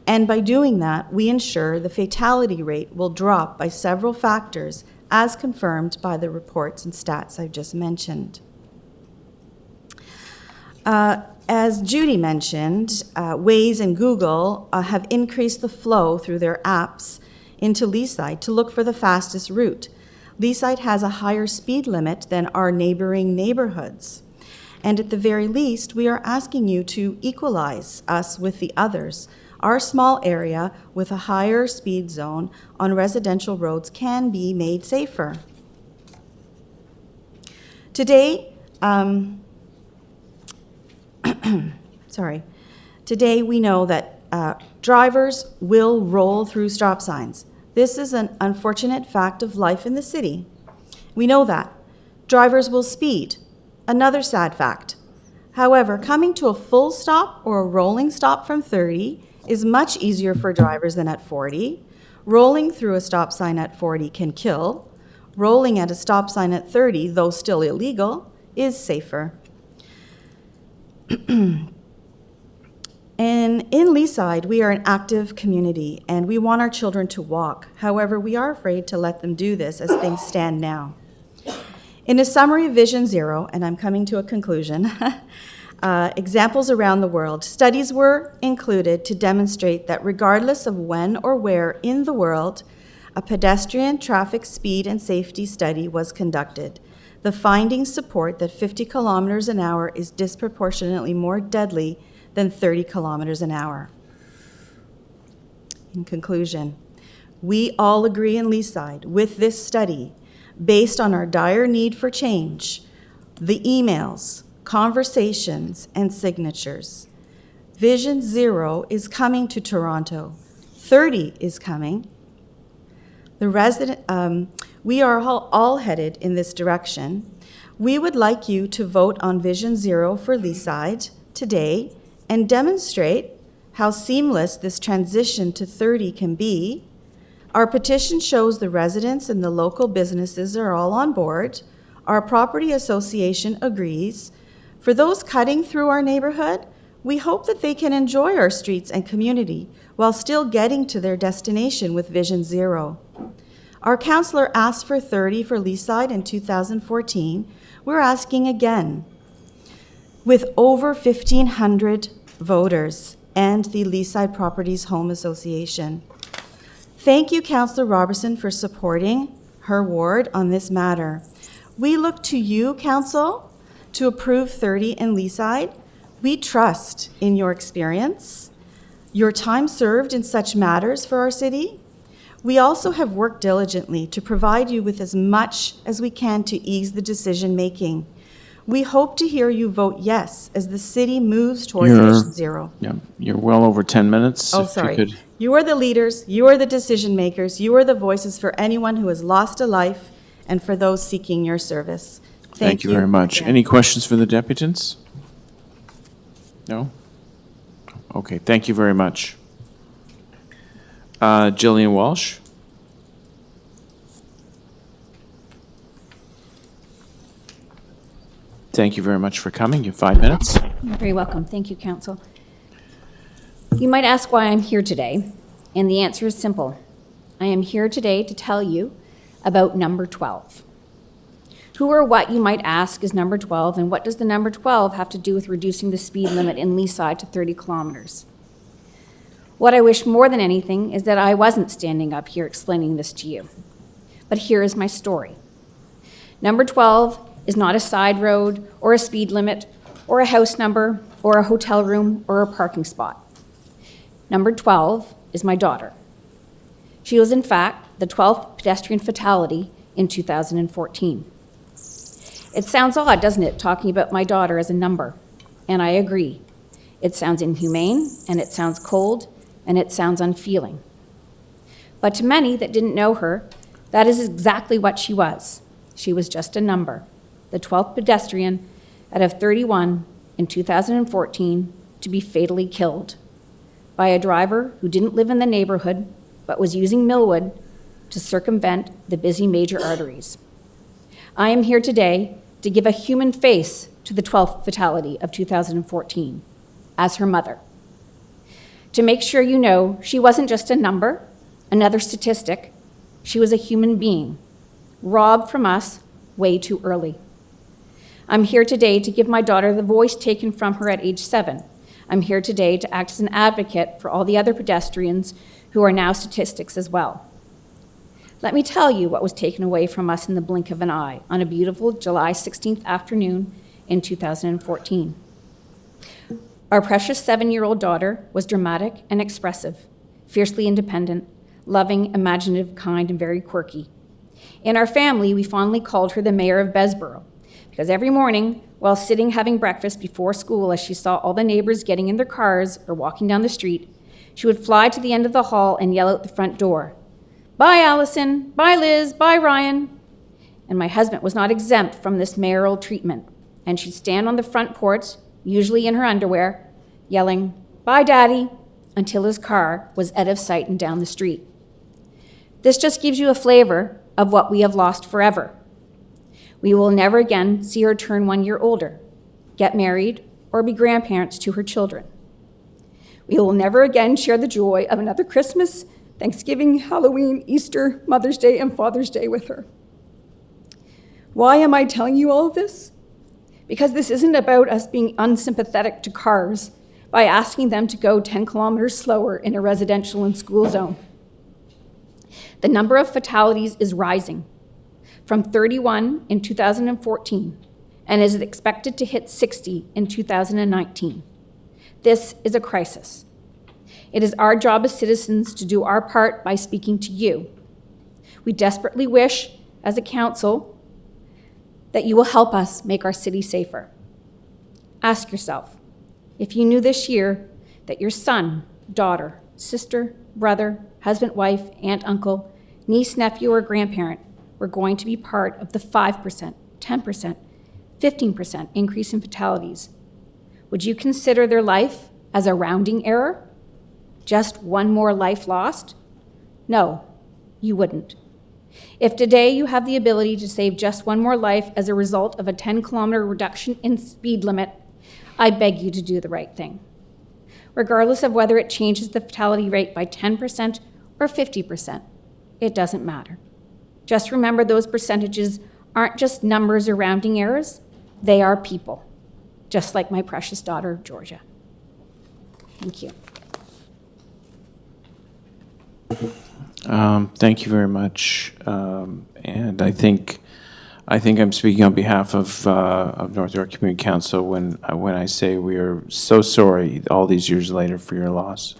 and by doing that, we ensure the fatality rate will drop by several factors, as confirmed by the reports and stats I've just mentioned. As Judy mentioned, Waze and Google have increased the flow through their apps into Leaside to look for the fastest route. Leaside has a higher speed limit than our neighboring neighborhoods. And at the very least, we are asking you to equalize us with the others. Our small area with a higher speed zone on residential roads can be made safer. Today, Today we know that drivers will roll through stop signs. This is an unfortunate fact of life in the city. We know that. Drivers will speed. Another sad fact. However, coming to a full stop or a rolling stop from 30 is much easier for drivers than at 40. Rolling through a stop sign at 40 can kill. Rolling at a stop sign at 30, though still illegal, is safer. And in Leaside, we are an active community, and we want our children to walk. However, we are afraid to let them do this as things stand now. In a summary of Vision Zero, and I'm coming to a conclusion, examples around the world, studies were included to demonstrate that regardless of when or where in the world a pedestrian traffic speed and safety study was conducted, the findings support that 50 kilometers an hour is disproportionately more deadly than 30 kilometers an hour. In conclusion, we all agree in Leaside with this study, based on our dire need for change, the emails, conversations, and signatures. Vision Zero is coming to Toronto. 30 is coming. We are all headed in this direction. We would like you to vote on Vision Zero for Leaside today and demonstrate how seamless this transition to 30 can be. Our petition shows the residents and the local businesses are all on board. Our property association agrees. For those cutting through our neighborhood, we hope that they can enjoy our streets and community while still getting to their destination with Vision Zero. Our councillor asked for 30 for Leaside in 2014. We're asking again. With over 1,500 voters and the Leaside Properties Home Association. Thank you, Councillor Robertson, for supporting her ward on this matter. We look to you, Council, to approve 30 in Leaside. We trust in your experience, your time served in such matters for our city. We also have worked diligently to provide you with as much as we can to ease the decision-making. We hope to hear you vote yes as the city moves towards Vision Zero. Yeah, you're well over 10 minutes. Oh, If you sorry. could- You are the leaders, you are the decision makers, you are the voices for anyone who has lost a life and for those seeking your service. Thank you very much. again. Any questions for the deputants? No? Okay, thank you very much. Jillian Walsh? Thank you very much for coming. You have 5 minutes. You're very welcome. Thank you, Council. You might ask why I'm here today, and the answer is simple. I am here today to tell you about number 12. Who or what, you might ask, is number 12, and what does the number 12 have to do with reducing the speed limit in Leaside to 30 kilometers? What I wish more than anything is that I wasn't standing up here explaining this to you. But here is my story. Number 12 is not a side road or a speed limit or a house number or a hotel room or a parking spot. Number 12 is my daughter. She was, in fact, the 12th pedestrian fatality in 2014. It sounds odd, doesn't it, talking about my daughter as a number? And I agree. It sounds inhumane, and it sounds cold, and it sounds unfeeling. But to many that didn't know her, that is exactly what she was. She was just a number, the 12th pedestrian out of 31 in 2014 to be fatally killed by a driver who didn't live in the neighborhood but was using Millwood to circumvent the busy major arteries. I am here today to give a human face to the 12th fatality of 2014 as her mother. To make sure you know, she wasn't just a number, another statistic. She was a human being, robbed from us way too early. I'm here today to give my daughter the voice taken from her at age 7. I'm here today to act as an advocate for all the other pedestrians who are now statistics as well. Let me tell you what was taken away from us in the blink of an eye on a beautiful July 16th afternoon in 2014. Our precious 7-year-old daughter was dramatic and expressive, fiercely independent, loving, imaginative, kind, and very quirky. In our family, we fondly called her the mayor of Besborough, because every morning, while sitting having breakfast before school as she saw all the neighbors getting in their cars or walking down the street, she would fly to the end of the hall and yell out the front door, "Bye, Allison. Bye, Liz. Bye, Ryan." And my husband was not exempt from this mayoral treatment, and she'd stand on the front porch, usually in her underwear, yelling, "Bye, Daddy," until his car was out of sight and down the street. This just gives you a flavor of what we have lost forever. We will never again see her turn 1 year older, get married, or be grandparents to her children. We will never again share the joy of another Christmas, Thanksgiving, Halloween, Easter, Mother's Day, and Father's Day with her. Why am I telling you all of this? Because this isn't about us being unsympathetic to cars by asking them to go 10 kilometers slower in a residential and school zone. The number of fatalities is rising from 31 in 2014 and is expected to hit 60 in 2019. This is a crisis. It is our job as citizens to do our part by speaking to you. We desperately wish, as a council, that you will help us make our city safer. Ask yourself, if you knew this year that your son, daughter, sister, brother, husband, wife, aunt, uncle, niece, nephew, or grandparent were going to be part of the 5%, 10%, 15% increase in fatalities, would you consider their life as a rounding error? Just one more life lost? No, you wouldn't. If today you have the ability to save just one more life as a result of a 10-kilometer reduction in speed limit, I beg you to do the right thing. Regardless of whether it changes the fatality rate by 10% or 50%, it doesn't matter. Just remember those percentages aren't just numbers or rounding errors, they are people, just like my precious daughter, Georgia. Thank you. Thank you very much. And I think I'm speaking on behalf of North York Community Council when I say we are so sorry all these years later for your loss.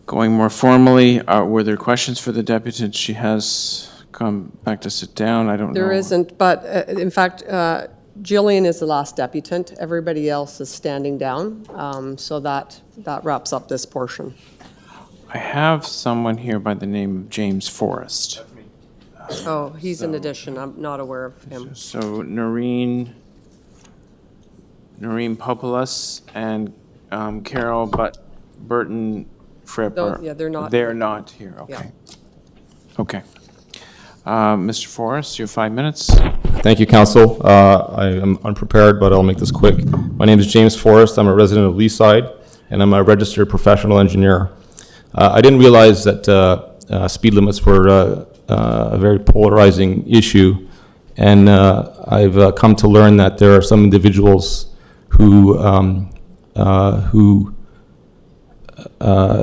Going more formally, were there questions for the deputant? She has come back to sit down. I don't know. There isn't, but in fact, Jillian is the last deputant. Everybody else is standing down, so that wraps up this portion. I have someone here by the name of James Forrest. Oh, he's an addition. I'm not aware of him. So Noreen Populus and Carol Burton Fripp No, yeah, they're not. They're not here, okay. Okay. Mr. Forrest, you have 5 minutes. Thank you, Council. I am unprepared, but I'll make this quick. My name is James Forrest. I'm a resident of Leaside, and I'm a registered professional engineer. I didn't realize that speed limits were a very polarizing issue, and I've come to learn that there are some individuals who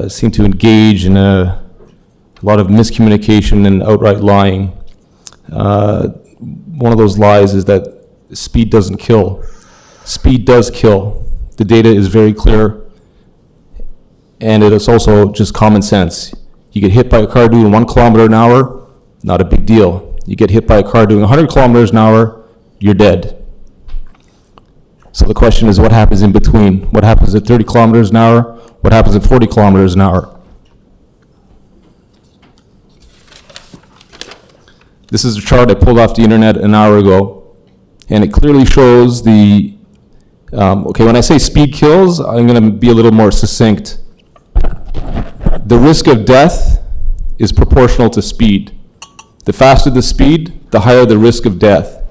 seem to engage in a lot of miscommunication and outright lying. One of those lies is that speed doesn't kill. Speed does kill. The data is very clear, and it is also just common sense. You get hit by a car doing 1 kilometer an hour, not a big deal. You get hit by a car doing 100 kilometers an hour, you're dead. So the question is, what happens in between? What happens at 30 kilometers an hour? What happens at 40 kilometers an hour? This is a chart I pulled off the internet an hour ago, and it clearly shows the, okay, when I say speed kills, I'm going to be a little more succinct. The risk of death is proportional to speed. The faster the speed, the higher the risk of death.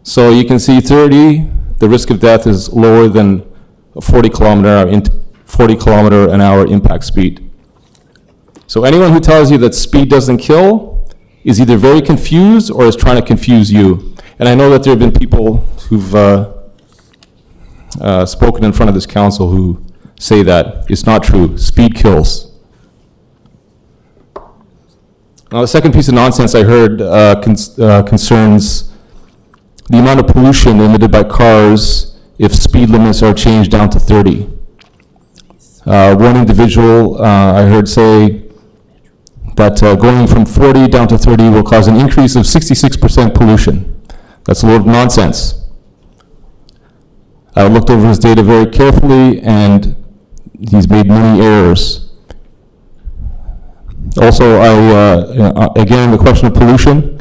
So you can see 30, the risk of death is lower than a 40 kilometer an hour impact speed. So anyone who tells you that speed doesn't kill is either very confused or is trying to confuse you. And I know that there have been people who've spoken in front of this council who say that. It's not true. Speed kills. Now, the second piece of nonsense I heard concerns the amount of pollution emitted by cars if speed limits are changed down to 30. One individual I heard say that going from 40 down to 30 will cause an increase of 66% pollution. That's a load of nonsense. I looked over his data very carefully, and he's made many errors. Also, again, the question of pollution,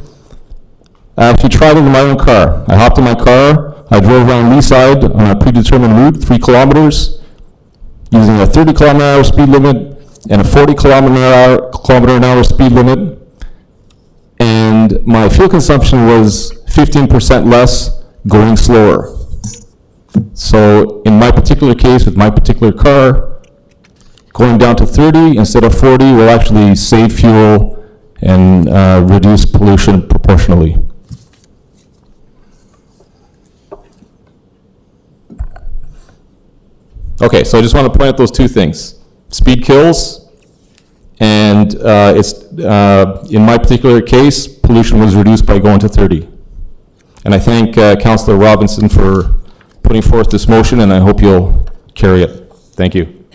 I actually tried it in my own car. I hopped in my car, I drove around Leaside on a predetermined route, 3 kilometers, using a 30 kilometer an hour speed limit and a 40 kilometer an hour speed limit. And and my fuel consumption was 15% less going slower. So in my particular case, with my particular car, going down to 30 instead of 40 will actually save fuel and reduce pollution proportionally. Okay, so I just want to point out those two things. Speed kills, and in my particular case, pollution was reduced by going to 30. And I thank Councillor Robinson for putting forth this motion, and I hope you'll carry it. Thank you.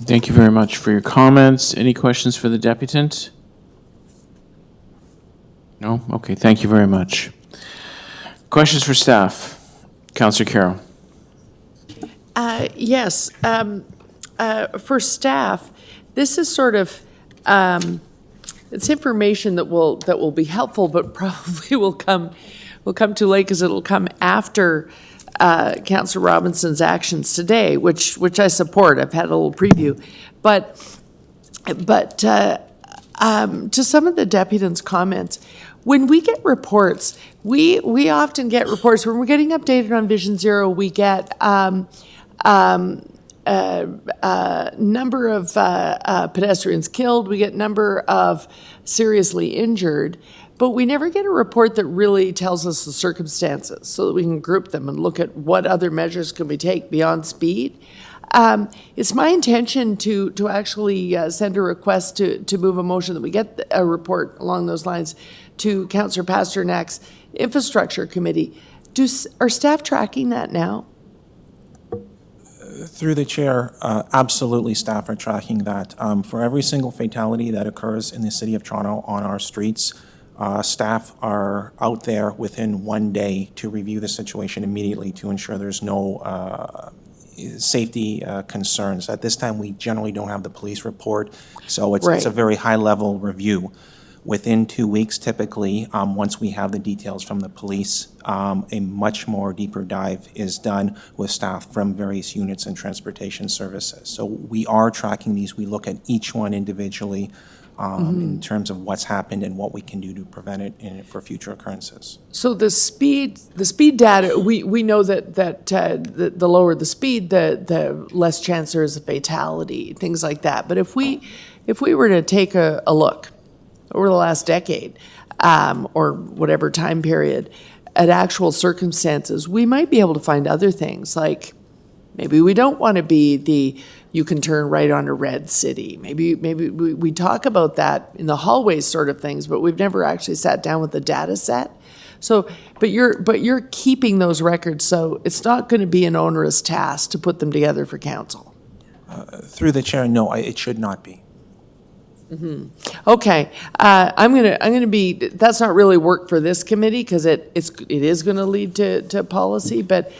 Thank you very much for your comments. Any questions for the deputant? No? Okay, thank you very much. Questions for staff? Councillor Carroll. Yes. For staff, this is sort of, it's information that will be helpful, but probably will come too late because it'll come after Councillor Robinson's actions today, which I support. I've had a little preview, but to some of the deputant's comments, when we get reports, we often get reports when we're getting updated on Vision Zero. We get number of pedestrians killed. We get number of seriously injured. But we never get a report that really tells us the circumstances so that we can group them and look at what other measures can we take beyond speed. It's my intention to actually send a request to move a motion that we get a report along those lines to Councillor Pasternak's Infrastructure Committee. Are staff tracking that now? Through the chair, absolutely staff are tracking that. For every single fatality that occurs in the city of Toronto on our streets, staff are out there within 1 day to review the situation immediately to ensure there's no safety concerns. At this time, we generally don't have the police report, so it's a very high-level review. Within 2 weeks, typically, once we have the details from the police, a much more deeper dive is done with staff from various units and transportation services. So we are tracking these. We look at each one individually in terms of what's happened and what we can do to prevent it for future occurrences. So the speed data, we know that the lower the speed, the less chance there is a fatality, things like that. But if we were to take a look over the last decade or whatever time period at actual circumstances, we might be able to find other things, like maybe we don't want to be you can turn right on a red city. Maybe we talk about that in the hallways sort of things, but we've never actually sat down with the data set. So, but you're keeping those records, so it's not going to be an onerous task to put them together for council. Through the chair, no, it should not be. Okay, I'm gonna be. That's not really work for this committee because it is going to lead to policy, but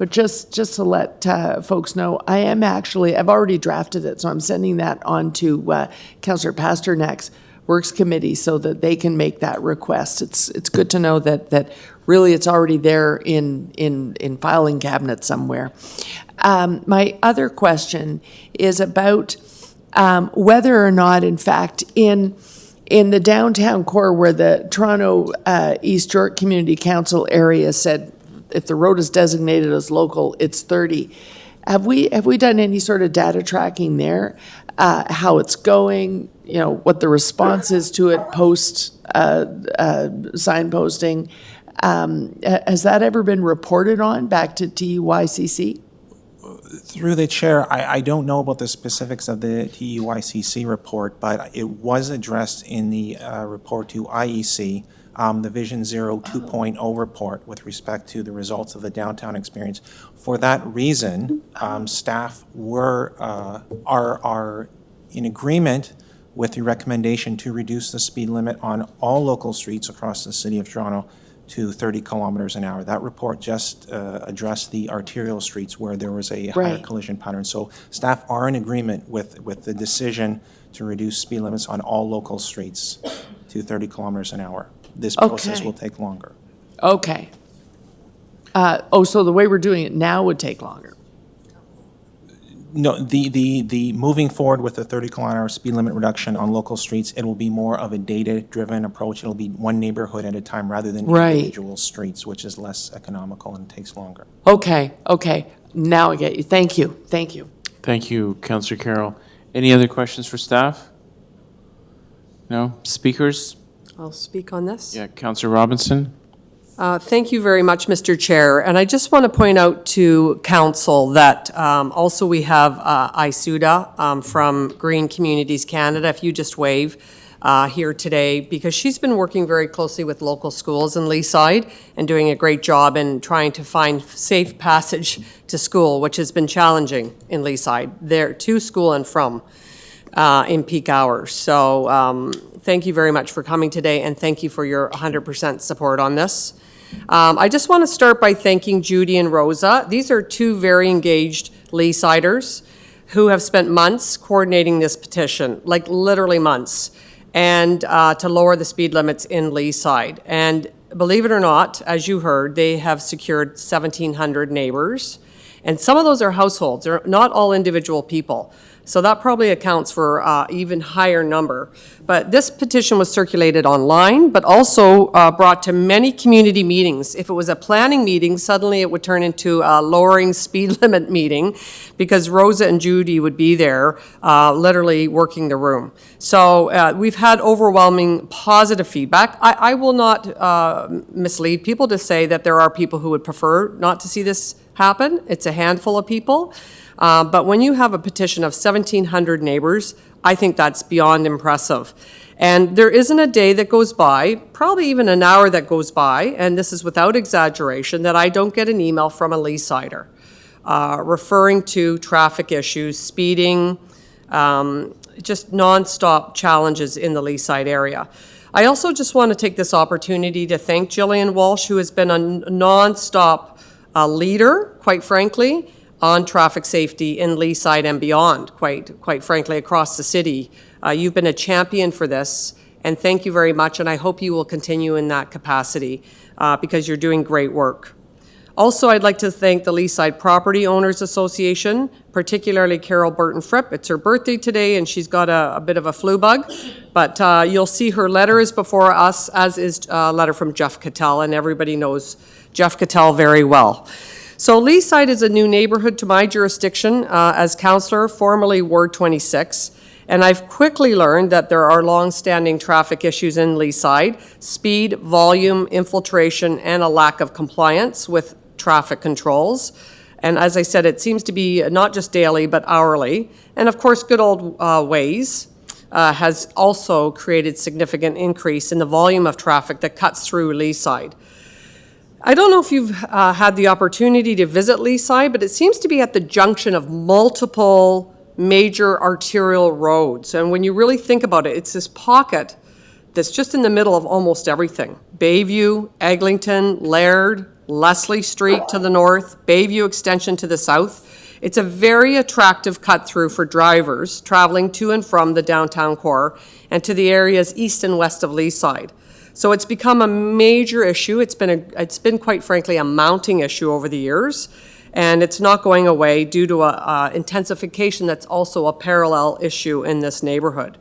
just to let folks know, I've already drafted it, so I'm sending that on to Councillor Pasternak's Works Committee so that they can make that request. It's good to know that really it's already there in filing cabinet somewhere. My other question is about whether or not, in fact, in the downtown core where the Toronto East York Community Council area said if the road is designated as local, it's 30. Have we done any sort of data tracking there? How it's going? What the response is to it post signposting? Has that ever been reported on back to TUYCC? Through the chair, I don't know about the specifics of the TUYCC report, but it was addressed in the report to IEC, the Vision Zero 2.0 report with respect to the results of the downtown experience. For that reason, staff are in agreement with the recommendation to reduce the speed limit on all local streets across the city of Toronto to 30 kilometers an hour. That report just addressed the arterial streets where there was a higher collision pattern. So staff are in agreement with the decision to reduce speed limits on all local streets to 30 kilometers an hour. This process will take longer. Okay. So the way we're doing it now would take longer? No, the moving forward with the 30-kilometer speed limit reduction on local streets, it will be more of a data-driven approach. It'll be one neighborhood at a time rather than Right. individual streets, which is less economical and takes longer. Okay, okay. Now I get you. Thank you, thank you. Thank you, Councillor Carroll. Any other questions for staff? No? Speakers? I'll speak on this. Yeah, Councillor Robinson? Thank you very much, Mr. Chair. And I just want to point out to council that also we have Isuda from Green Communities Canada, if you just wave, here today, because she's been working very closely with local schools in Leaside and doing a great job in trying to find safe passage to school, which has been challenging in Leaside, there to school and from in peak hours. So thank you very much for coming today, and thank you for your 100% support on this. I just want to start by thanking Judy and Rosa. These are two very engaged Leasiders who have spent months coordinating this petition, like literally months, and to lower the speed limits in Leaside. And believe it or not, as you heard, they have secured 1,700 neighbors. And some of those are households, they're not all individual people. So that probably accounts for even higher number. But this petition was circulated online, but also brought to many community meetings. If it was a planning meeting, suddenly it would turn into a lowering speed limit meeting because Rosa and Judy would be there literally working the room. So we've had overwhelming positive feedback. I will not mislead people to say that there are people who would prefer not to see this happen. It's a handful of people. But when you have a petition of 1,700 neighbors, I think that's beyond impressive. And there isn't a day that goes by, probably even an hour that goes by, and this is without exaggeration, that I don't get an email from a Leasider referring to traffic issues, speeding, just nonstop challenges in the Leaside area. I also just want to take this opportunity to thank Jillian Walsh, who has been a nonstop leader, quite frankly, on traffic safety in Leaside and beyond, quite frankly, across the city. You've been a champion for this, and thank you very much, and I hope you will continue in that capacity because you're doing great work. Also, I'd like to thank the Leaside Property Owners Association, particularly Carol Burton-Fripp. It's her birthday today, and she's got a bit of a flu bug, but you'll see her letter is before us, as is a letter from Jeff Cattell, and everybody knows Jeff Cattell very well. So Leaside is a new neighborhood to my jurisdiction as councillor, formerly Ward 26, and I've quickly learned that there are long-standing traffic issues in Leaside: speed, volume, infiltration, and a lack of compliance with traffic controls. And as I said, it seems to be not just daily, but hourly. And of course, good old Waze has also created significant increase in the volume of traffic that cuts through Leaside. I don't know if you've had the opportunity to visit Leaside, but it seems to be at the junction of multiple major arterial roads. And when you really think about it, it's this pocket that's just in the middle of almost everything. Bayview, Eglinton, Laird, Leslie Street to the north, Bayview Extension to the south. It's a very attractive cut through for drivers traveling to and from the downtown core and to the areas east and west of Leaside. So it's become a major issue. It's been quite frankly a mounting issue over the years, and it's not going away due to a intensification that's also a parallel issue in this neighborhood.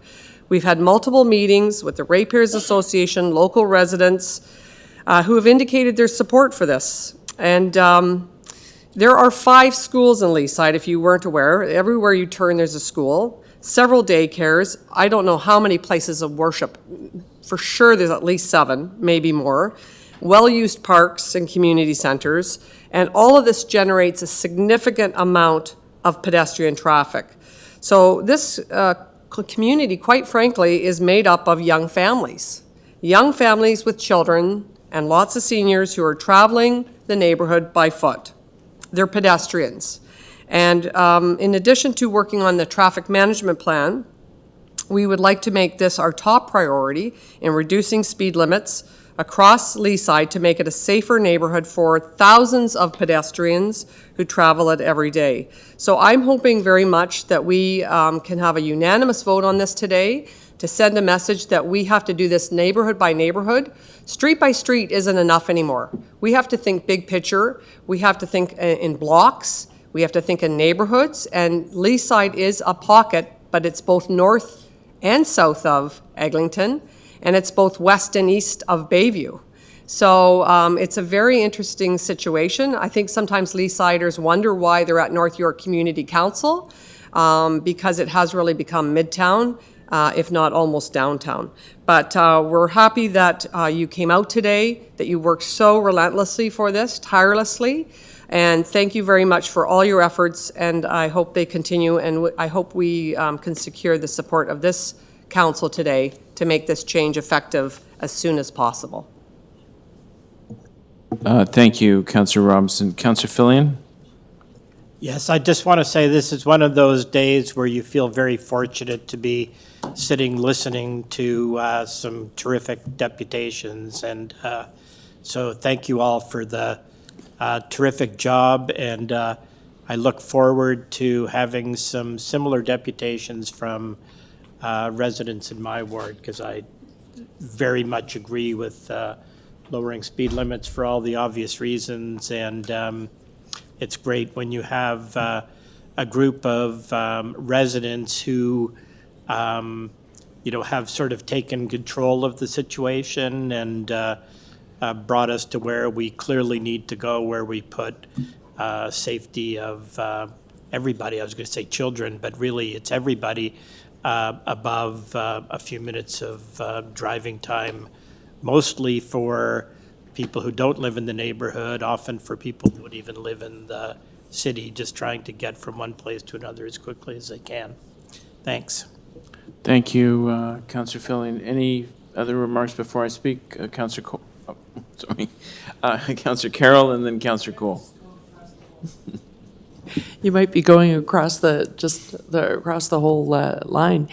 We've had multiple meetings with the Ratepayers Association, local residents who have indicated their support for this. And there are 5 schools in Leaside, if you weren't aware. Everywhere you turn, there's a school, several daycares. I don't know how many places of worship. For sure, there's at least 7, maybe more. Well-used parks and community centers. And all of this generates a significant amount of pedestrian traffic. So this community, quite frankly, is made up of young families with children and lots of seniors who are traveling the neighborhood by foot. They're pedestrians. And in addition to working on the traffic management plan, we would like to make this our top priority in reducing speed limits across Leaside to make it a safer neighborhood for thousands of pedestrians who travel it every day. So I'm hoping very much that we can have a unanimous vote on this today to send a message that we have to do this neighborhood by neighborhood. Street by street isn't enough anymore. We have to think big picture. We have to think in blocks. We have to think in neighborhoods, and Leaside is a pocket, but it's both north and south of Eglinton, and it's both west and east of Bayview. So it's a very interesting situation. I think sometimes Leasiders wonder why they're at North York Community Council, because it has really become midtown, if not almost downtown. But we're happy that you came out today, that you worked so relentlessly for this, tirelessly. And thank you very much for all your efforts, and I hope they continue, and I hope we can secure the support of this council today to make this change effective as soon as possible. Thank you, Councillor Robinson. Councillor Fillion? Yes, I just want to say this is one of those days where you feel very fortunate to be sitting, listening to some terrific deputations. And so thank you all for the terrific job. And I look forward to having some similar deputations from residents in my ward, because I very much agree with lowering speed limits for all the obvious reasons. And it's great when you have a group of residents who, have sort of taken control of the situation and brought us to where we clearly need to go, where we put safety of everybody. I was going to say children, but really it's everybody above a few minutes of driving time, mostly for people who don't live in the neighborhood, often for people who don't even live in the city, just trying to get from one place to another as quickly as they can. Thanks. Thank you, Councillor Fillion. Any other remarks before I speak? Councillor Councillor Carroll, and then Councillor Cole. You might be going across across the whole line.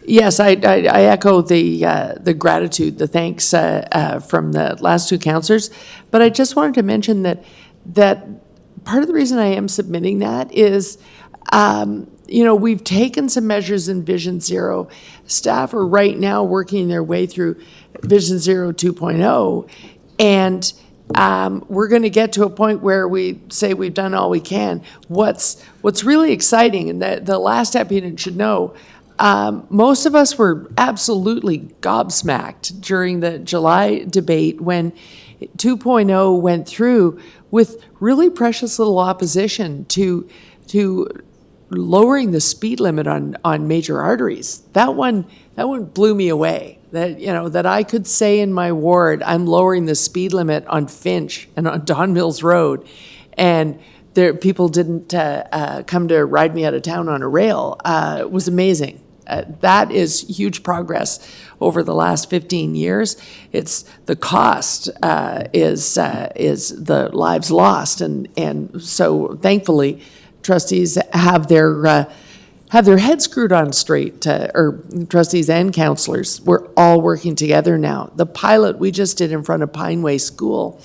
Yes, I echo the gratitude, the thanks from the last two councillors. But I just wanted to mention that part of the reason I am submitting that is, we've taken some measures in Vision Zero. Staff are right now working their way through Vision Zero 2.0, and we're going to get to a point where we say we've done all we can. What's really exciting, and the last applicant should know, most of us were absolutely gobsmacked during the July debate when 2.0 went through with really precious little opposition to lowering the speed limit on major arteries. That one blew me away. That I could say in my ward, I'm lowering the speed limit on Finch and on Don Mills Road, and people didn't come to ride me out of town on a rail. It was amazing. That is huge progress over the last 15 years. It's the cost is the lives lost, and so thankfully, trustees have their heads screwed on straight, or trustees and councillors. We're all working together now. The pilot we just did in front of Pineway School,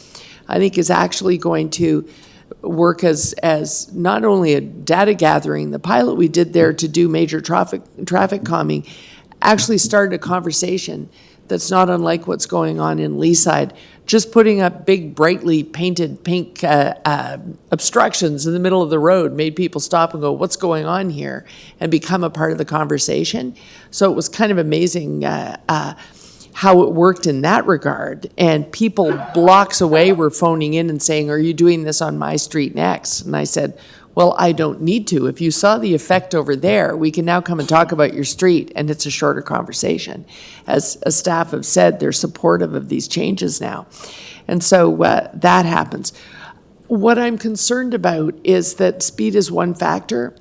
I think, is actually going to work as not only a data gathering. The pilot we did there to do major traffic calming actually started a conversation that's not unlike what's going on in Leaside. Just putting up big, brightly painted pink obstructions in the middle of the road made people stop and go, what's going on here? And become a part of the conversation. So it was kind of amazing how it worked in that regard. And people blocks away were phoning in and saying, are you doing this on my street next? And I said, well, I don't need to. If you saw the effect over there, we can now come and talk about your street, and it's a shorter conversation. As staff have said, they're supportive of these changes now. And so that happens. What I'm concerned about is that speed is one factor,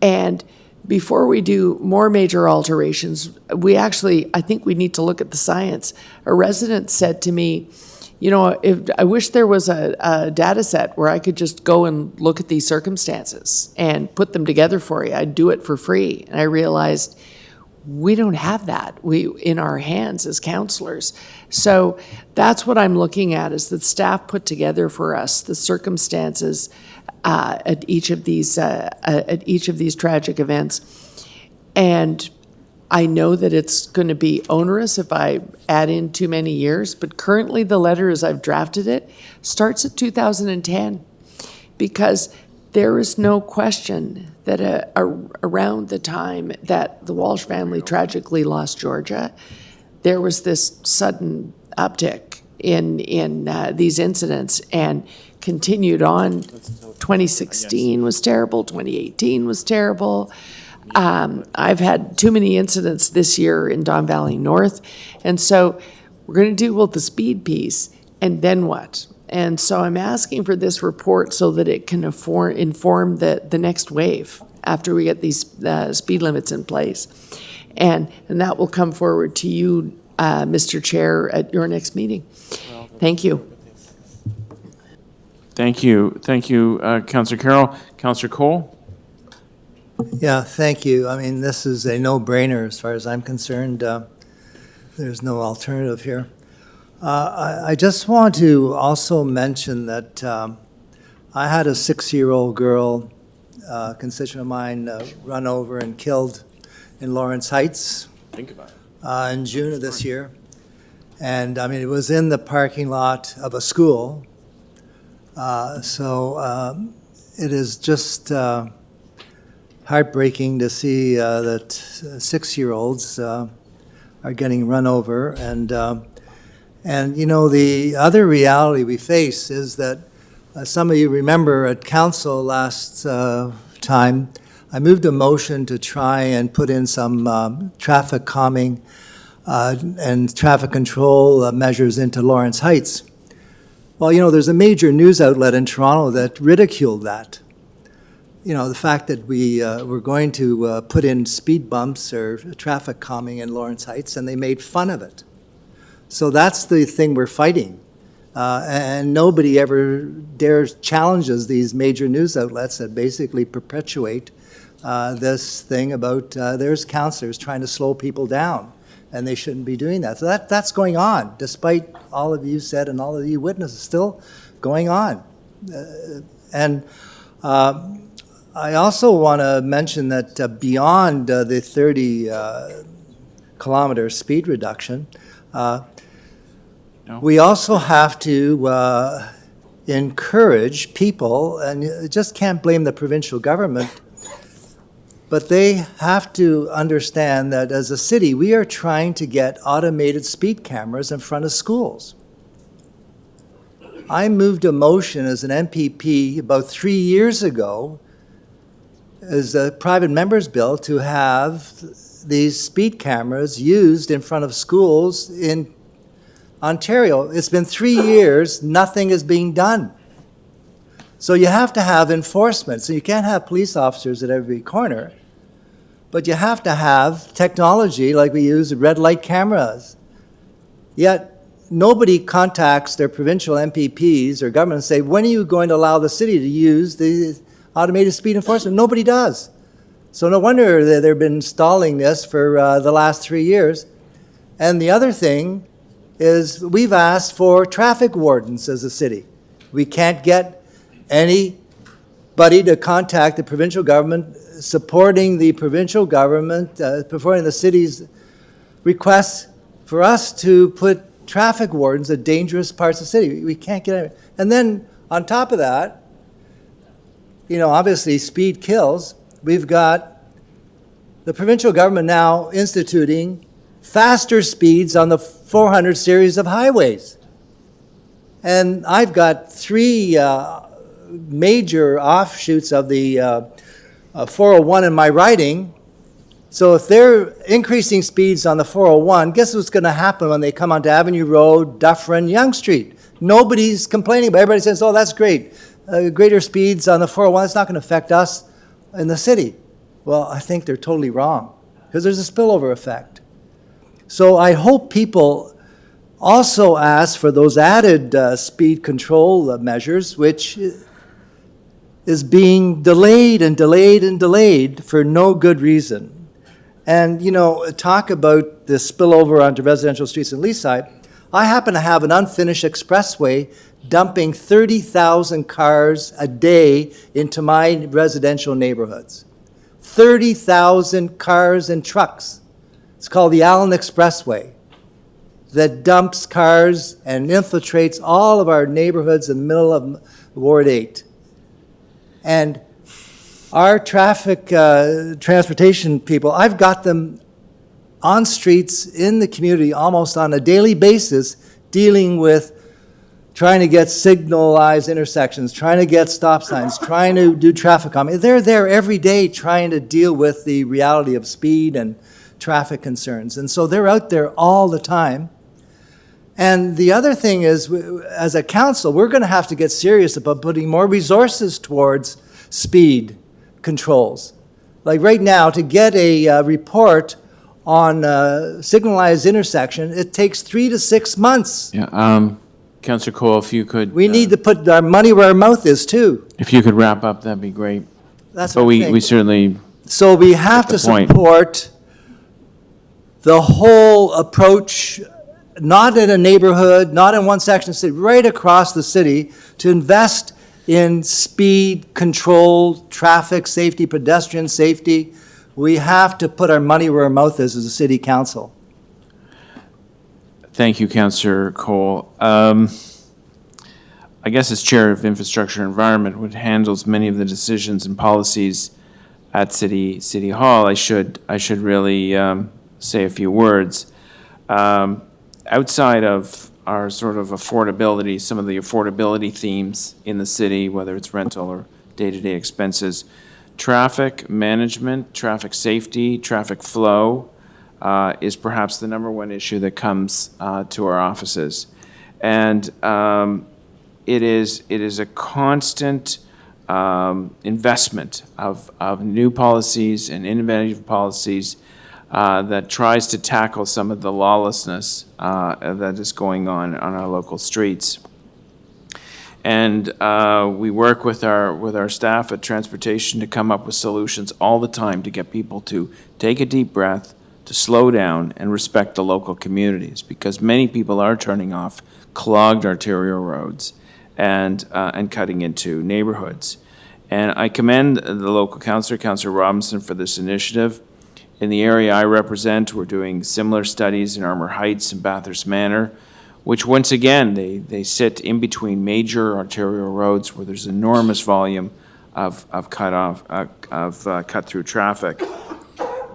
and before we do more major alterations, I think we need to look at the science. A resident said to me, I wish there was a data set where I could just go and look at these circumstances and put them together for you. I'd do it for free. And I realized we don't have that in our hands as councillors. So that's what I'm looking at, is that staff put together for us the circumstances at each of these tragic events. And I know that it's going to be onerous if I add in too many years, but currently the letter, as I've drafted it, starts at 2010, because there is no question that around the time that the Walsh family tragically lost Georgia, there was this sudden uptick in these incidents and continued on. 2016 was terrible, 2018 was terrible. I've had too many incidents this year in Don Valley North. And so we're going to deal with the speed piece, and then what? And so I'm asking for this report so that it can inform the next wave after we get these speed limits in place. And that will come forward to you, Mr. Chair, at your next meeting. Thank you. Thank you. Thank you, Councillor Carroll. Councillor Cole? Yeah, thank you. I mean, this is a no-brainer as far as I'm concerned. There's no alternative here. I just want to also mention that I had a 6-year-old girl, constituent of mine, run over and killed in Lawrence Heights. Think about it. In June of this year. And I mean, it was in the parking lot of a school. So it is just heartbreaking to see that 6-year-olds are getting run over. And you know, the other reality we face is that some of you remember at council last time, I moved a motion to try and put in some traffic calming and traffic control measures into Lawrence Heights. Well, you know, there's a major news outlet in Toronto that ridiculed that. You know, the fact that we were going to put in speed bumps or traffic calming in Lawrence Heights, and they made fun of it. So that's the thing we're fighting. And nobody ever dares challenges these major news outlets that basically perpetuate this thing about there's councillors trying to slow people down, and they shouldn't be doing that. So that's going on, despite all of you said and all of you witnesses, still going on. And I also want to mention that beyond the 30 kilometer speed reduction, we also have to encourage people, and you just can't blame the provincial government, but they have to understand that as a city, we are trying to get automated speed cameras in front of schools. I moved a motion as an MPP about 3 years ago as a private member's bill to have these speed cameras used in front of schools in Ontario. It's been 3 years, nothing is being done. So you have to have enforcement. So you can't have police officers at every corner, but you have to have technology like we use red light cameras. Yet nobody contacts their provincial MPPs or government and say, when are you going to allow the city to use the automated speed enforcement? Nobody does. So no wonder that they've been installing this for the last 3 years. And the other thing is we've asked for traffic wardens as a city. We can't get anybody to contact the provincial government supporting the provincial government, supporting the city's requests for us to put traffic wardens at dangerous parts of the city. We can't get it. And then on top of that, you know, obviously speed kills. We've got the provincial government now instituting faster speeds on the 400 series of highways. And I've got 3 major offshoots of the 401 in my riding. So if they're increasing speeds on the 401, guess what's going to happen when they come onto Avenue Road, Dufferin, Yonge Street? Nobody's complaining, but everybody says, oh, that's great. Greater speeds on the 401, it's not going to affect us in the city. Well, I think they're totally wrong because there's a spillover effect. So I hope people also ask for those added speed control measures, which is being delayed and delayed and delayed for no good reason. And, you know, talk about the spillover onto residential streets in Leaside. I happen to have an unfinished expressway dumping 30,000 cars a day into my residential neighborhoods. 30,000 cars and trucks. It's called the Allen Expressway that dumps cars and infiltrates all of our neighborhoods in the middle of Ward 8. And Our traffic, transportation people, I've got them on streets in the community almost on a daily basis, dealing with trying to get signalized intersections, trying to get stop signs, trying to do traffic calming. They're there every day trying to deal with the reality of speed and traffic concerns. And so they're out there all the time. And the other thing is, as a council, we're going to have to get serious about putting more resources towards speed controls. Like right now, to get a report on a signalized intersection, it takes 3 to 6 months. Yeah, Councillor Cole, if you could. We need to put our money where our mouth is, too. If you could wrap up, that'd be great. That's But what I we think. certainly. So we have to the point. support the whole approach, not in a neighborhood, not in one section of the city, right across the city, to invest in speed control, traffic safety, pedestrian safety. We have to put our money where our mouth is as a city council. Thank you, Councillor Cole. I guess as Chair of Infrastructure and Environment, which handles many of the decisions and policies at City Hall, I should really say a few words. Outside of our sort of affordability, some of the affordability themes in the city, whether it's rental or day-to-day expenses, traffic management, traffic safety, traffic flow is perhaps the number one issue that comes to our offices. And it is a constant investment of new policies and innovative policies that tries to tackle some of the lawlessness that is going on our local streets. And we work with our staff at Transportation to come up with solutions all the time to get people to take a deep breath, to slow down and respect the local communities, because many people are turning off clogged arterial roads and cutting into neighborhoods. And I commend the local councillor, Councillor Robinson, for this initiative. In the area I represent, we're doing similar studies in Armour Heights and Bathurst Manor, which once again, they sit in between major arterial roads where there's enormous volume of cut-through traffic.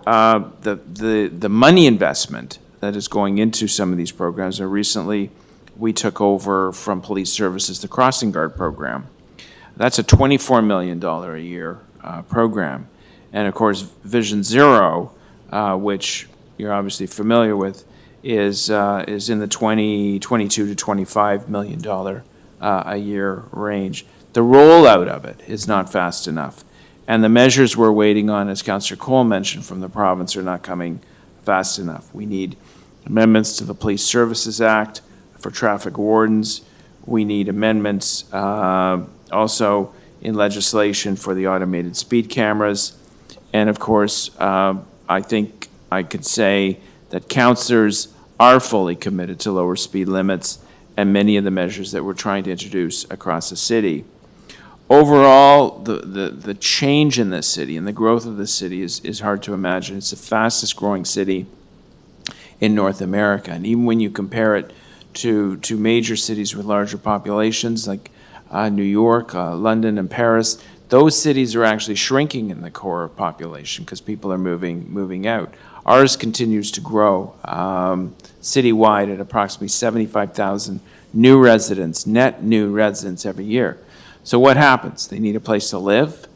The money investment that is going into some of these programs, recently we took over from Police Services the Crossing Guard program. That's a $24 million a year program. And of course, Vision Zero, which you're obviously familiar with, is in the $22 to $25 million a year range. The rollout of it is not fast enough. And the measures we're waiting on, as Councillor Cole mentioned, from the province are not coming fast enough. We need amendments to the Police Services Act for traffic wardens. We need amendments also in legislation for the automated speed cameras. And of course, I think I could say that councillors are fully committed to lower speed limits and many of the measures that we're trying to introduce across the city. Overall, the change in this city and the growth of this city is hard to imagine. It's the fastest growing city in North America. And even when you compare it to major cities with larger populations like New York, London, and Paris, those cities are actually shrinking in the core population because people are moving out. Ours continues to grow citywide at approximately 75,000 new residents, net new residents every year. So what happens? They need a place to live.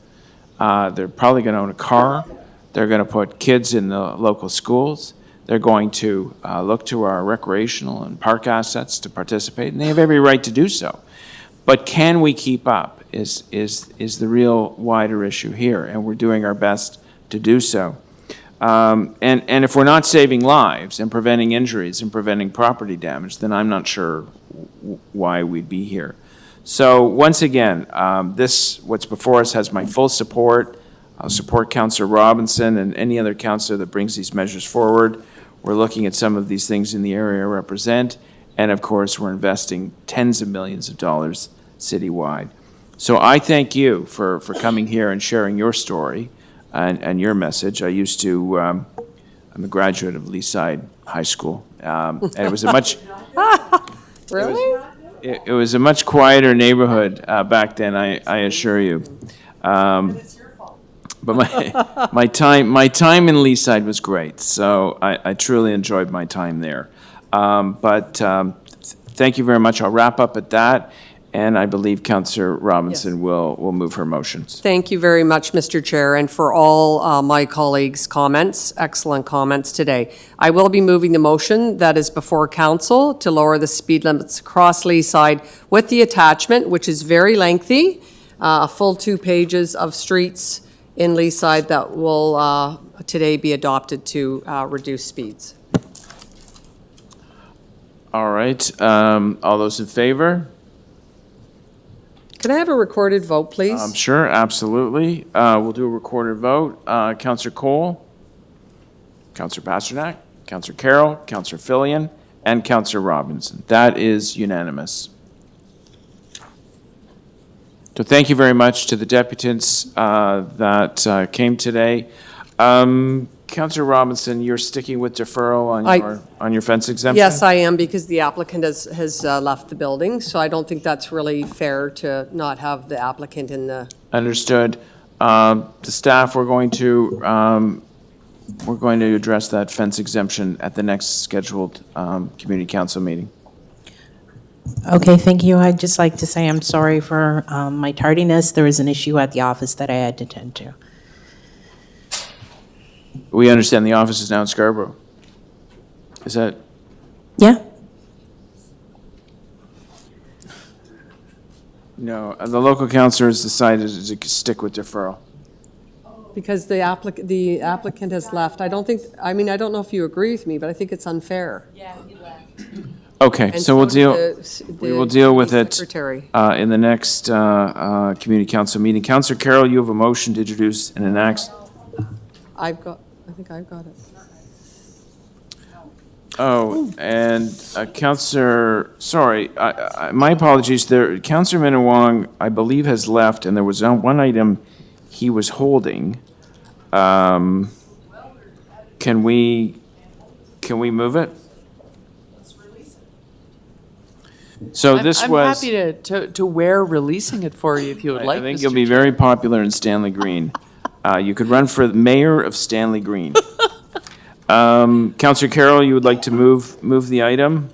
They're probably going to own a car. They're going to put kids in the local schools. They're going to look to our recreational and park assets to participate, and they have every right to do so. But can we keep up is the real wider issue here, and we're doing our best to do so. And if we're not saving lives and preventing injuries and preventing property damage, then I'm not sure why we'd be here. So once again, what's before us has my full support. I'll support Councillor Robinson and any other councillor that brings these measures forward. We're looking at some of these things in the area I represent, and of course, we're investing tens of millions of dollars citywide. So I thank you for coming here and sharing your story and your message. I'm a graduate of Leaside High School, and it was a much Really? it was a much quieter neighborhood back then, I assure you. But my time in Leaside was great, so I truly enjoyed my time there. Thank you very much. I'll wrap up at that, and I believe Councillor Robinson will move her motions. Thank you very much, Mr. Chair, and for all my colleagues' comments, excellent comments today. I will be moving the motion that is before council to lower the speed limits across Leaside with the attachment, which is very lengthy, a full 2 pages of streets in Leaside that will today be adopted to reduce speeds. All right. All those in favor? Can I have a recorded vote, please? Sure, absolutely. We'll do a recorded vote. Councillor Cole, Councillor Pasternak, Councillor Carroll, Councillor Fillion, and Councillor Robinson. That is unanimous. So thank you very much to the deputants that came today. Councillor Robinson, you're sticking with deferral on your fence exemption? Yes, I am, because the applicant has left the building, so I don't think that's really fair to not have the applicant in the... Understood. The staff, we're going to address that fence exemption at the next scheduled community council meeting. Okay, thank you. I'd just like to say I'm sorry for my tardiness. There was an issue at the office that I had to tend to. We understand the office is now in Scarborough. Is that? Yeah. No, the local councillor has decided to stick with deferral. Because the applicant has left. I don't know if you agree with me, but I think it's unfair. Yeah, he left. Okay, And so we'll we will deal with it secretary. in the next community council meeting. Councillor Carroll, you have a motion to introduce and enact. I think I've got it. Oh, and Councillor, sorry, my apologies there. Councillor Minawong, I believe, has left, and there was one item he was holding. Can we move it? So this I'm was. happy to wear releasing it for you if you would like. I think Mr. you'll be very popular in Stanley Green. You could run for mayor of Stanley Green. Councillor Carroll, you would like to move the item?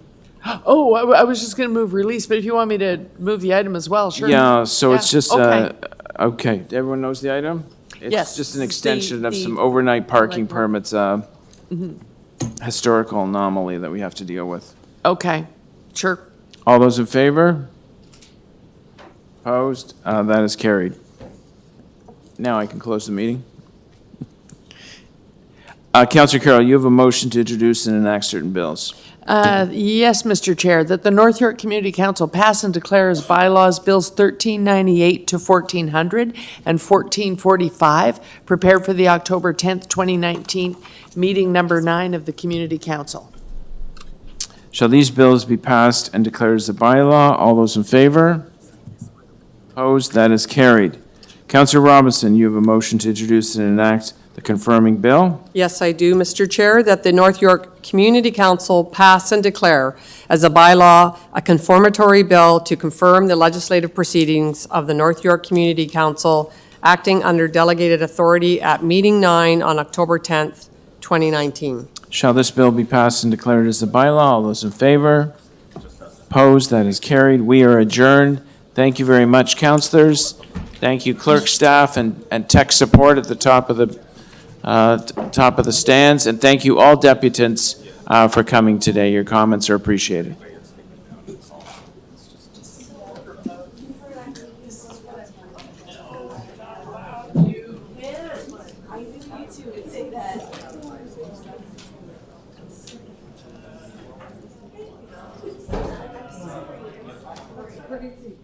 Oh, I was just going to move release, but if you want me to move the item as well, sure. Yeah, so it's just, Okay. okay, everyone knows the item? Yes, It's just an it's extension of the some overnight parking overnight permits, historical anomaly that we have to deal with. Okay, sure. All those in favor? Opposed? That is carried. Now I can close the meeting. Councillor Carroll, you have a motion to introduce and enact certain bills. Yes, Mr. Chair, that the North York Community Council pass and declare as bylaws Bills 1398 to 1400 and 1445, prepared for the October 10th, 2019 meeting number 9 of the Community Council. Shall these bills be passed and declared as a bylaw? All those in favor? Opposed? That is carried. Councillor Robinson, you have a motion to introduce and enact the confirming bill. Yes, I do, Mr. Chair, that the North York Community Council pass and declare as a bylaw a conformatory bill to confirm the legislative proceedings of the North York Community Council acting under delegated authority at meeting 9 on October 10th, 2019. Shall this bill be passed and declared as a bylaw? All those in favor? Opposed? That is carried. We are adjourned. Thank you very much, councillors. Thank you, clerk staff and tech support at the top of the stands. And thank you all deputants for coming today. Your comments are appreciated. What do you think?